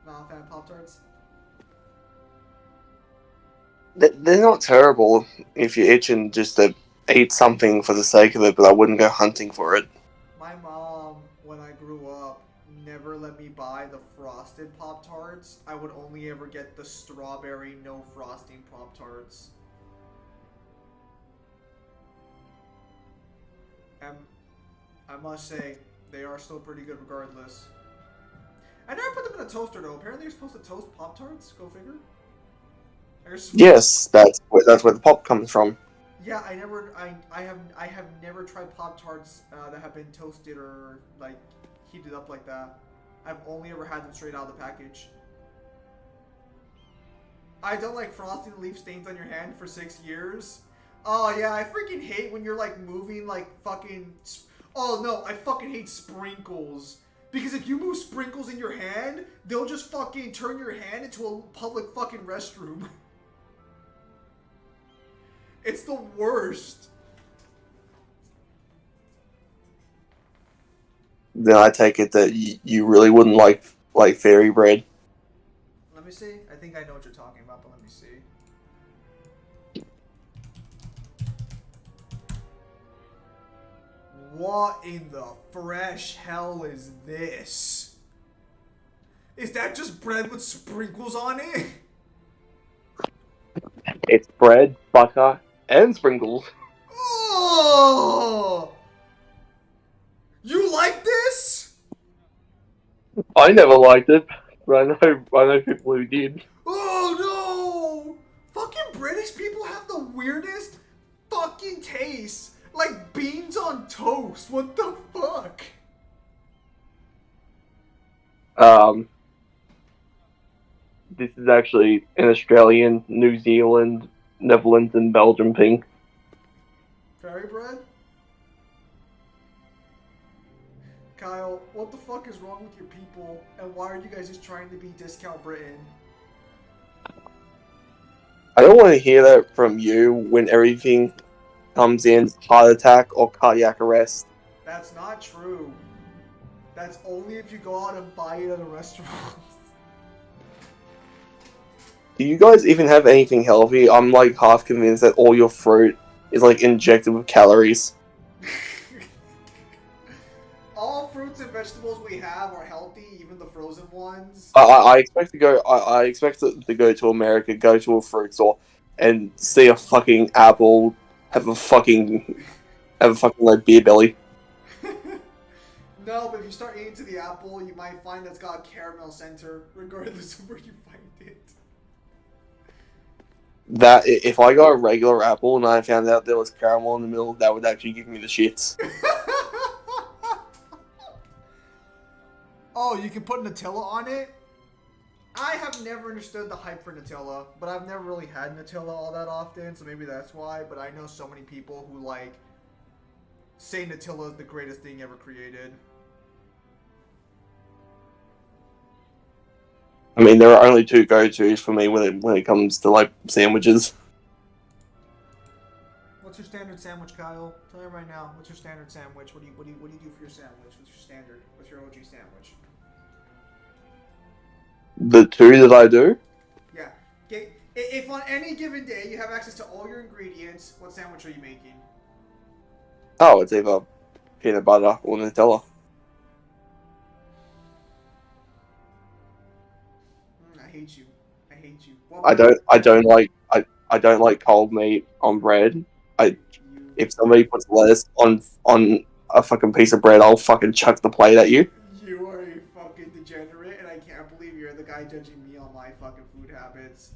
Not a fan of Pop-Tarts? They're not terrible if you're itching just to eat something for the sake of it, but I wouldn't go hunting for it. My mom, when I grew up, never let me buy the frosted Pop-Tarts. I would only ever get the strawberry, no frosting Pop-Tarts. And I must say, they are still pretty good regardless. I never put them in a toaster though. Apparently you're supposed to toast Pop-Tarts. Go figure. Yes, that's where the pop comes from. Yeah, I have never tried Pop-Tarts that have been toasted or like heated up like that. I've only ever had them straight out of the package. I don't like frosting to leave stains on your hand for 6 years. Oh yeah, I freaking hate when you're like moving like fucking. Oh no, I fucking hate sprinkles. Because if you move sprinkles in your hand, they'll just fucking turn your hand into a public fucking restroom. It's the worst. Then I take it that you really wouldn't like fairy bread. Let me see. I think I know what you're talking about, but let me see. What in the fresh hell is this? Is that just bread with sprinkles on it? It's bread, butter, and sprinkles. Oh! You like this? I never liked it, but I know people who did. Oh no! Fucking British people have the weirdest fucking taste. Like beans on toast. What the fuck? This is actually an Australian, New Zealand, Netherlands, and Belgium thing. Fairy bread? Kyle, what the fuck is wrong with your people? And why are you guys just trying to be discount Britain? I don't want to hear that from you when everything comes in heart attack or cardiac arrest. That's not true. That's only if you go out and buy it at a restaurant. Do you guys even have anything healthy? I'm like half convinced that all your fruit is like injected with calories. All fruits and vegetables we have are healthy, even the frozen ones. I expect to go. I expect to go to America, go to a fruit store, and see a fucking apple have a fucking like beer belly. No, but if you start eating to the apple, you might find that's got a caramel center, regardless of where you find it. That if I got a regular apple and I found out there was caramel in the middle, that would actually give me the shits. Oh, you can put Nutella on it? I have never understood the hype for Nutella, but I've never really had Nutella all that often, so maybe that's why. But I know so many people who like say Nutella is the greatest thing ever created. I mean, there are only two go-tos for me when it comes to like sandwiches. What's your standard sandwich, Kyle? Tell me right now. What's your standard sandwich? What do you do for your sandwich? What's your standard? What's your OG sandwich? The two that I do? Yeah. If on any given day you have access to all your ingredients, what sandwich are you making? Oh, it's either peanut butter or Nutella. I hate you. I hate you. I don't like cold meat on bread. If somebody puts lettuce on a fucking piece of bread, I'll fucking chuck the plate at you. You are a fucking degenerate, and I can't believe you're the guy judging me on my fucking food habits.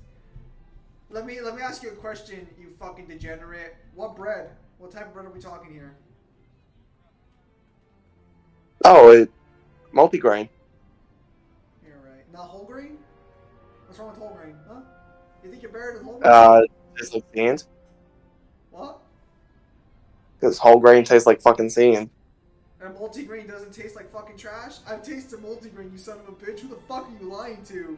Let me ask you a question, you fucking degenerate. What bread? What type of bread are we talking here? Oh, multigrain. You're right. Not whole grain? What's wrong with whole grain? Huh? You think you're better than whole grain? Just like sand. Because whole grain tastes like fucking sand. And multigrain doesn't taste like fucking trash? I've tasted multigrain, you son of a bitch. Who the fuck are you lying to?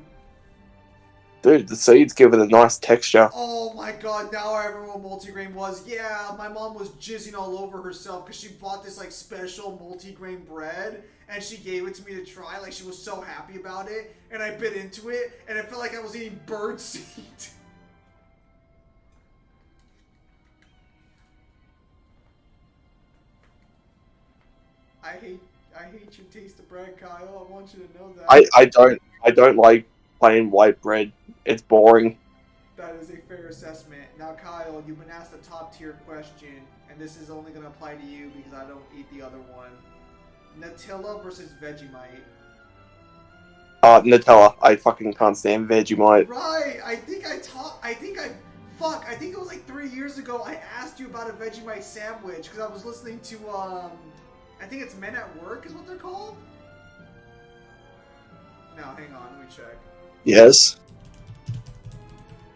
Dude, the seeds give it a nice texture. Oh my god, now I remember what multigrain was. Yeah, my mom was jizzing all over herself because she bought this like special multigrain bread and she gave it to me to try. Like she was so happy about it, and I bit into it and it felt like I was eating bird seed. I hate your taste of bread, Kyle. I want you to know that. I don't like plain white bread. It's boring. That is a fair assessment. Now, Kyle, you've been asked a top tier question, and this is only going to apply to you because I don't eat the other one. Nutella versus Vegemite. Nutella. I fucking can't stand Vegemite. Right. I think it was like 3 years ago I asked you about a Vegemite sandwich because I was listening to, I think it's Men at Work is what they're called? Now, hang on, let me check. Yes.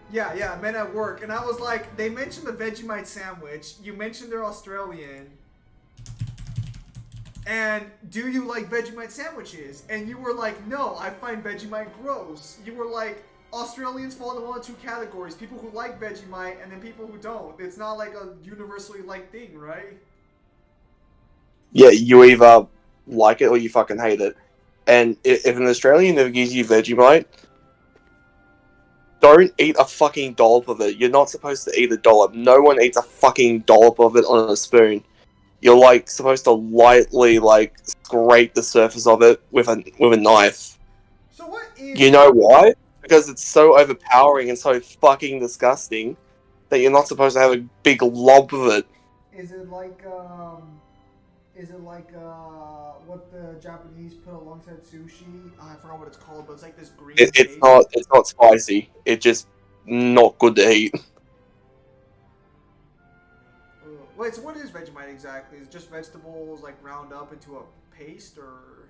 Yeah, Men at Work. And I was like, they mentioned the Vegemite sandwich. You mentioned they're Australian. And do you like Vegemite sandwiches? And you were like, no, I find Vegemite gross. You were like, Australians fall into one of two categories. People who like Vegemite and then people who don't. It's not like a universally liked thing, right? Yeah, you either like it or you fucking hate it. And if an Australian ever gives you Vegemite, don't eat a fucking dollop of it. You're not supposed to eat a dollop. No one eats a fucking dollop of it on a spoon. You're like supposed to lightly like scrape the surface of it with a knife. So what is? You know why? Because it's so overpowering and so fucking disgusting that you're not supposed to have a big lump of it. Is it like what the Japanese put alongside sushi? I forgot what it's called, but it's like this green. It's not spicy. It's just not good to eat. Wait, so what is Vegemite exactly? Is it just vegetables like ground up into a paste, or?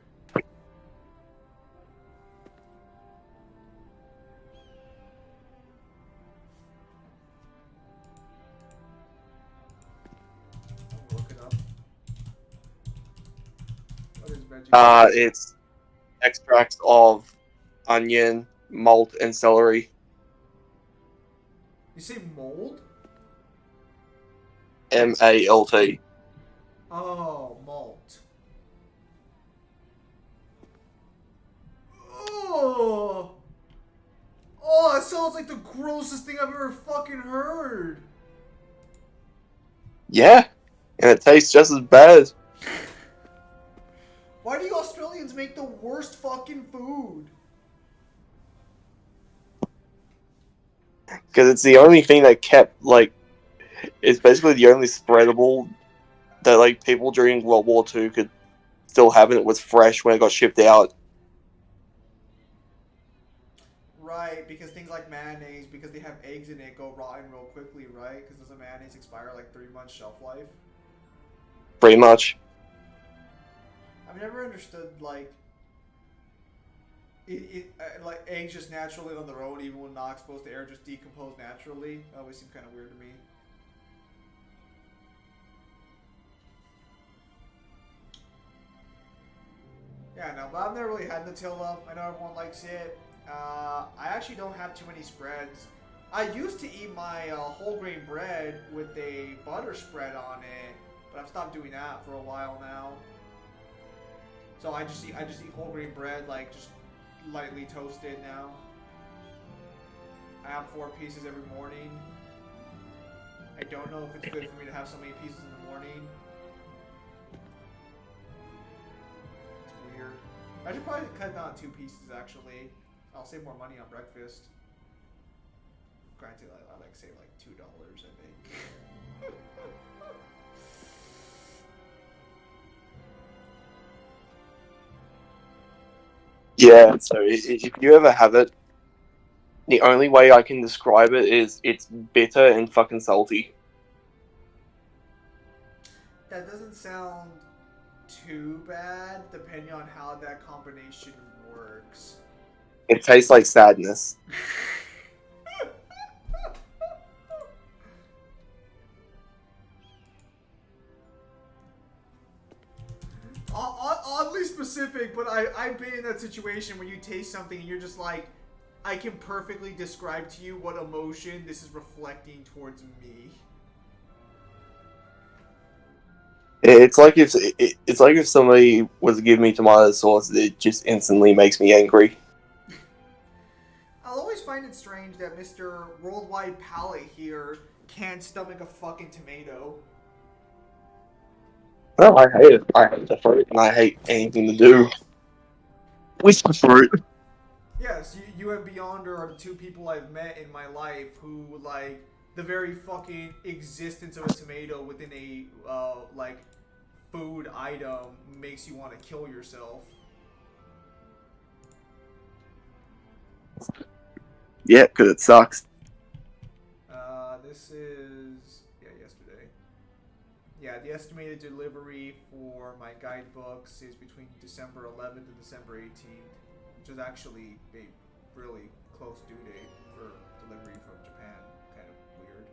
I'll look it up. What is Vegemite? It's extracts of onion, malt, and celery. You say mold? MALT. Oh, malt. Oh! Oh, that sounds like the grossest thing I've ever fucking heard. Yeah, and it tastes just as bad. Why do you Australians make the worst fucking food? Because it's the only thing that kept, like, it's basically the only spreadable that, like, people during World War II could still have, and it was fresh when it got shipped out. Right, because things like mayonnaise, because they have eggs in it, go rotten real quickly, right? Because doesn't mayonnaise expire like 3 months shelf life? Pretty much. I've never understood, like, like eggs just naturally on their own, even when not exposed to air, just decompose naturally. That always seemed kind of weird to me. Yeah, no, but I've never really had Nutella. I know everyone likes it. I actually don't have too many spreads. I used to eat my whole grain bread with a butter spread on it, but I've stopped doing that for a while now. So I just eat whole grain bread, like just lightly toasted now. I have 4 pieces every morning. I don't know if it's good for me to have so many pieces in the morning. It's weird. I should probably cut down 2 pieces actually. I'll save more money on breakfast. Granted, I like save like $2, I think. Yeah, so if you ever have it, the only way I can describe it is it's bitter and fucking salty. That doesn't sound too bad, depending on how that combination works. It tastes like sadness. but I've been in that situation where you taste something and you're just like, I can perfectly describe to you what emotion this is reflecting towards me. It's like if somebody was to give me tomato sauce, it just instantly makes me angry. I'll always find it strange that Mr. Worldwide Palate here can't stomach a fucking tomato. No, I hate it. I hate the fruit, and I hate anything to do with the fruit. Yes, you and Beyonder are the two people I've met in my life who, like, the very fucking existence of a tomato within a, like, food item makes you want to kill yourself. Yeah, because it sucks. This is, yesterday. Yeah, the estimated delivery for my guidebooks is between December 11th and December 18th, which is actually a really close due date for delivery from Japan. Kind of weird.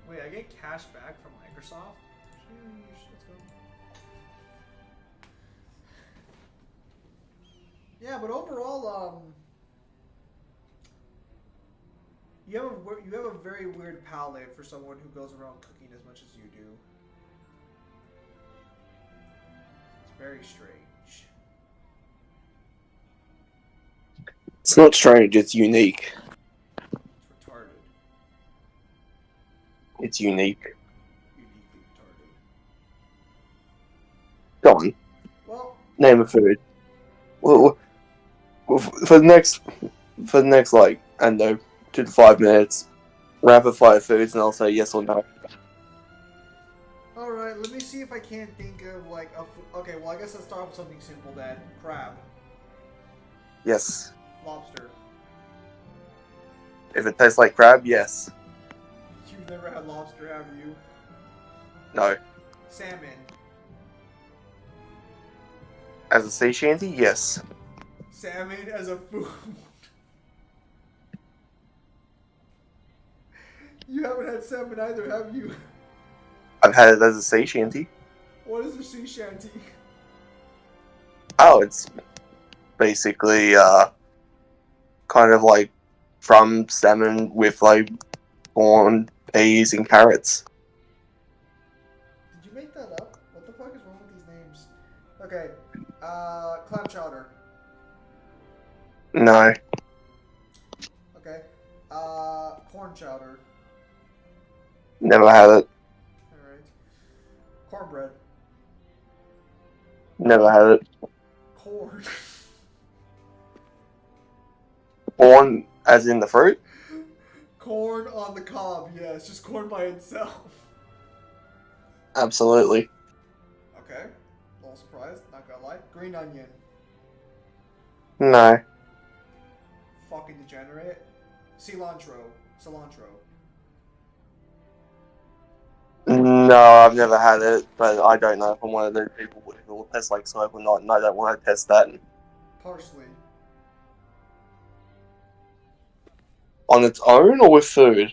Wait, I get cash back from Microsoft? Sheesh, let's go. Yeah, but overall, you have a very weird palate for someone who goes around cooking as much as you do. It's very strange. It's not strange, it's unique. It's retarded. It's unique. Uniquely retarded. Go on. Well, name a food. Well, for the next like, I don't know, 2 to 5 minutes, rapid fire foods, and I'll say yes or no. alright, let me see if I can't think of, like, okay, well, I guess let's start with something simple then. Crab. Yes. Lobster. If it tastes like crab, yes. You've never had lobster, have you? No. Salmon. As a sea shanty, yes. Salmon as a food. You haven't had salmon either, have you? I've had it as a sea shanty. What is a sea shanty? Oh, it's basically kind of like from salmon with like corn, peas, and carrots. Did you make that up? What the fuck is wrong with these names? Okay, clam chowder. No. Okay, corn chowder. Never had it. Alright. Cornbread. Never had it. Corn. Corn, as in the fruit? Corn on the cob, yeah, it's just corn by itself. Absolutely. Okay, a little surprised, not gonna lie. Green onion. No. Fucking degenerate. Cilantro. No, I've never had it, but I don't know if I'm one of those people who will test like soap or not, and I don't want to test that. Parsley. On its own or with food?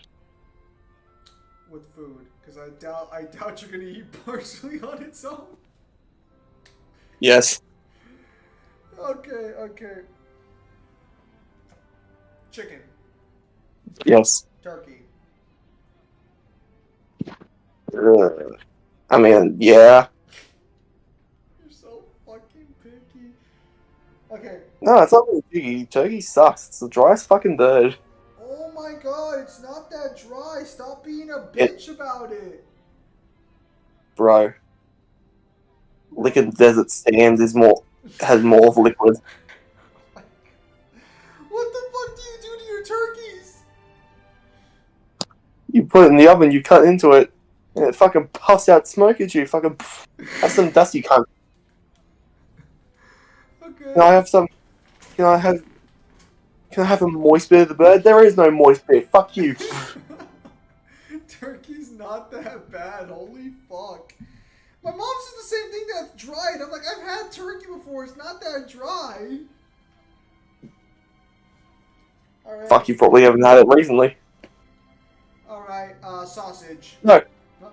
With food, because I doubt you're gonna eat parsley on its own. Yes. Okay. Chicken. Yes. Turkey. I mean, yeah. You're so fucking picky. Okay. No, it's not really picky. Turkey sucks. It's the driest fucking bird. Oh my god, it's not that dry. Stop being a bitch about it. Bro. Liquid Desert Sands has more liquid. What the fuck do you do to your turkeys? You put it in the oven, you cut into it, and it fucking puffs out smoke at you. Fucking, that's some dusty cunt. Okay. Can I have a moist bit of the bird? There is no moist bit. Fuck you. Turkey's not that bad. Holy fuck. My mom says the same thing, that's dry, and I'm like, I've had turkey before. It's not that dry. Alright. Fuck, you probably haven't had it recently. Alright, sausage. No.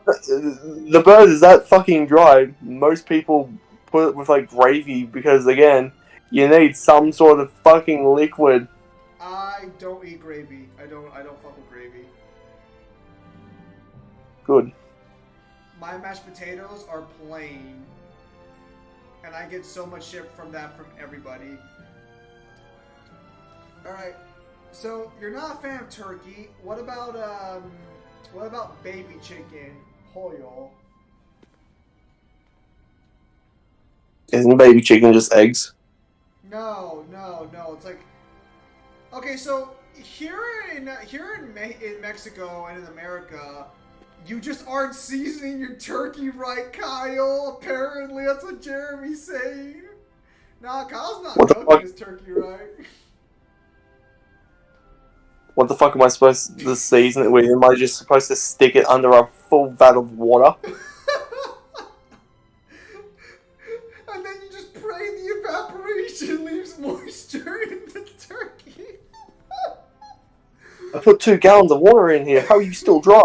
The bird is that fucking dry. Most people put it with like gravy because again, you need some sort of fucking liquid. I don't eat gravy. I don't fuck with gravy. Good. My mashed potatoes are plain. And I get so much shit from that from everybody. Alright. So you're not a fan of turkey. What about baby chicken? Pollo. Isn't baby chicken just eggs? No. It's like, okay, so here in Mexico and in America, you just aren't seasoning your turkey right, Kyle. Apparently, that's what Jeremy's saying. Nah, Kyle's not cooking his turkey right. What the fuck am I supposed to season it with? Am I just supposed to stick it under a full vat of water? And then you just pray the evaporation leaves moisture in the turkey. I put 2 gallons of water in here. How are you still dry?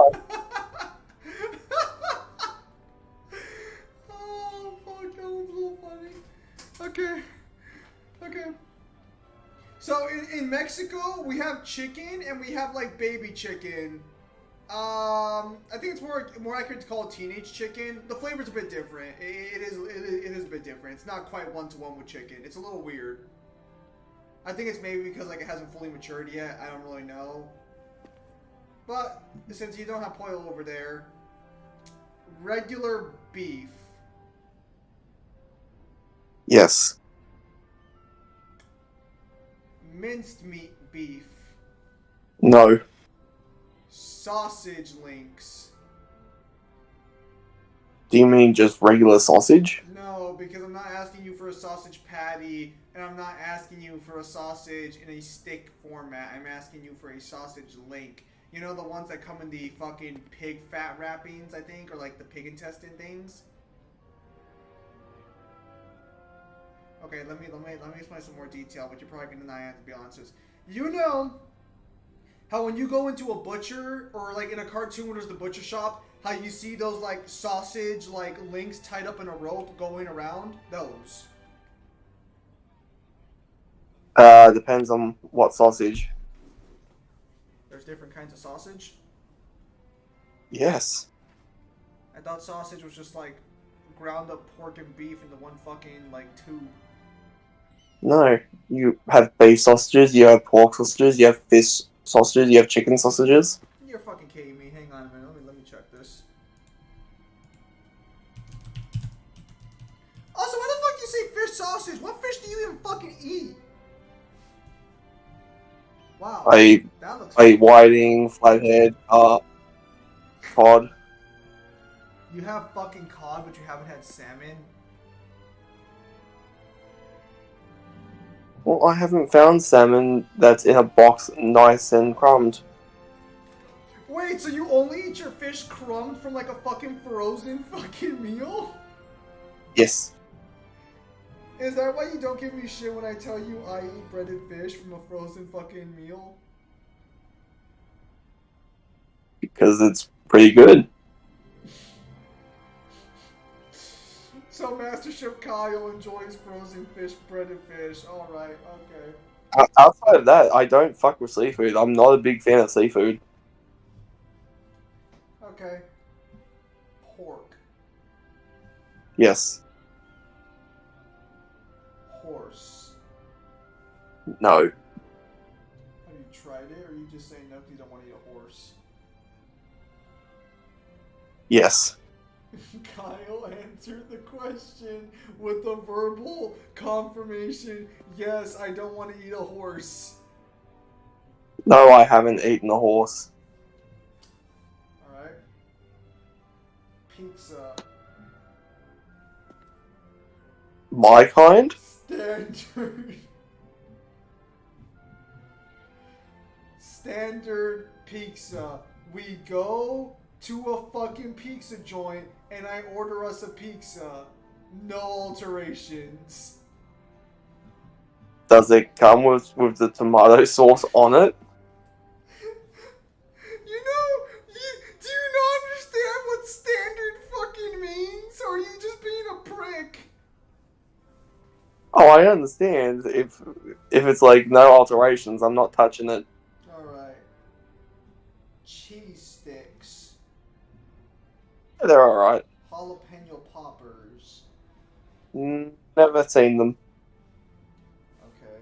Oh, fuck, that was a little funny. Okay. So, in Mexico, we have chicken, and we have, like, baby chicken. I think it's more accurate to call it teenage chicken. The flavor's a bit different. It is a bit different. It's not quite one-to-one with chicken. It's a little weird. I think it's maybe because, like, it hasn't fully matured yet. I don't really know. But, since you don't have pollo over there, regular beef. Yes. Minced meat beef. No. Sausage links. Do you mean just regular sausage? No, because I'm not asking you for a sausage patty, and I'm not asking you for a sausage in a stick format. I'm asking you for a sausage link. You know the ones that come in the fucking pig fat wrappings, I think, or like the pig intestine things? Okay, let me explain some more detail, but you're probably gonna deny it, to be honest. You know how when you go into a butcher, or like in a cartoon when there's the butcher shop, how you see those like sausage like links tied up in a rope going around? Those. Depends on what sausage. There's different kinds of sausage? Yes. I thought sausage was just like ground up pork and beef into one fucking like tube. No. You have beef sausages, you have pork sausages, you have fish sausages, you have chicken sausages. You're fucking kidding me. Hang on a minute. Let me check this. Also, why the fuck do you say fish sausage? What fish do you even fucking eat? Wow. I eat whiting, flathead, cod. You have fucking cod, but you haven't had salmon? Well, I haven't found salmon that's in a box nice and crumbed. Wait, so you only eat your fish crumbed from like a fucking frozen fucking meal? Yes. Is that why you don't give me shit when I tell you I eat breaded fish from a frozen fucking meal? Because it's pretty good. So Master Chef Kyle enjoys frozen fish, breaded fish. Alright, okay. Outside of that, I don't fuck with seafood. I'm not a big fan of seafood. Okay. Pork. Yes. Horse. No. Have you tried it, or are you just saying no because you don't want to eat a horse? Yes. Kyle answered the question with a verbal confirmation. Yes, I don't want to eat a horse. No, I haven't eaten a horse. Alright. Pizza. My kind? Standard. Standard pizza. We go to a fucking pizza joint and I order us a pizza. No alterations. Does it come with the tomato sauce on it? You know, Oh, I understand. If it's like no alterations, I'm not touching it. Alright. Cheese sticks. They're alright. Jalapeno poppers. Never seen them. Okay.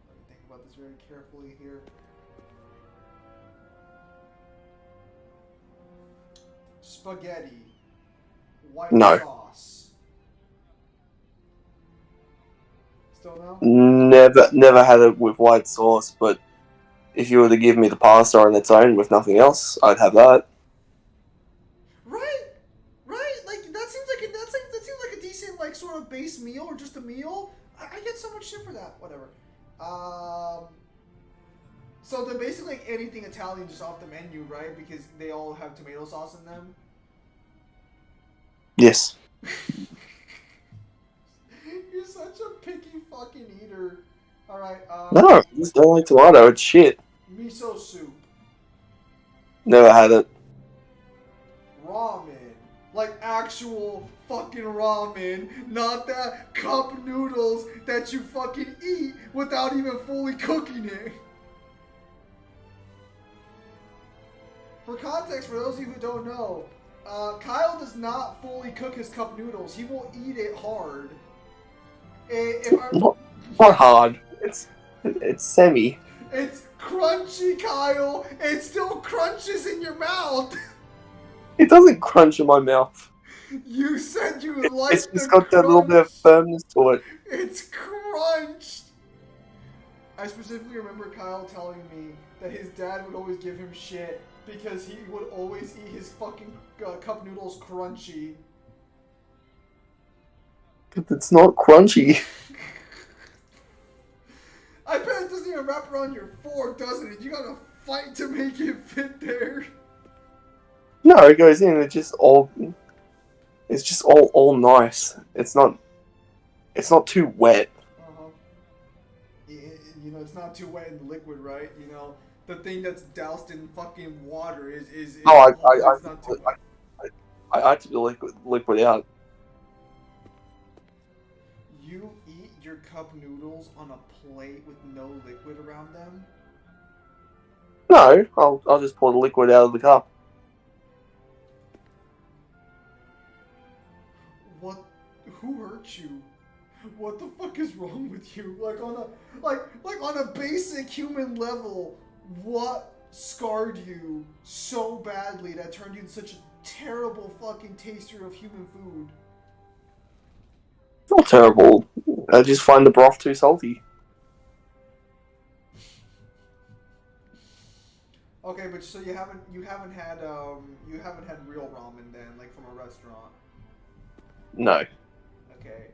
Let me think about this very carefully here. Spaghetti. White No. sauce. Still no? Never had it with white sauce, but if you were to give me the pasta on its own with nothing else, I'd have that. Right? Right? Like that seems like a decent like sort of base meal or just a meal. I get so much shit for that. Whatever. So they're basically like anything Italian just off the menu, right? Because they all have tomato sauce in them. Yes. You're such a picky fucking eater. Alright, No, I just don't like tomato. It's shit. miso soup. Never had it. Ramen. Like actual fucking ramen, not that cup noodles that you fucking eat without even fully cooking it. For context, for those of you who don't know, Kyle does not fully cook his cup noodles. He will eat it hard. Not hard. It's semi. It's crunchy, Kyle. It still crunches in your mouth. It doesn't crunch in my mouth. You said you liked It's just got that little bit of firmness to it. It's crunched. I specifically remember Kyle telling me that his dad would always give him shit because he would always eat his fucking cup noodles crunchy. It's not crunchy. I bet it doesn't even wrap around your fork, doesn't it? You gotta fight to make it fit there. No, it goes in. It's just all nice. It's not too wet. You know, it's not too wet in liquid, right? You know, the thing that's doused in fucking water is Oh, it's not too wet. I like to be liquid out. You eat your cup noodles on a plate with no liquid around them? No, I'll just pour the liquid out of the cup. What? Who hurt you? What the fuck is wrong with you? Like on a basic human level, what scarred you so badly that turned you into such a terrible fucking taster of human food? It's not terrible. I just find the broth too salty. Okay, but so you haven't had real ramen then, like from a restaurant? No. Okay.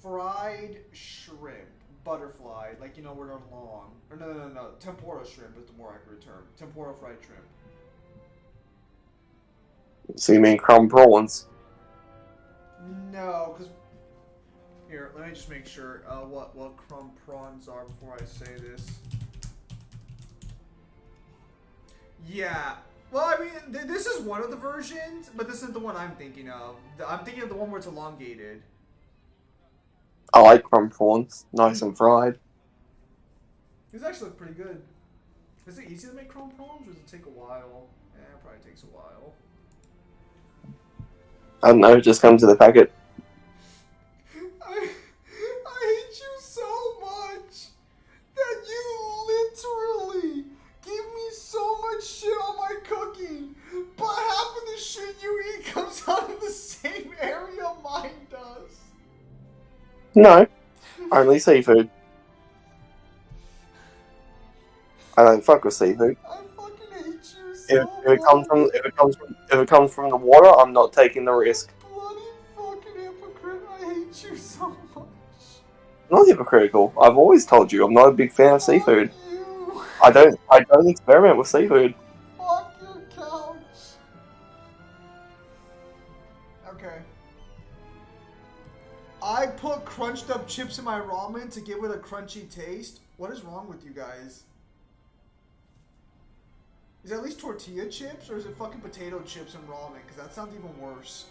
Fried shrimp, butterfly, like you know where they're long. Or no. Tempura shrimp is the more accurate term. Tempura fried shrimp. So you mean crumb prawns? No, because here, let me just make sure what crumb prawns are before I say this. Yeah. Well, I mean, this is one of the versions, but this isn't the one I'm thinking of. I'm thinking of the one where it's elongated. I like crumb prawns. Nice and fried. These actually look pretty good. Is it easy to make crumb prawns, or does it take a while? Eh, it probably takes a while. I don't know, it just comes in the packet. I hate you so much that you literally give me so much shit on my cooking, but half of the shit you eat comes out of the same area mine does. No, only seafood. I don't fuck with seafood. I fucking hate you so If it comes from the water, I'm not taking the risk. bloody fucking hypocrite. I hate you so much. I'm not hypocritical. I've always told you I'm not a big fan of seafood. I don't experiment with seafood. Fuck your couch. Okay. I put crunched up chips in my ramen to give it a crunchy taste. What is wrong with you guys? Is it at least tortilla chips or is it fucking potato chips and ramen? Because that sounds even worse.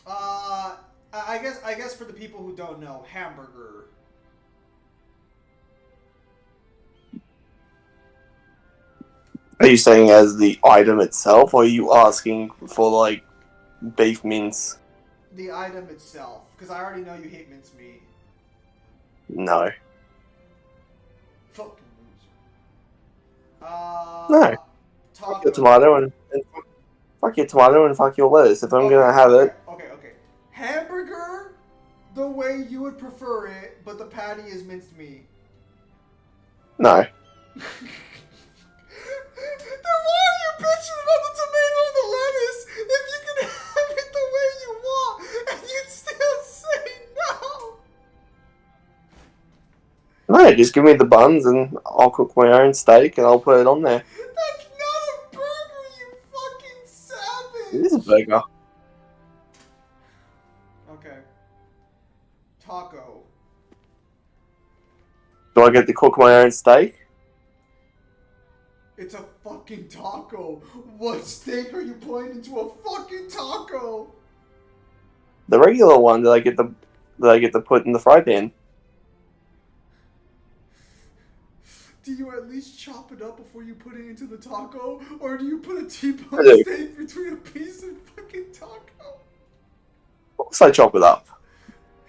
I guess for the people who don't know, hamburger. Are you saying as the item itself, or are you asking for like beef mince? The item itself, because I already know you hate mincemeat. No. Fucking loser. No. Fuck your tomato and fuck your tomato and fuck your lettuce. If I'm gonna have it, Okay. Hamburger, the way you would prefer it, but the patty is minced meat. no. Then why are you bitching about the tomato and the lettuce if you can have it the way you want and you'd still say no? No, just give me the buns and I'll cook my own steak and I'll put it on there. That's not a burger, you fucking savage! It is a burger. Okay. Taco. Do I get to cook my own steak? It's a fucking taco. What steak are you putting into a fucking taco? The regular one that I get to put in the fry pan. Do you at least chop it up before you put it into the taco? Or do you put a T-bone I do. steak between a piece and fucking taco? Of course I chop it up.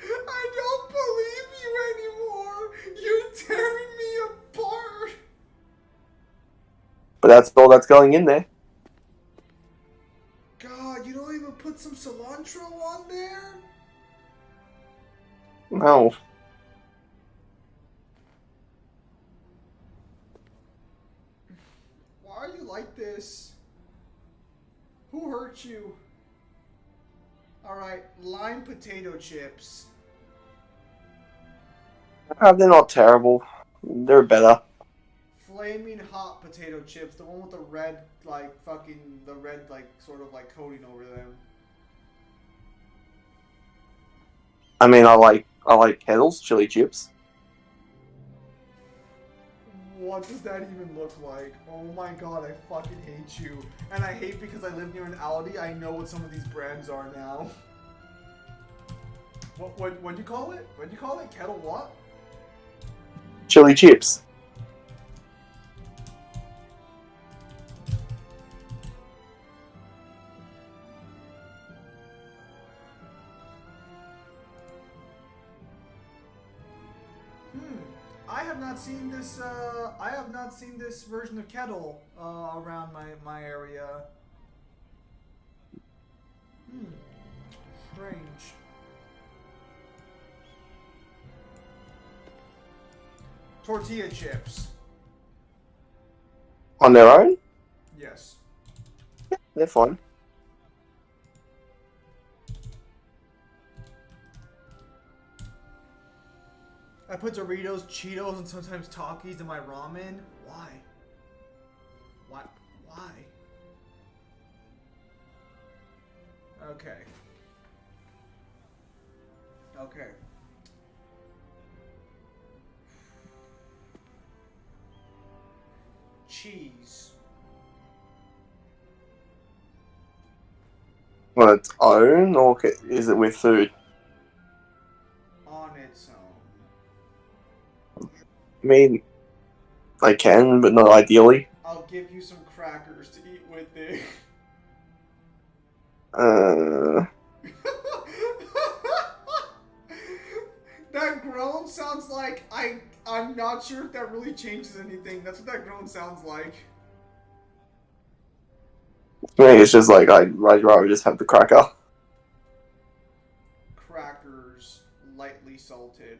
I don't believe you anymore. You're tearing me apart. But that's all that's going in there. God, you don't even put some cilantro on there? No. Why are you like this? Who hurt you? Alright, lime potato chips. They're not terrible. They're better. Flaming hot potato chips, the one with the red, like, sort of, like, coating over them. I mean, I like Kettle's chili chips. What does that even look like? Oh my god, I fucking hate you. And I hate because I live near an Aldi, I know what some of these brands are now. What'd you call it? What'd you call it? Kettle what? Chili chips. I have not seen this. I have not seen this version of Kettle around my area. Strange. Tortilla chips. On their own? Yes. They're fine. I put Doritos, Cheetos, and sometimes Takis in my ramen. Why? Why? Okay. Cheese. On its own, or is it with food? On its own. I mean, I can, but not ideally. I'll give you some crackers to eat with it. That groan sounds like I'm not sure if that really changes anything. That's what that groan sounds like. I mean, it's just like I'd rather just have the cracker. Crackers, lightly salted.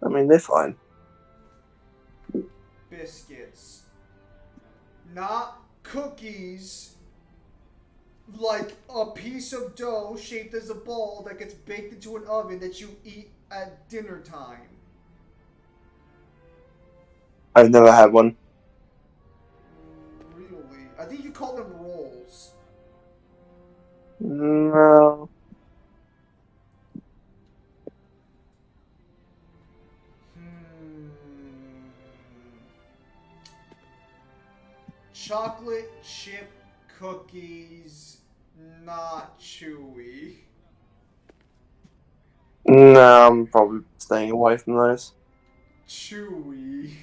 I mean, they're fine. Biscuits. Not cookies. Like a piece of dough shaped as a ball that gets baked into an oven that you eat at dinner time. I've never had one. Really? I think you call them rolls. No. Chocolate chip cookies Not Chewy. No, I'm probably staying away from those. Chewy.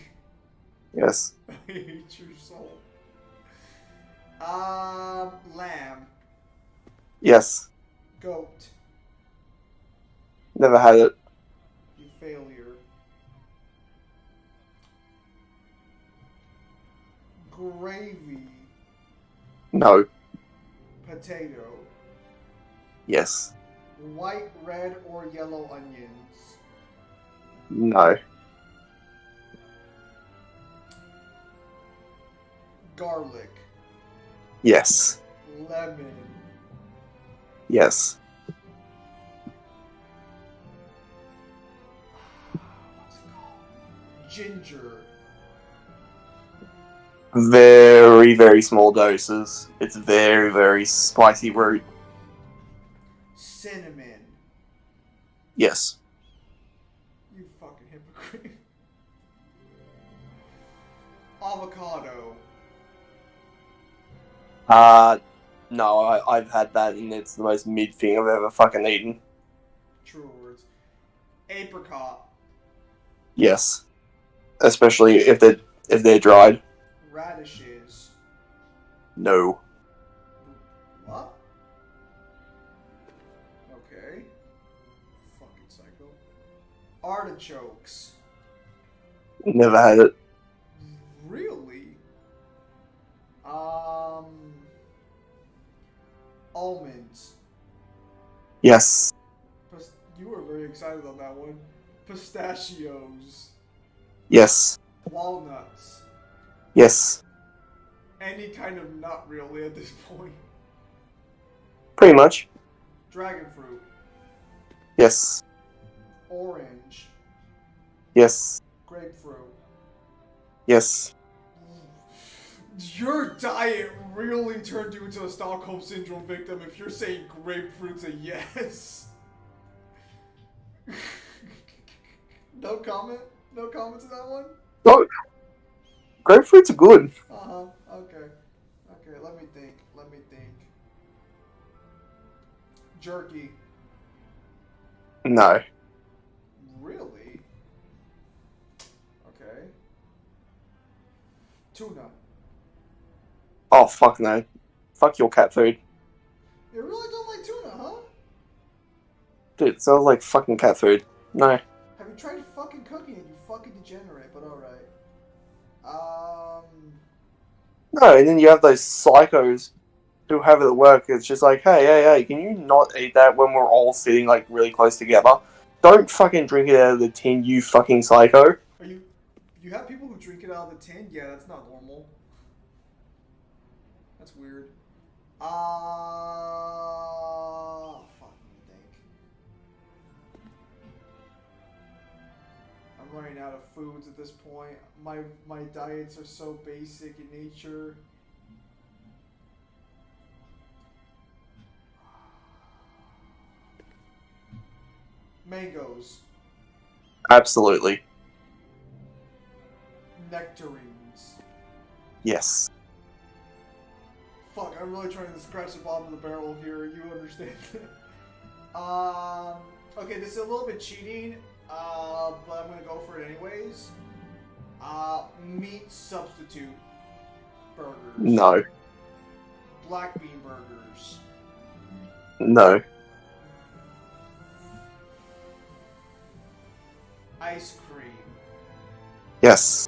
Yes. I hate your soul. Lamb. Yes. Goat. Never had it. You failure. Gravy. No. Potato. Yes. White, red, or yellow onions. No. Garlic. Yes. Lemon. Yes. Ginger. Very, very small doses. It's very, very spicy root. Cinnamon. Yes. You fucking hypocrite. Avocado. No, I've had that and it's the most mid thing I've ever fucking eaten. True words. Apricot. Yes. Especially if they're dried. Radishes. No. What? Okay. Fucking psycho. Artichokes. Never had it. Really? Almonds. Yes. You were very excited on that one. Pistachios. Yes. Walnuts. Yes. Any kind of nut, really, at this point. Pretty much. Dragon fruit. Yes. Orange. Yes. Grapefruit. Yes. Your diet really turned you into a Stockholm Syndrome victim if you're saying grapefruit's a yes. No comment? No comment to that one? No. Grapefruits are good. Uh-huh. Okay. Okay, let me think. Jerky. No. Really? Okay. Tuna. Oh, fuck no. Fuck your cat food. You really don't like tuna, huh? Dude, it sounds like fucking cat food. No. Have you tried fucking cooking it, you fucking degenerate, but alright. No, and then you have those psychos who have it at work. It's just like, hey, can you not eat that when we're all sitting, like, really close together? Don't fucking drink it out of the tin, you fucking psycho. You have people who drink it out of the tin? Yeah, that's not normal. That's weird. Fuck, let me think. I'm running out of foods at this point. My diets are so basic in nature. Mangoes. Absolutely. Nectarines. Yes. Fuck, I'm really trying to scratch the bottom of the barrel here. You understand? Okay, this is a little bit cheating, but I'm gonna go for it anyways. Meat substitute burgers. No. Black bean burgers. No. Ice cream. Yes.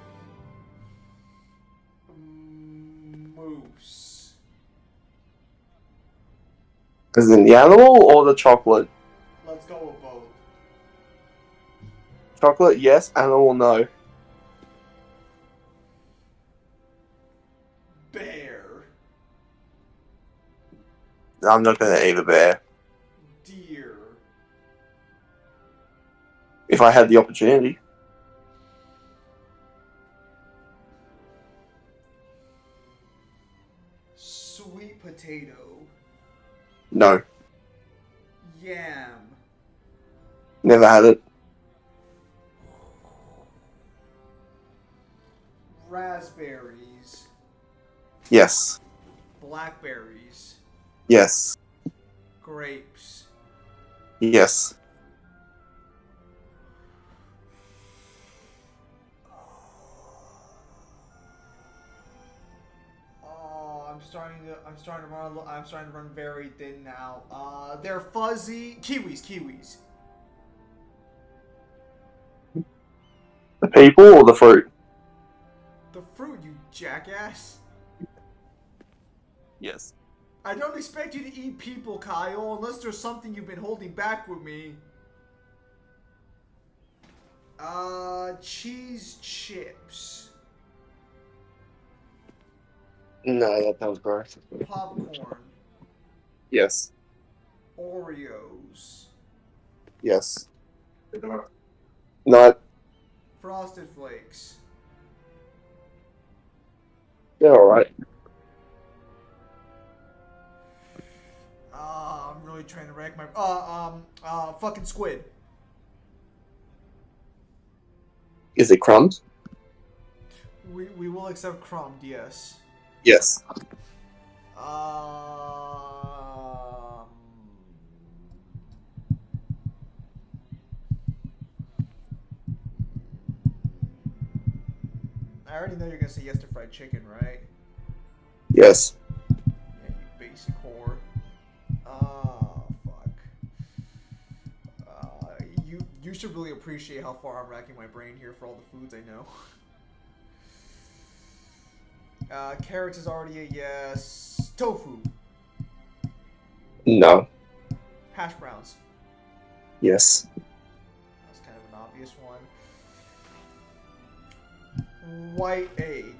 Moose. Is it the animal or the chocolate? Let's go with both. Chocolate, yes. Animal, no. Bear. I'm not gonna eat a bear. Deer. If I had the opportunity. Sweet potato. No. Yam. Never had it. Raspberries. Yes. Blackberries. Yes. Grapes. Yes. Oh, I'm starting to run very thin now. They're fuzzy. Kiwis. The people or the fruit? The fruit, you jackass. Yes. I don't expect you to eat people, Kyle, unless there's something you've been holding back with me. Cheese chips. No, that sounds gross. Popcorn. Yes. Oreos. Yes. Not. Frosted Flakes. Yeah, alright. I'm really trying to rack my fucking squid. Is it crumbs? We will accept crumbed, yes. Yes. I already know you're gonna say yes to fried chicken, right? Yes. Yeah, you basic whore. Oh, fuck. You should really appreciate how far I'm racking my brain here for all the foods I know. Carrots is already a yes. Tofu. No. Hash browns. Yes. That's kind of an obvious one. White egg.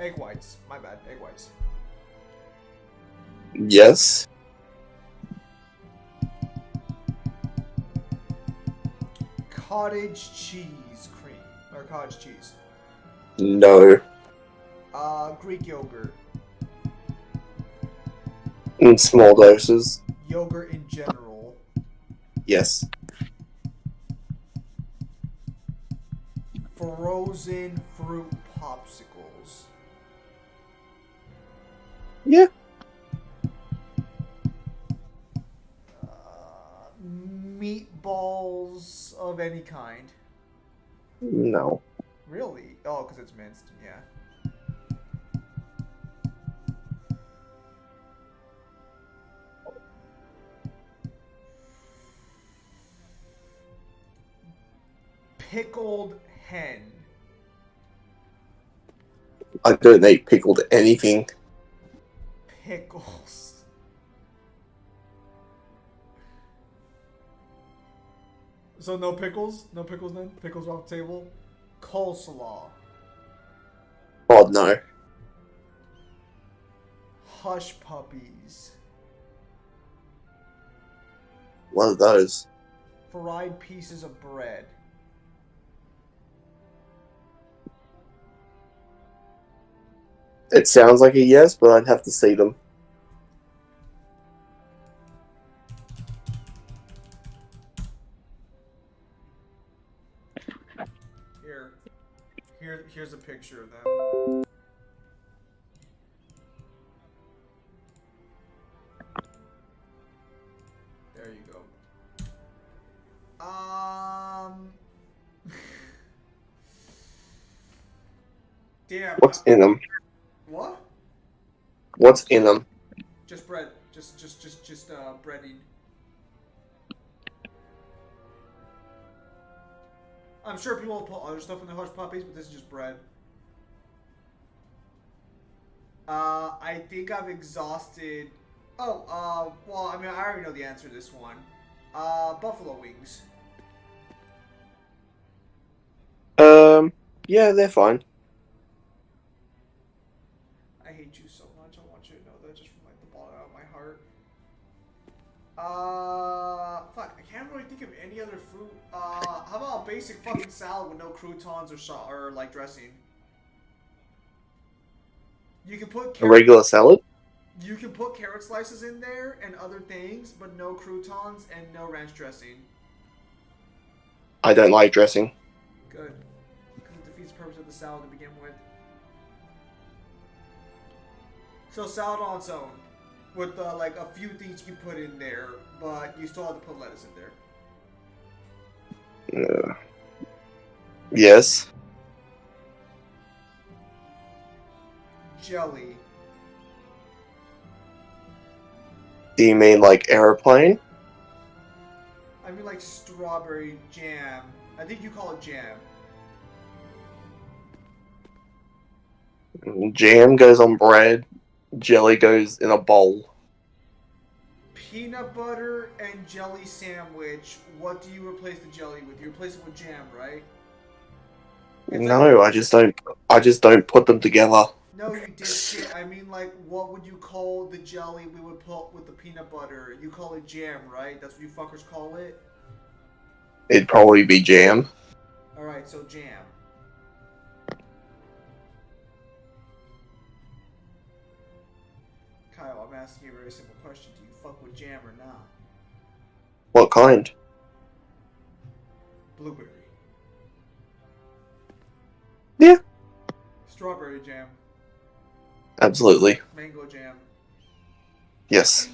Egg whites. My bad. Egg whites. Yes. Cottage cheese cream. Or cottage cheese. No. Greek yogurt. In small doses. Yogurt in general. Yes. Frozen fruit popsicles. Yeah. Meatballs of any kind. No. Really? Oh, because it's minced. Yeah. Pickled hen. I don't eat pickled anything. Pickles. So no pickles? No pickles then? Pickles off the table? Coleslaw. Oh, no. Hush puppies. What are those? Fried pieces of bread. It sounds like a yes, but I'd have to see them. Here's a picture of them. There you go. Damn. What's in them? What? What's in them? Just bread. Just breading. I'm sure people will put other stuff in the hush puppies, but this is just bread. I think I've exhausted. Oh, well, I mean, I already know the answer to this one. Buffalo wings. Yeah, they're fine. I hate you so much. I want you to know that just from like the bottom of my heart. Fuck, I can't really think of any other food. How about a basic fucking salad with no croutons or like dressing? You can put A regular salad? You can put carrot slices in there and other things, but no croutons and no ranch dressing. I don't like dressing. Good. Because it defeats the purpose of the salad to begin with. So salad on its own, with like a few things you put in there, but you still have to put lettuce in there. Yes. Jelly. Do you mean like airplane? I mean like strawberry jam. I think you call it jam. Jam goes on bread. Jelly goes in a bowl. Peanut butter and jelly sandwich. What do you replace the jelly with? You replace it with jam, right? No, I just don't put them together. No, you dipshit. I mean, like, what would you call the jelly we would put with the peanut butter? You call it jam, right? That's what you fuckers call it? It'd probably be jam. Alright, so jam. Kyle, I'm asking you a very simple question. Do you fuck with jam or not? What kind? Blueberry. Yeah. Strawberry jam. Absolutely. Mango jam. Yes.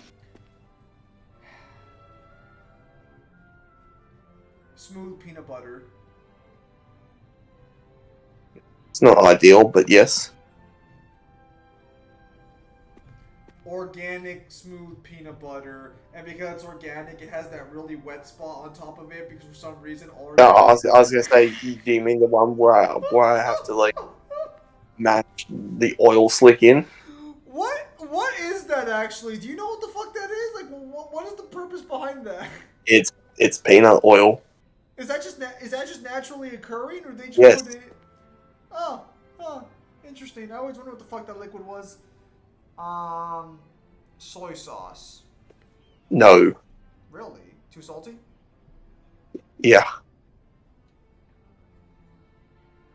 Smooth peanut butter. It's not ideal, but yes. Organic smooth peanut butter, and because it's organic, it has that really wet spot on top of it because for some reason all. No, I was gonna say, do you mean the one where I have to like match the oil slick in? What is that actually? Do you know what the fuck that is? Like, what is the purpose behind that? It's peanut oil. Is that just naturally occurring, or they just Yes. put it? Oh, interesting. I always wondered what the fuck that liquid was. Soy sauce. No. Really? Too salty? Yeah.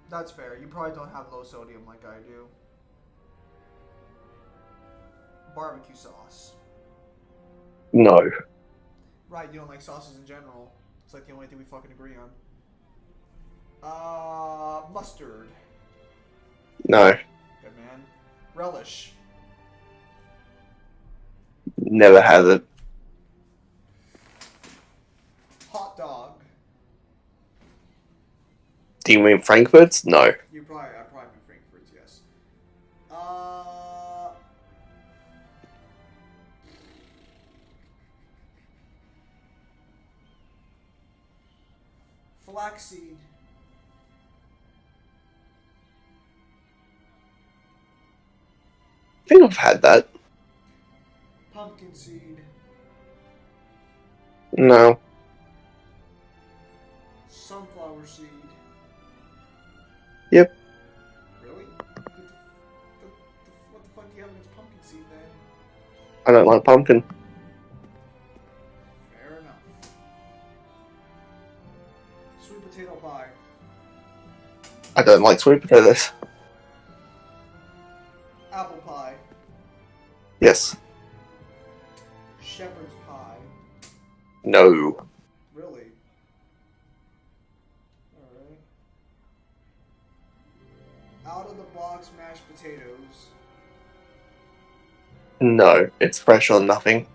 That's fair. You probably don't have low sodium like I do. Barbecue sauce. No. Right, you don't like sauces in general. It's like the only thing we fucking agree on. Mustard. No. Good man. Relish. Never had it. Hot dog. Do you mean Frankfurt's? No. I probably mean Frankfurt's, yes. Flaxseed. I think I've had that. Pumpkin seed. No. Sunflower seed. Yep. Really? What the fuck do you have against pumpkin seed then? I don't like pumpkin. Fair enough. Sweet potato pie. I don't like sweet potatoes. Apple pie. Yes. Shepherd's pie. No. Really? Alright. Out of the box mashed potatoes. No. It's fresh or nothing.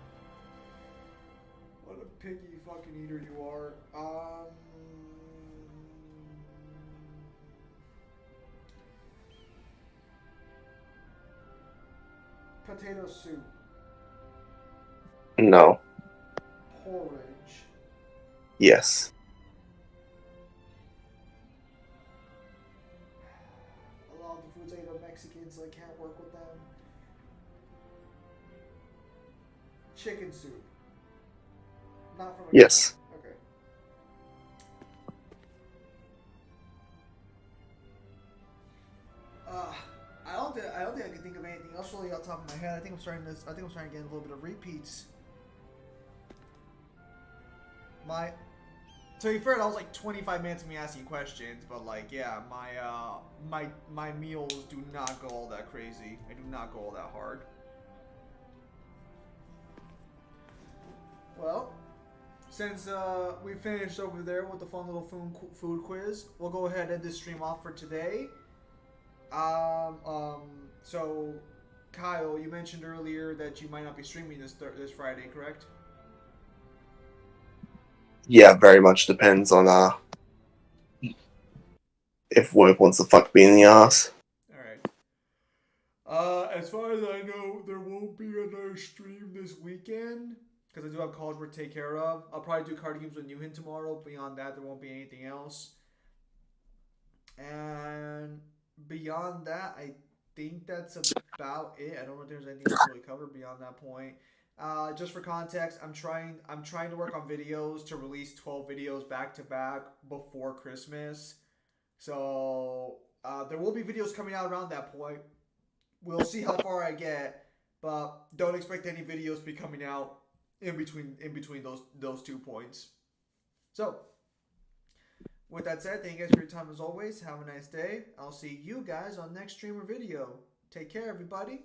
What a picky fucking eater you are. Potato soup. No. Porridge. Yes. A lot of the foods I eat are Mexican, so I can't work with them. Chicken soup. Not from a Yes. Okay. I don't think I can think of anything else really off the top of my head. I think I'm starting to get a little bit of repeats. To be fair, that was like 25 minutes of me asking questions, but like, yeah, my meals do not go all that crazy. I do not go all that hard. Well, since we finished over there with the fun little food quiz, we'll go ahead and end this stream off for today. So Kyle, you mentioned earlier that you might not be streaming this Friday, correct? Yeah, very much depends on if work wants to fuck me in the ass. Alright. As far as I know, there won't be another stream this weekend. Because I do have college work to take care of. I'll probably do card games with Newhin tomorrow. Beyond that, there won't be anything else. And beyond that, I think that's about it. I don't know if there's anything else to really cover beyond that point. Just for context, I'm trying to work on videos to release 12 videos back to back before Christmas. So there will be videos coming out around that point. We'll see how far I get, but don't expect any videos to be coming out in between those 2 points. So with that said, thank you guys for your time as always. Have a nice day. I'll see you guys on next stream or video. Take care, everybody.